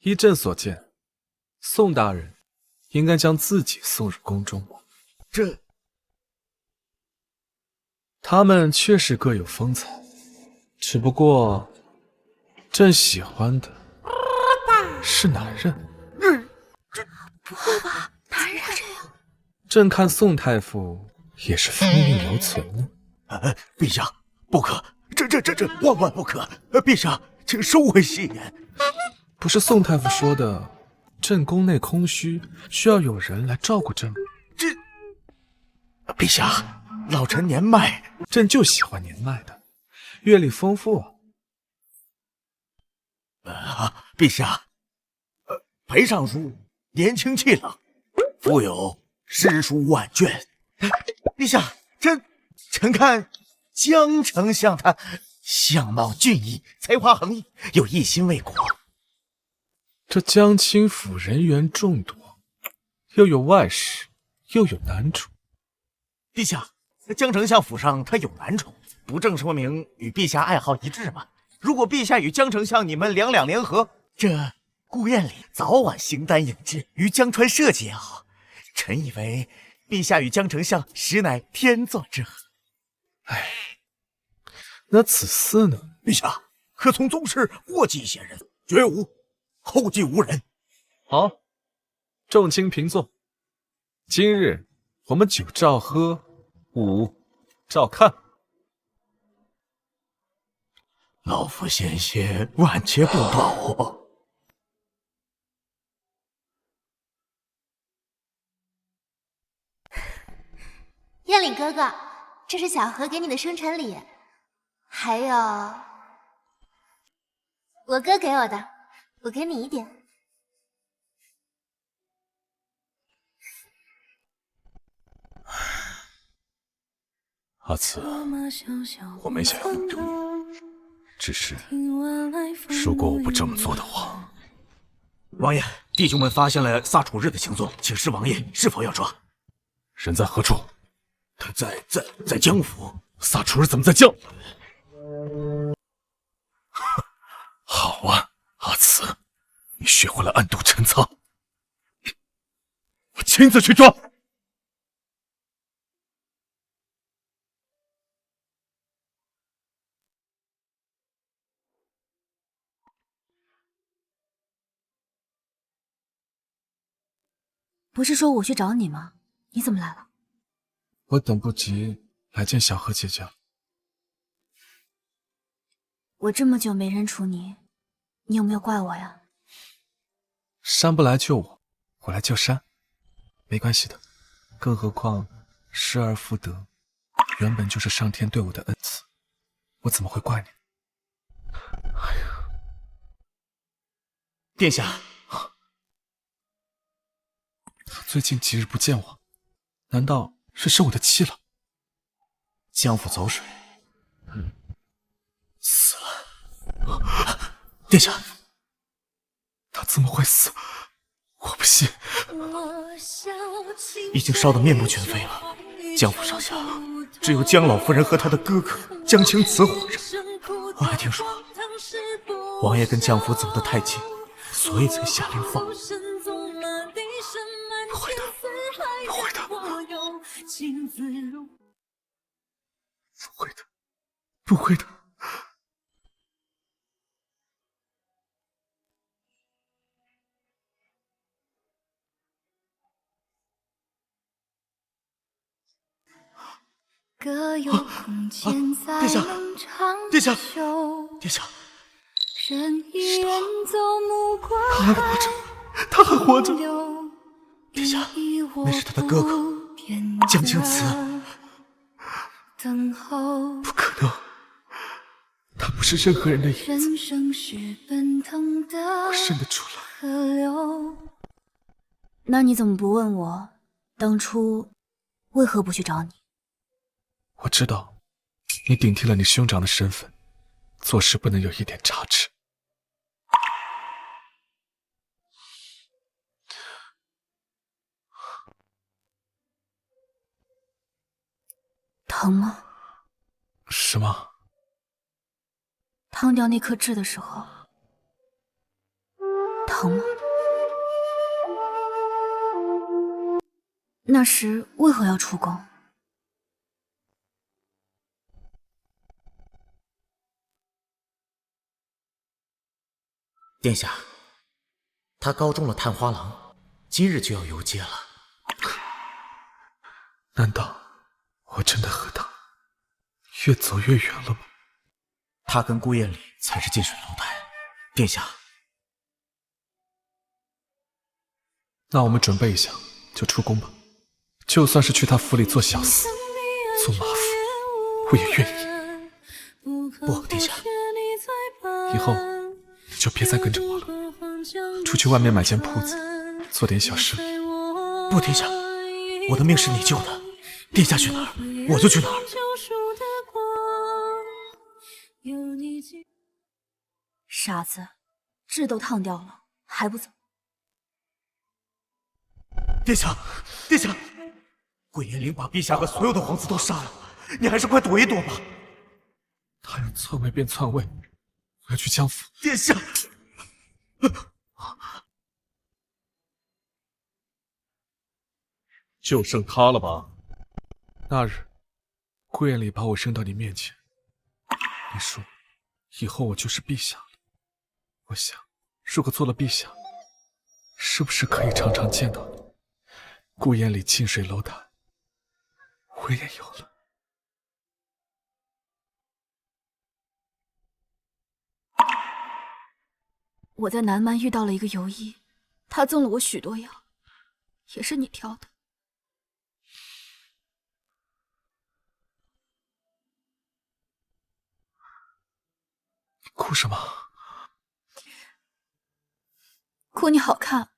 依朕所见，宋大人应该将自己送入宫中。这，他们确实各有风采，只不过朕喜欢的是男人。不会吧，男人这样？朕看宋太傅也是风韵犹存呢。陛下，不可，这万万不可！陛下，请收回戏言。不是宋太傅说的，朕宫内空虚，需要有人来照顾朕吗？陛下，老臣年迈，朕就喜欢年迈的，阅历丰富啊。陛下，裴尚书年轻气朗，富有诗书万卷。陛下，臣看江丞相他相貌俊逸，才华横溢，又一心为国。这江清府人员众多，又有外室，又有男主。陛下，江丞相府上他有男宠，不正说明与陛下爱好一致吗？如果陛下与江丞相你们两两联合，这顾燕里早晚形单影只，于江川社稷也好。臣以为陛下与江丞相实乃天作之合。哎，那此次呢？陛下可从宗室获继贤人，绝无后继无人。好，众卿平坐。今日我们酒照喝，舞照看。老夫险些万劫不保。燕岭哥哥，这是小何给你的生辰礼，还有我哥给我的，我给你一点。阿慈，我没想要你，只是如果我不这么做的话，王爷，弟兄们发现了萨楚日的行踪，请示王爷是否要抓？人在何处？他在江府。萨楚日怎么在江？好啊，阿慈，你学会了暗度陈仓，我亲自去抓。不是说我去找你吗？你怎么来了？我等不及来见小何姐姐了。我这么久没人处你，你有没有怪我呀？山不来救我，我来救山，没关系的。更何况失而复得，原本就是上天对我的恩赐，我怎么会怪你？哎呀，殿下。他最近几日不见我，难道是生我的气了？江府走水，死了。殿下，他怎么会死？我不信。已经烧得面目全非了。江府上下只有江老夫人和她的哥哥江青慈活着。我还听说王爷跟江府走得太近，所以才下令放。不会的，不会的，不会的，不会的。各有空间才能长久。殿下，殿下，人一人走目光他还活着，他还活着。殿下，那是他的哥哥江青慈。不可能，他不是任何人的影子，我认得出来。那你怎么不问我当初为何不去找你？我知道，你顶替了你兄长的身份，做事不能有一点差池。疼吗？是吗？烫掉那颗痣的时候，疼吗？那时为何要出宫？殿下，他高中了探花郎，今日就要游街了。难道我真的和他越走越远了吗？他跟顾燕礼才是近水楼台。殿下，那我们准备一下就出宫吧。就算是去他府里做小厮、做马夫，我也愿意。不，殿下，以后你就别再跟着我了，出去外面买间铺子，做点小生意。不，殿下，我的命是你救的，殿下去哪儿，我就去哪儿。傻子，痣都烫掉了，还不走？殿下，殿下，桂延龄把陛下和所有的皇子都杀了，你还是快躲一躲吧。他要篡位便篡位，我要去江府。殿下，就剩他了吧？那日，顾燕礼把我扔到你面前，你说以后我就是陛下了。我想，如果做了陛下，是不是可以常常见到你？顾燕礼近水楼台，我也有了。我在南蛮遇到了一个游医，他赠了我许多药，也是你挑的。你哭什么？哭你好看，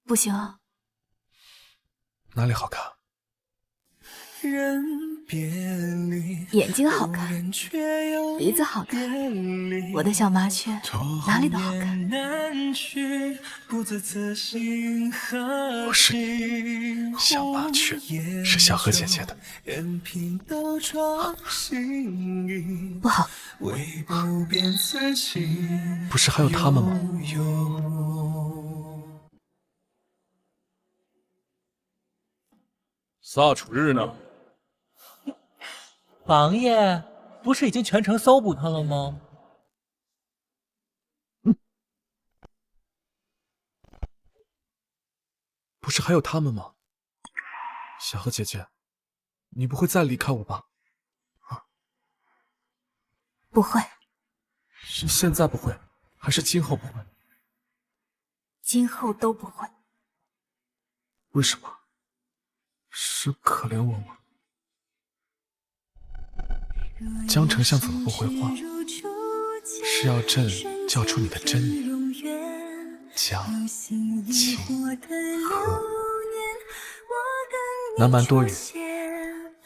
不行啊？哪里好看？眼睛好看，鼻子好看，我的小麻雀哪里都好看。不是你，小麻雀是小何姐姐的。不好，不是还有他们吗？萨楚日呢？王爷不是已经全城搜捕他了吗？不是还有他们吗？小何姐姐，你不会再离开我吧？不会。是现在不会，还是今后不会？今后都不会。为什么？是可怜我吗？江丞相怎么不回话？是要朕叫出你的真名？江清河。南蛮多雨，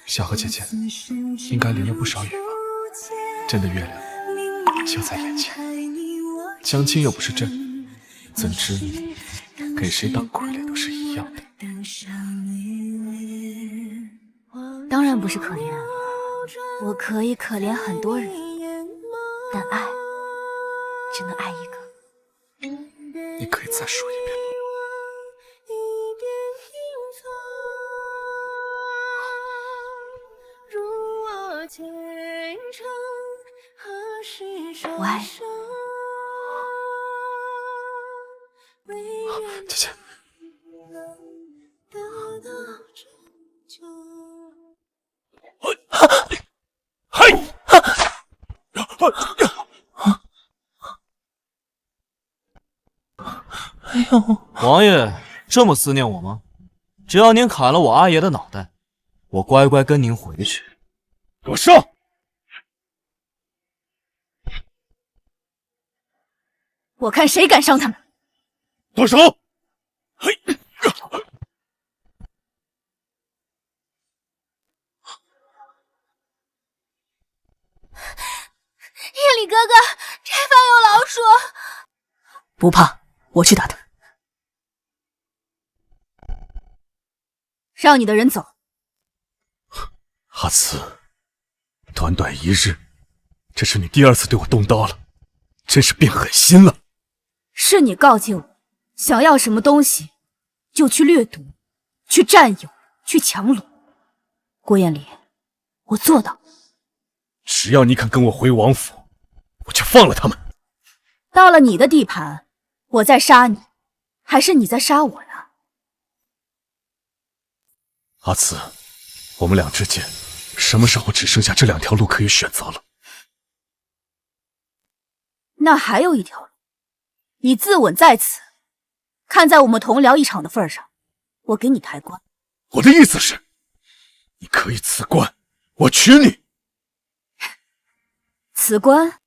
小何姐姐应该淋了不少雨吧？朕的月亮就在眼前，江清又不是朕，怎知给谁当傀儡都是一样的。当然不是可怜，我可以可怜很多人，但爱只能爱一个。你可以再说一遍吗？我爱你。姐姐。哎呦，王爷这么思念我吗？只要您砍了我阿爷的脑袋，我乖乖跟您回去。给我上！我看谁敢伤他们！动手！嘿！不怕，我去打他。让你的人走。阿慈，短短1日，这是你第2次对我动刀了，真是变狠心了。是你告诫我，想要什么东西，就去掠夺，去占有，去强掳。郭彦礼，我做到。只要你肯跟我回王府，我就放了他们。到了你的地盘，我在杀你，还是你在杀我呀？阿慈，我们俩之间什么时候只剩下这2条路可以选择了？那还有一条路，你自刎在此，看在我们同僚一场的份上，我给你抬棺。我的意思是，你可以辞官，我娶你。辞官？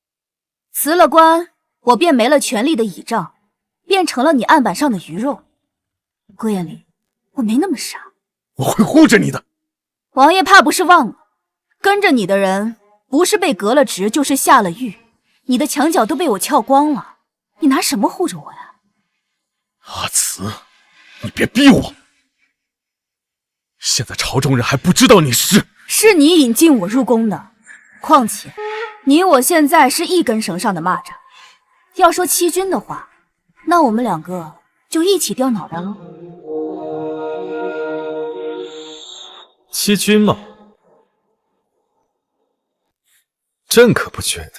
辞了官，我便没了权力的倚仗，变成了你案板上的鱼肉。郭彦礼，我没那么傻。我会护着你的。王爷怕不是忘了，跟着你的人不是被革了职，就是下了狱，你的墙角都被我撬光了，你拿什么护着我呀？阿慈，你别逼我。现在朝中人还不知道你是你引进我入宫的，况且你我现在是一根绳上的蚂蚱。要说欺君的话，那我们2个就一起掉脑袋喽。欺君吗？朕可不觉得。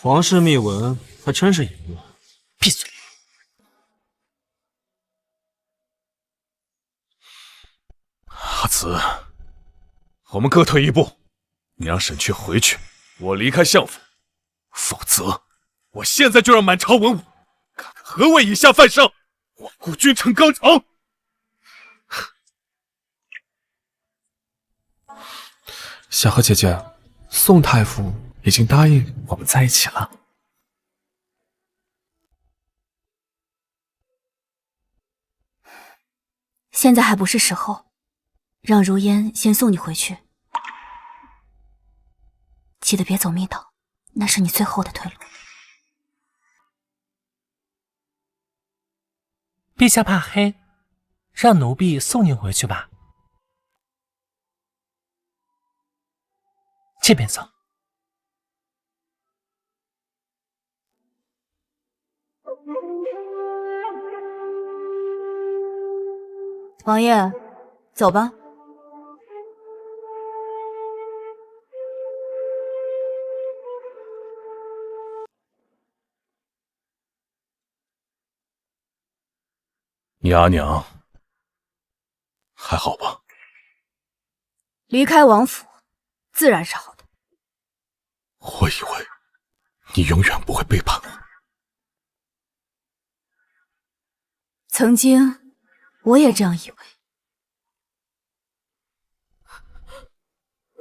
皇室密文还真是淫乱。闭嘴！阿慈，我们各退一步，你让沈阙回去，我离开相府，否则我现在就让满朝文武看看何谓以下犯上，罔顾君臣纲常。小何姐姐，宋太傅已经答应我们在一起了。现在还不是时候，让如烟先送你回去，记得别走密道，那是你最后的退路。陛下怕黑，让奴婢送您回去吧。这边走。王爷，走吧。你阿娘还好吧？离开王府，自然是好的。我以为你永远不会背叛我。曾经，我也这样以为。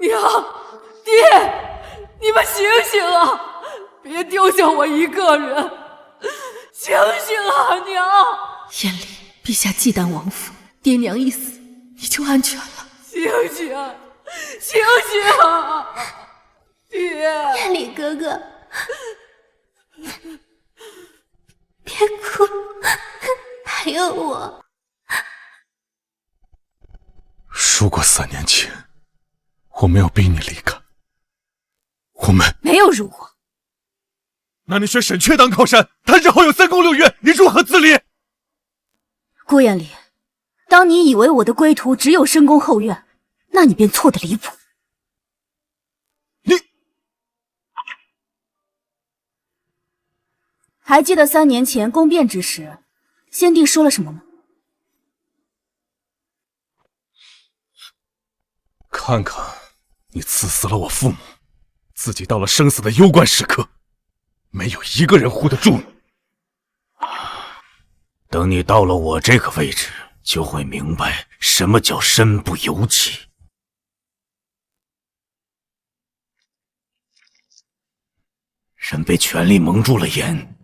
娘，爹，你们醒醒啊！别丢下我一个人！醒醒啊，娘！彦礼，陛下忌惮王府，爹娘一死，你就安全了。醒醒，醒醒啊！爹，彦礼哥哥，别哭，还有我。如果3年前我没有逼你离开，我们没有如果。那你选沈阙当靠山，他日后有3宫6院，你如何自理？顾彦礼，当你以为我的归途只有深宫后院，那你便错得离谱。你还记得3年前宫变之时，先帝说了什么吗？看看你刺死了我父母，自己到了生死的攸关时刻，没有一个人护得住你。等你到了我这个位置，就会明白什么叫身不由己。人被权力蒙住了眼，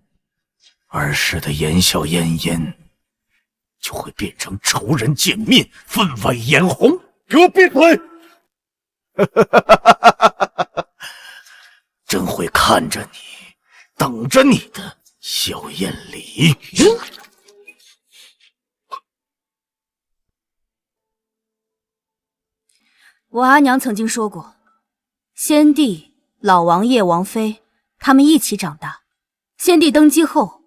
儿时的言笑晏晏，就会变成仇人见面，分外眼红。给我闭嘴！朕会看着你，等着你的萧燕礼。我阿娘曾经说过，先帝、老王爷、王妃他们一起长大，先帝登基后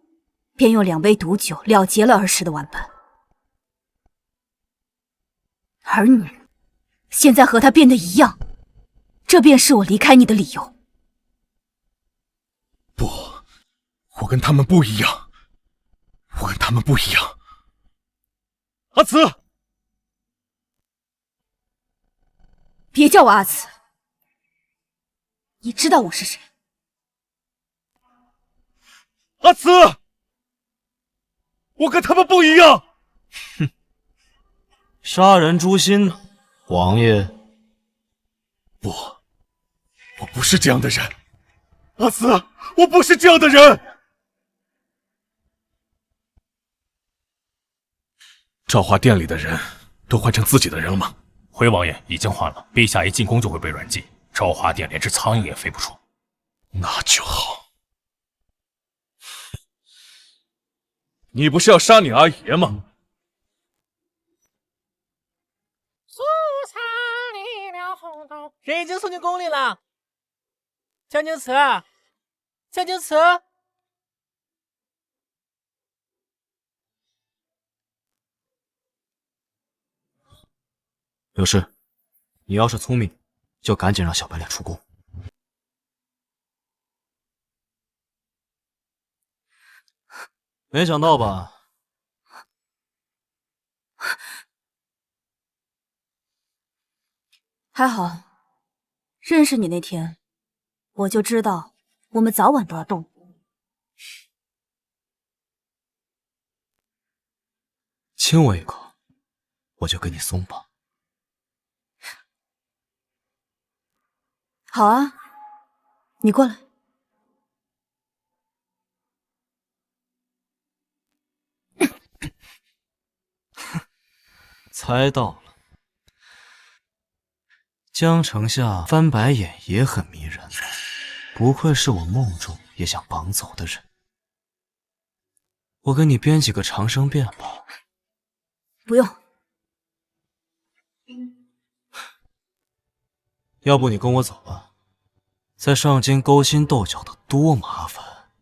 便用2杯毒酒了结了儿时的玩伴。而你现在和他变得一样，这便是我离开你的理由。不，我跟他们不一样，我跟他们不一样。阿慈，别叫我阿慈，你知道我是谁？阿慈，我跟他们不一样。哼，杀人诛心呢，王爷。不，我不是这样的人。阿慈，我不是这样的人。昭华殿里的人都换成自己的人了吗？回王爷，已经换了。陛下一进宫就会被软禁，昭华殿连只苍蝇也飞不出。那就好。你不是要杀你阿爷吗？人已经送进宫里了。江京慈，江京慈，有事，你要是聪明，就赶紧让小白脸出宫。没想到吧？还好，认识你那天，我就知道我们早晚都要动。亲我一口，我就给你松绑。好啊，你过来。猜到了，江城下翻白眼也很迷人，不愧是我梦中也想绑走的人。我给你编几个长生辫吧。不用。要不你跟我走吧，在上京勾心斗角的多麻烦，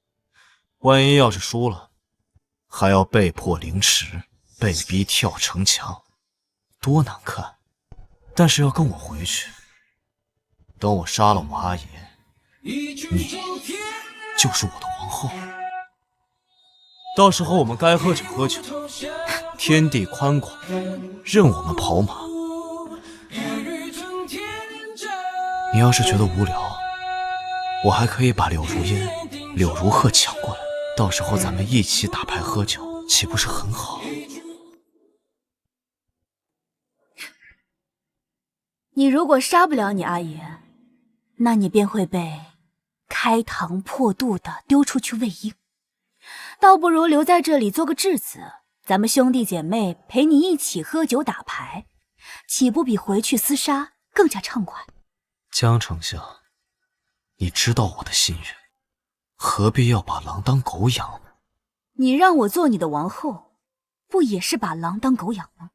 万一要是输了，还要被迫凌迟，被逼跳城墙，多难看。但是要跟我回去，等我杀了我阿爷，你就是我的王后。到时候我们该喝酒喝酒，天地宽广，任我们跑马。你要是觉得无聊，我还可以把柳如烟、柳如鹤抢过来，到时候咱们一起打牌喝酒，岂不是很好？你如果杀不了你阿爷，那你便会被开膛破肚的丢出去喂鹰，倒不如留在这里做个质子，咱们兄弟姐妹陪你一起喝酒打牌，岂不比回去厮杀更加畅快？江丞相，你知道我的心愿，何必要把狼当狗养呢？你让我做你的王后，不也是把狼当狗养吗？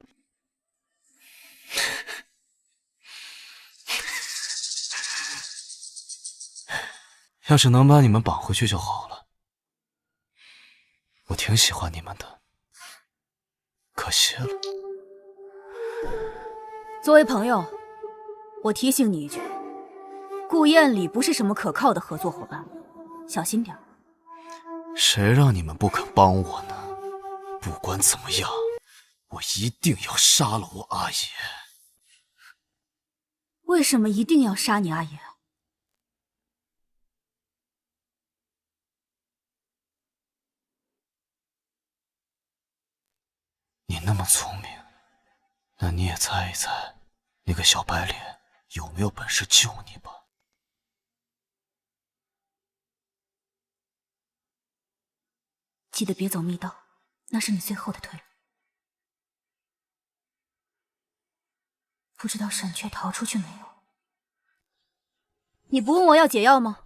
要是能把你们绑回去就好了。我挺喜欢你们的，可惜了。作为朋友，我提醒你一句，顾燕礼不是什么可靠的合作伙伴，小心点。谁让你们不肯帮我呢？不管怎么样，我一定要杀了我阿爷。为什么一定要杀你阿爷？你那么聪明，那你也猜一猜，那个小白脸有没有本事救你吧？记得别走密道，那是你最后的退路。不知道沈雀逃出去没有？你不问我要解药吗？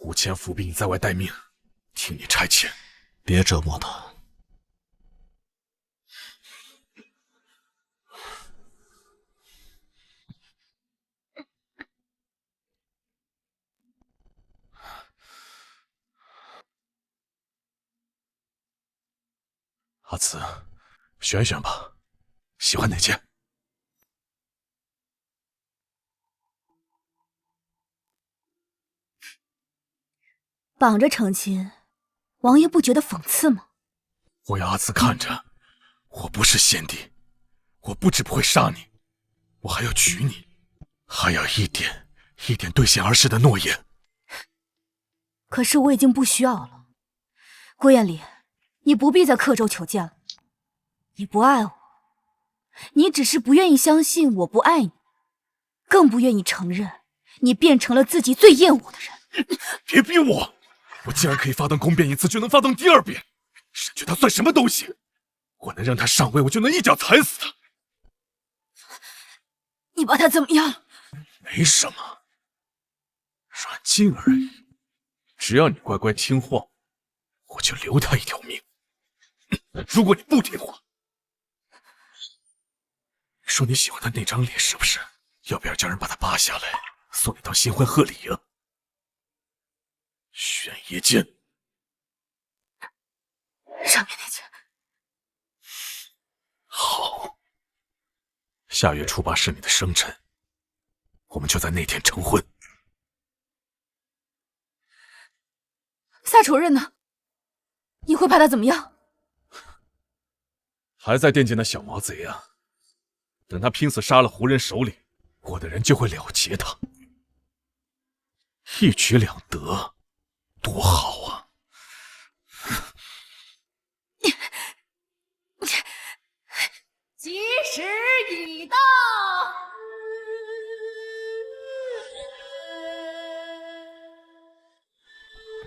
5000伏兵在外待命，听你差遣。别折磨他。阿慈，选选吧，喜欢哪件？绑着成亲，王爷不觉得讽刺吗？我要阿慈看着，我不是先帝，我不止不会杀你，我还要娶你，还要一点一点兑现儿时的诺言。可是我已经不需要了，顾燕里，你不必在刻舟求剑了。你不爱我，你只是不愿意相信我不爱你，更不愿意承认你变成了自己最厌恶的人。别逼我！我竟然可以发动宫变一次，就能发动第2遍。沈俊他算什么东西？我能让他上位，我就能一脚踩死他。你把他怎么样？没什么，软禁而已。只要你乖乖听话，我就留他一条命。如果你不听话，说你喜欢他那张脸是不是？要不要叫人把他扒下来，送你到新婚贺礼啊？玄野剑，上面那件。好，下月初8是你的生辰，我们就在那天成婚。夏仇人呢？你会怕他怎么样？还在惦记那小毛贼啊？等他拼死杀了胡人首领，我的人就会了结他，一举两得，多好啊！吉时已到。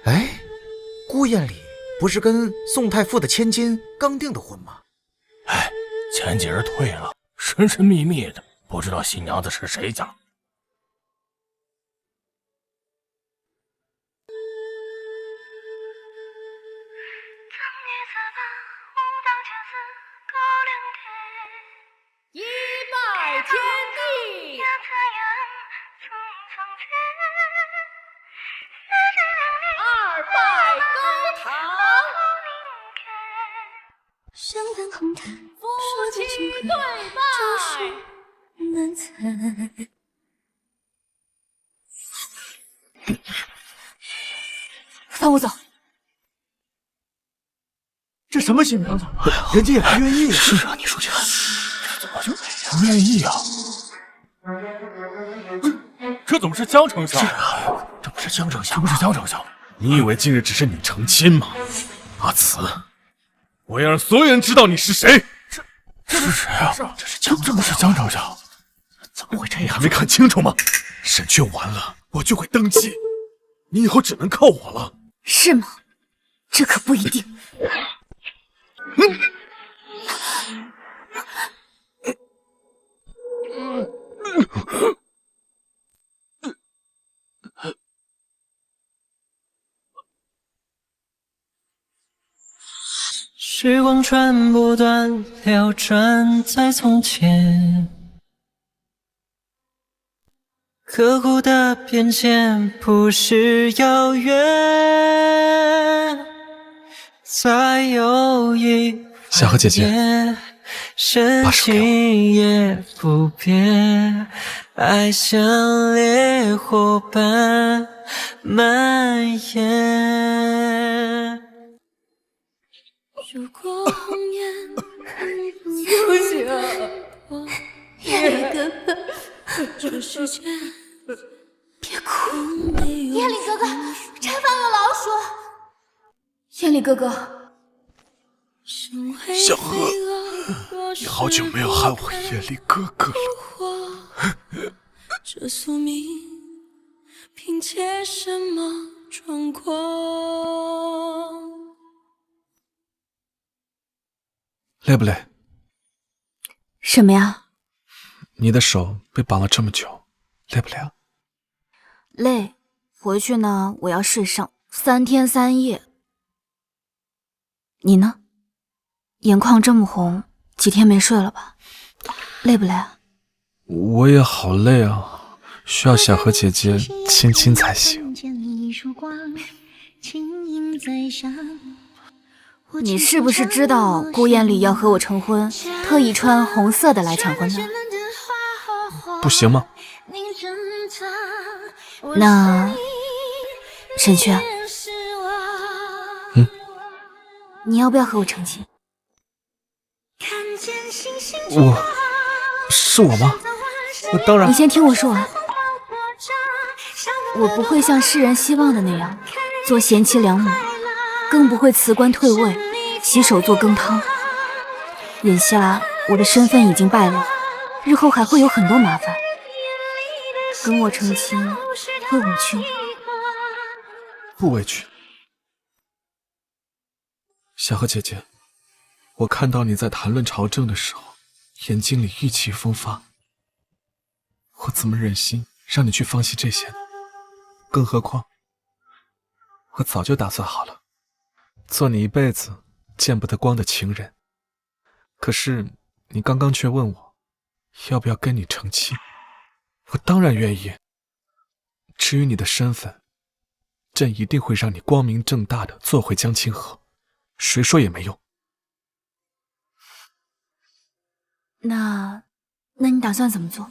哎，顾燕里不是跟宋太傅的千金刚订的婚吗？哎，前几日退了，神神秘秘的，不知道新娘子是谁家。一拜天地，二拜高堂，夫妻对拜。放我走！这什么新娘子，人家也不愿意。是啊，你说这怎么就不愿意啊？这怎么是江丞相？是啊，这不是江丞相，这不是江丞相。你以为今日只是你成亲吗？阿慈，我要让所有人知道你是谁。这是谁啊？这是江丞相。怎么会这样？你还没看清楚吗？审讯完了，我就会登基，你以后只能靠我了。是吗？这可不一定。时光穿不断，流转在从前。刻骨的变迁不是遥远，再有一夏荷姐姐，深情也不变，爱像烈火般蔓延。如果红颜休息啊，燕里哥哥，这世间别哭。燕里哥哥，柴房有老鼠。燕里哥哥，小荷，你好久没有喊我燕里哥哥了。这宿命凭借什么壮阔？累不累？什么呀？你的手被绑了这么久，累不累啊？累，回去呢，我要睡上3天3夜。你呢？眼眶这么红，几天没睡了吧？累不累啊？我也好累啊，需要小何姐姐亲亲才行。你是不是知道顾燕里要和我成婚，特意穿红色的来抢婚呢？不行吗？那沈轩，你要不要和我成亲？是我吗？当然。你先听我说完。我不会像世人希望的那样做贤妻良母，更不会辞官退位，洗手做羹汤。眼下我的身份已经败露，日后还会有很多麻烦。跟我成亲会委屈吗？不委屈。小何姐姐，我看到你在谈论朝政的时候，眼睛里意气风发，我怎么忍心让你去放弃这些呢？更何况，我早就打算好了，做你一辈子见不得光的情人。可是你刚刚却问我，要不要跟你成亲？我当然愿意。至于你的身份，朕一定会让你光明正大的做回江清河，谁说也没用。那你打算怎么做？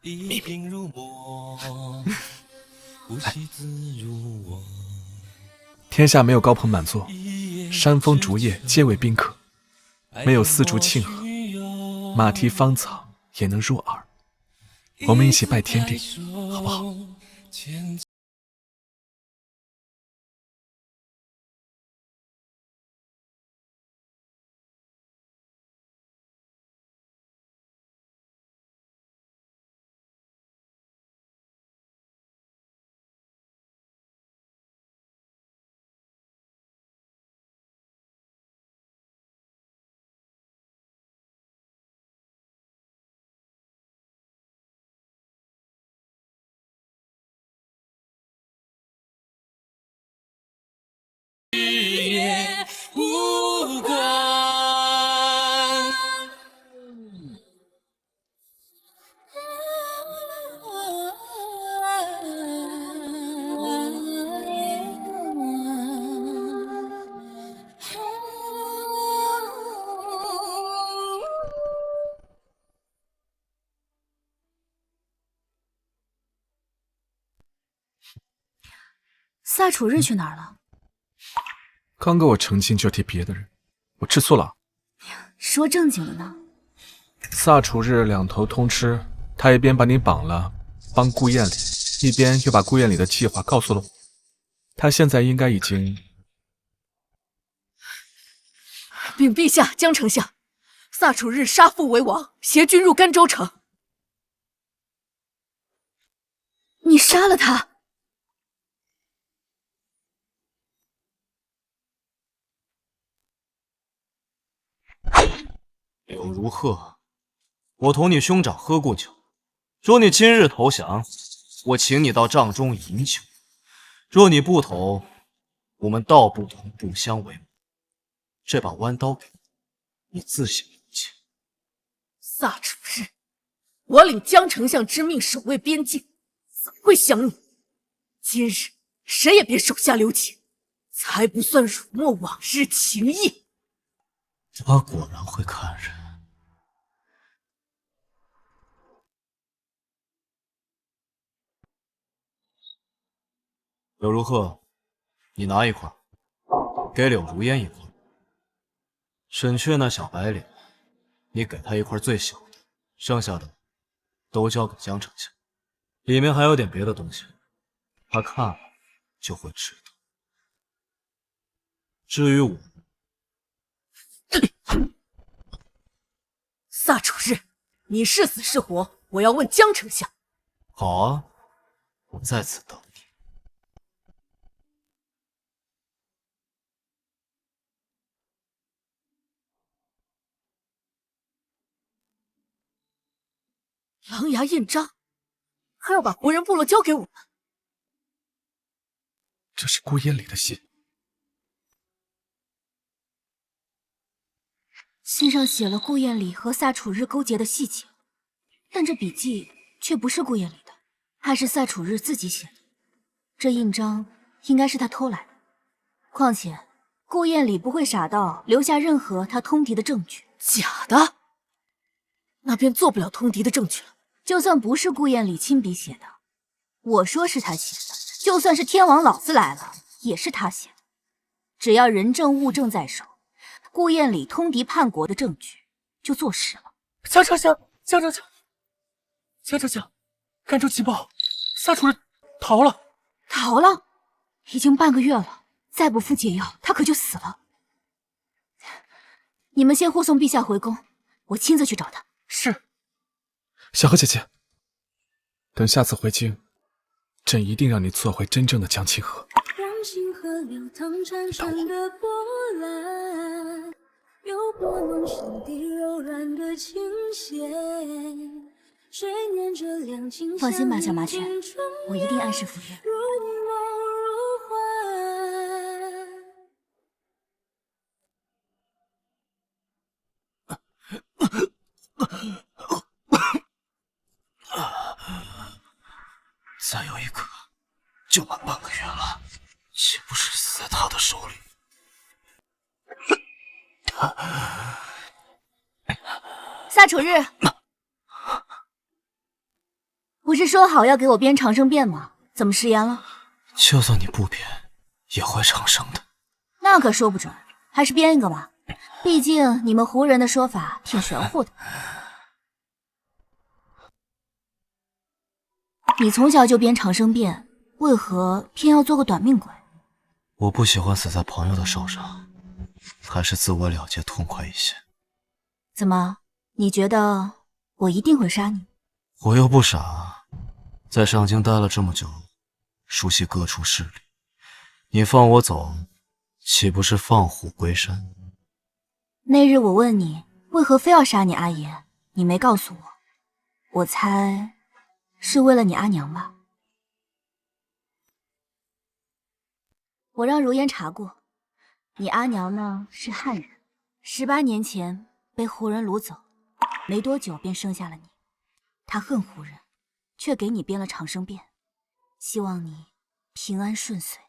一品如墨，呼吸自如我。天下没有高朋满座，山峰竹叶皆为宾客，没有丝竹庆贺，马蹄芳草也能入耳。我们一起拜天地，好不好？日夜无关。萨楚日去哪儿了？刚跟我成亲就提别的人，我吃醋了。说正经的呢。萨楚日两头通吃，他一边把你绑了，帮顾燕里，一边又把顾燕里的计划告诉了我。他现在应该已经……禀陛下，江丞相，萨楚日杀父为王，携军入甘州城。你杀了他？柳如鹤，我同你兄长喝过酒，若你今日投降，我请你到帐中饮酒；若你不投，我们道不同不相为谋。这把弯刀给你，你自行理解。萨楚日，我领江丞相之命守卫边境，怎会降你？今日谁也别手下留情，才不算辱没往日情谊。他果然会看人。柳如鹤，你拿一块，给柳如烟一块。沈雀那小白脸，你给他一块最小的，剩下的都交给江丞相。里面还有点别的东西，他看了就会知道。至于我，萨楚日，你是死是活，我要问江丞相。好啊，我在此等你。琅琊印章，还要把胡人部落交给我们。这是顾烟里的信，信上写了顾燕里和萨楚日勾结的细节，但这笔记却不是顾燕里的，还是萨楚日自己写的。这印章应该是他偷来的。况且，顾燕里不会傻到留下任何他通敌的证据。假的？那便做不了通敌的证据了。就算不是顾燕里亲笔写的，我说是他写的。就算是天王老子来了，也是他写的。只要人证物证在手，顾燕里通敌叛国的证据就坐实了。江丞相，看出急报，萨楚日逃了。逃了？已经半个月了，再不服解药，他可就死了。你们先护送陛下回宫，我亲自去找他。是。小何姐姐，等下次回京，朕一定让你做回真正的江清河。让星河流淌潺潺的波澜，又拨弄心底柔软的琴弦。谁念着两情放心吧，小麻雀，我一定按时赴约。如梦如再有一个就满半个月了，岂不是死在他的手里？萨楚日，不是说好要给我编长生辩吗？怎么食言了？就算你不编，也会长生的。那可说不准，还是编一个吧。毕竟你们胡人的说法挺玄乎的。你从小就编长生辩，为何偏要做个短命鬼？我不喜欢死在朋友的手上，还是自我了结痛快一些。怎么，你觉得我一定会杀你？我又不傻，在上京待了这么久，熟悉各处势力，你放我走，岂不是放虎归山？那日我问你为何非要杀你阿爷，你没告诉我，我猜是为了你阿娘吧。我让如烟查过，你阿娘呢是汉人，18年前被胡人掳走，没多久便生下了你。她恨胡人，却给你编了长生辩，希望你平安顺遂。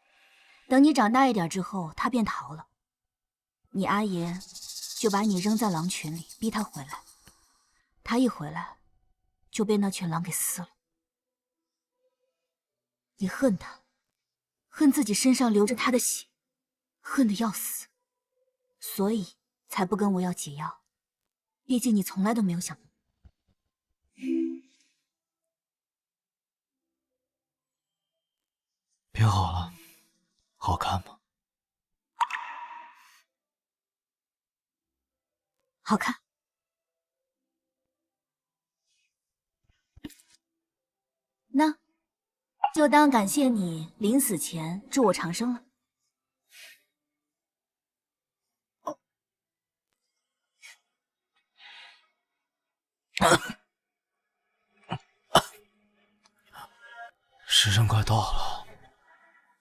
等你长大一点之后，她便逃了，你阿爷就把你扔在狼群里，逼他回来。他一回来，就被那群狼给撕了。你恨他，恨自己身上流着他的血，恨得要死，所以才不跟我要解药。毕竟你从来都没有想过。编好了，好看吗？好看。那就当感谢你临死前祝我长生了。时辰快到了，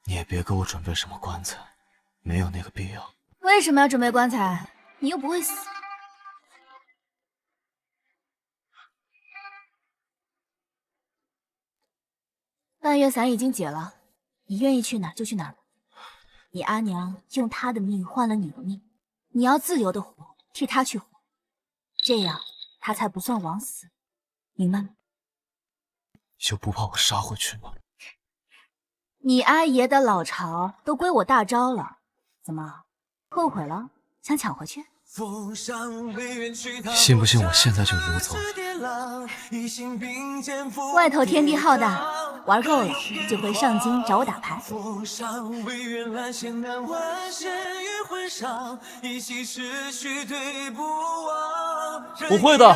你也别给我准备什么棺材，没有那个必要。为什么要准备棺材？你又不会死。半月伞已经解了，你愿意去哪儿就去哪儿吧。你阿娘用她的命换了你的命，你要自由的活，替她去活，这样她才不算枉死，明白吗？就不怕我杀回去吗？你阿爷的老巢都归我大招了，怎么后悔了？想抢回去？信不信我现在就掳走你？外头天地浩大，玩够了就回上京找我打牌。我会的。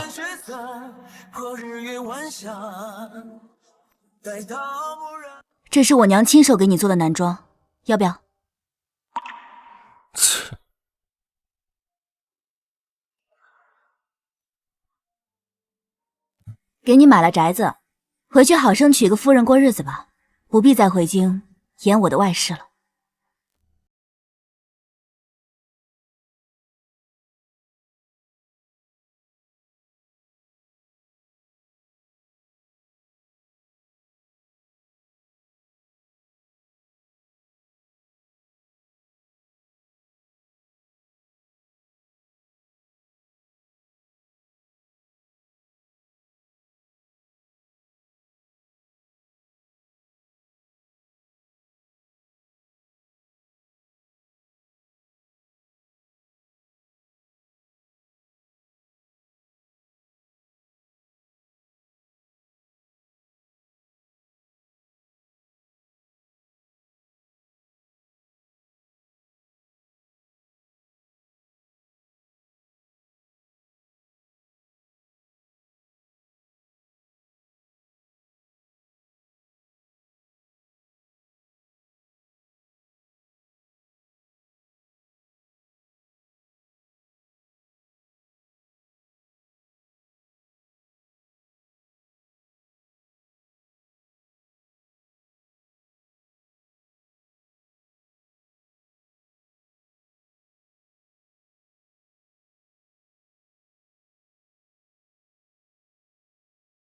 这是我娘亲手给你做的男装，要不要？给你买了宅子，回去好生娶个夫人过日子吧，不必再回京演我的外室了。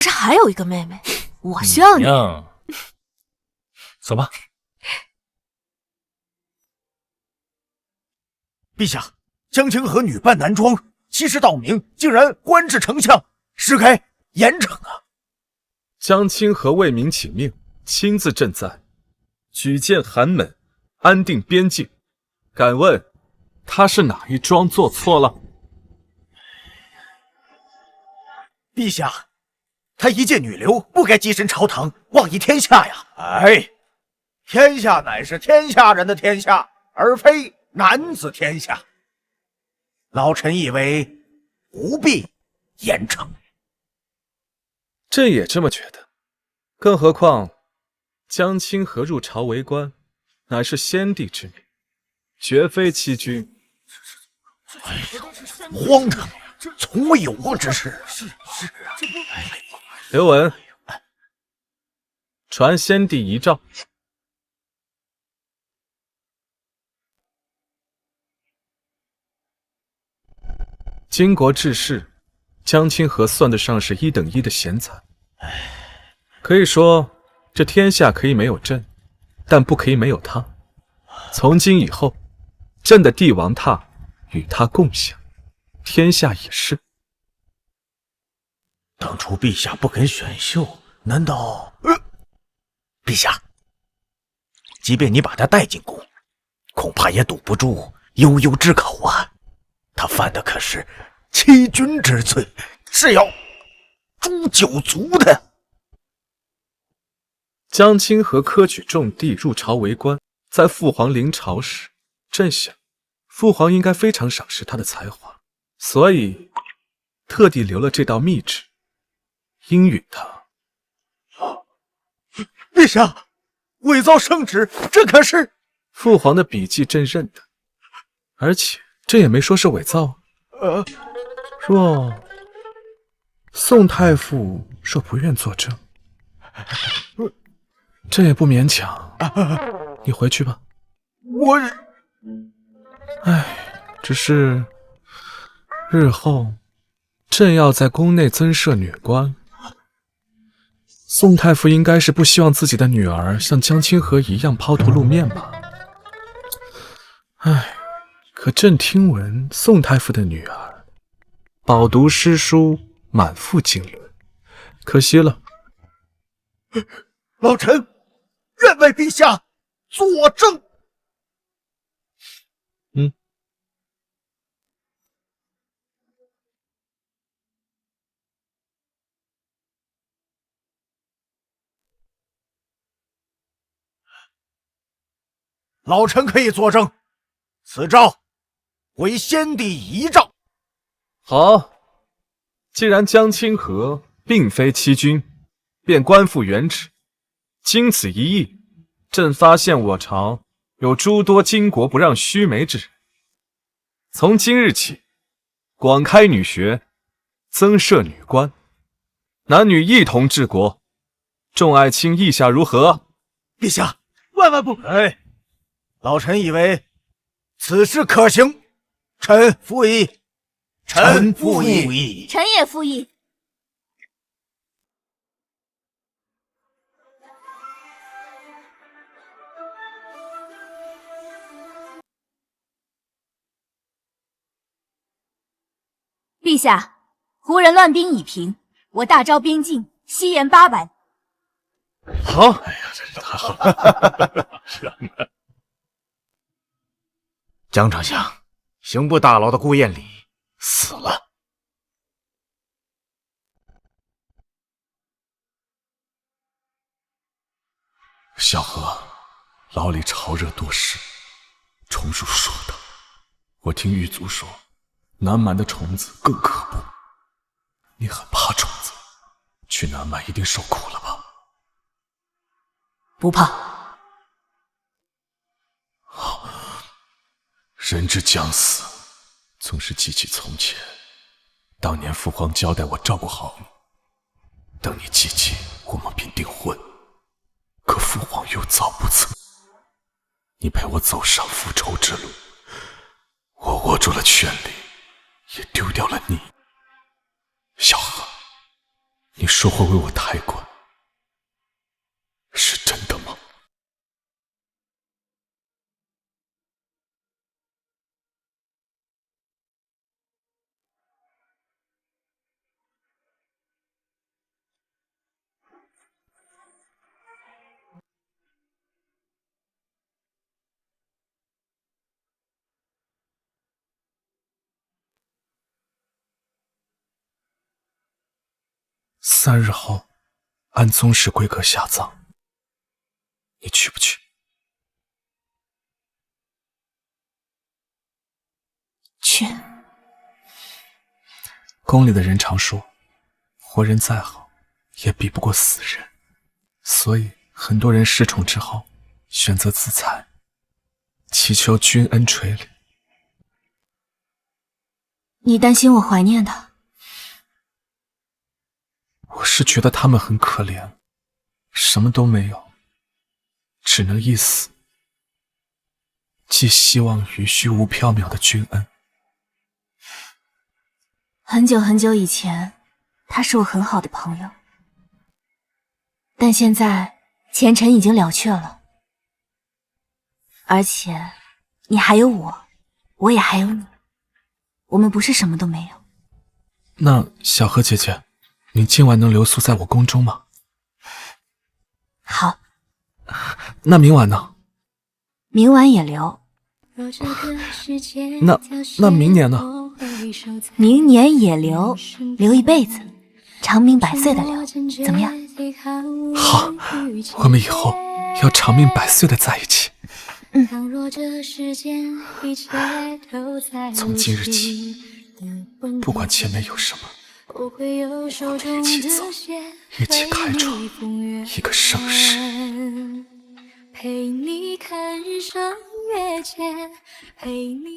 这还有一个妹妹，我需要你。走吧。陛下，江清河女扮男装，欺师盗名，竟然官至丞相，是该严惩啊！江清河为民请命，亲自赈灾，举荐寒门，安定边境。敢问他是哪一桩做错了？陛下，她一介女流，不该跻身朝堂，妄议天下呀！哎，天下乃是天下人的天下，而非男子天下。老臣以为不必严惩。朕也这么觉得，更何况江清河入朝为官，乃是先帝之命，绝非欺君。哎呀，荒唐！从未有过之事。是啊。刘文，传先帝遗诏。经国治世，江清河算得上是1等1的贤才。可以说，这天下可以没有朕，但不可以没有他。从今以后，朕的帝王榻与他共享，天下也是。当初陛下不肯选秀，难道……陛下，即便你把他带进宫，恐怕也堵不住悠悠之口啊！他犯的可是欺君之罪，是要诛九族的。江清河科举中第，入朝为官，在父皇临朝时，朕想父皇应该非常赏识他的才华，所以特地留了这道密旨，应允他。陛下，伪造圣旨，这可是父皇的笔迹，朕认得，而且朕也没说是伪造。若宋太傅若不愿作证，朕也不勉强。你回去吧。我……只是日后朕要在宫内增设女官，宋太傅应该是不希望自己的女儿像江清河一样抛头露面吧？可朕听闻宋太傅的女儿饱读诗书，满腹经纶，可惜了。老臣愿为陛下作证。老臣可以作证，此诏为先帝遗诏。好，既然江清河并非欺君，便官复原职。经此一役，朕发现我朝有诸多巾帼不让须眉之人。从今日起，广开女学，增设女官，男女一同治国，众爱卿意下如何？陛下，万万不！哎，老臣以为此事可行，臣附议。臣附议。臣也附议。陛下，胡人乱兵已平，我大招兵进，西延800。好，哎呀，真是太好了！是啊，江丞相，刑部大牢的顾燕礼死了。小何，牢里潮热多事，虫鼠说的。我听狱卒说，南蛮的虫子更可怖。你很怕虫子，去南蛮一定受苦了吧？不怕。好，人之将死，总是记起从前。当年父皇交代我照顾好你，等你记起，我们便订婚。可父皇有造不测，你陪我走上复仇之路，我握住了权力，也丢掉了你。小何，你说会为我抬棺，是真的吗？3日后，按宗室规格下葬，你去不去？去。宫里的人常说，活人再好，也比不过死人，所以很多人失宠之后，选择自残，祈求君恩垂怜。你担心我怀念他？我是觉得他们很可怜，什么都没有，只能一死，寄希望于虚无缥缈的君恩。很久很久以前，他是我很好的朋友，但现在前尘已经了却了，而且你还有我，我也还有你，我们不是什么都没有。那小何姐姐，你今晚能留宿在我宫中吗？好。那明晚呢？明晚也留。那明年呢？明年也留，留一辈子，长命百岁的留，怎么样？好，我们以后要长命百岁的在一起。从今日起，不管前面有什么，我们一起走，一起开创一个盛世。陪你看日升月减，陪你。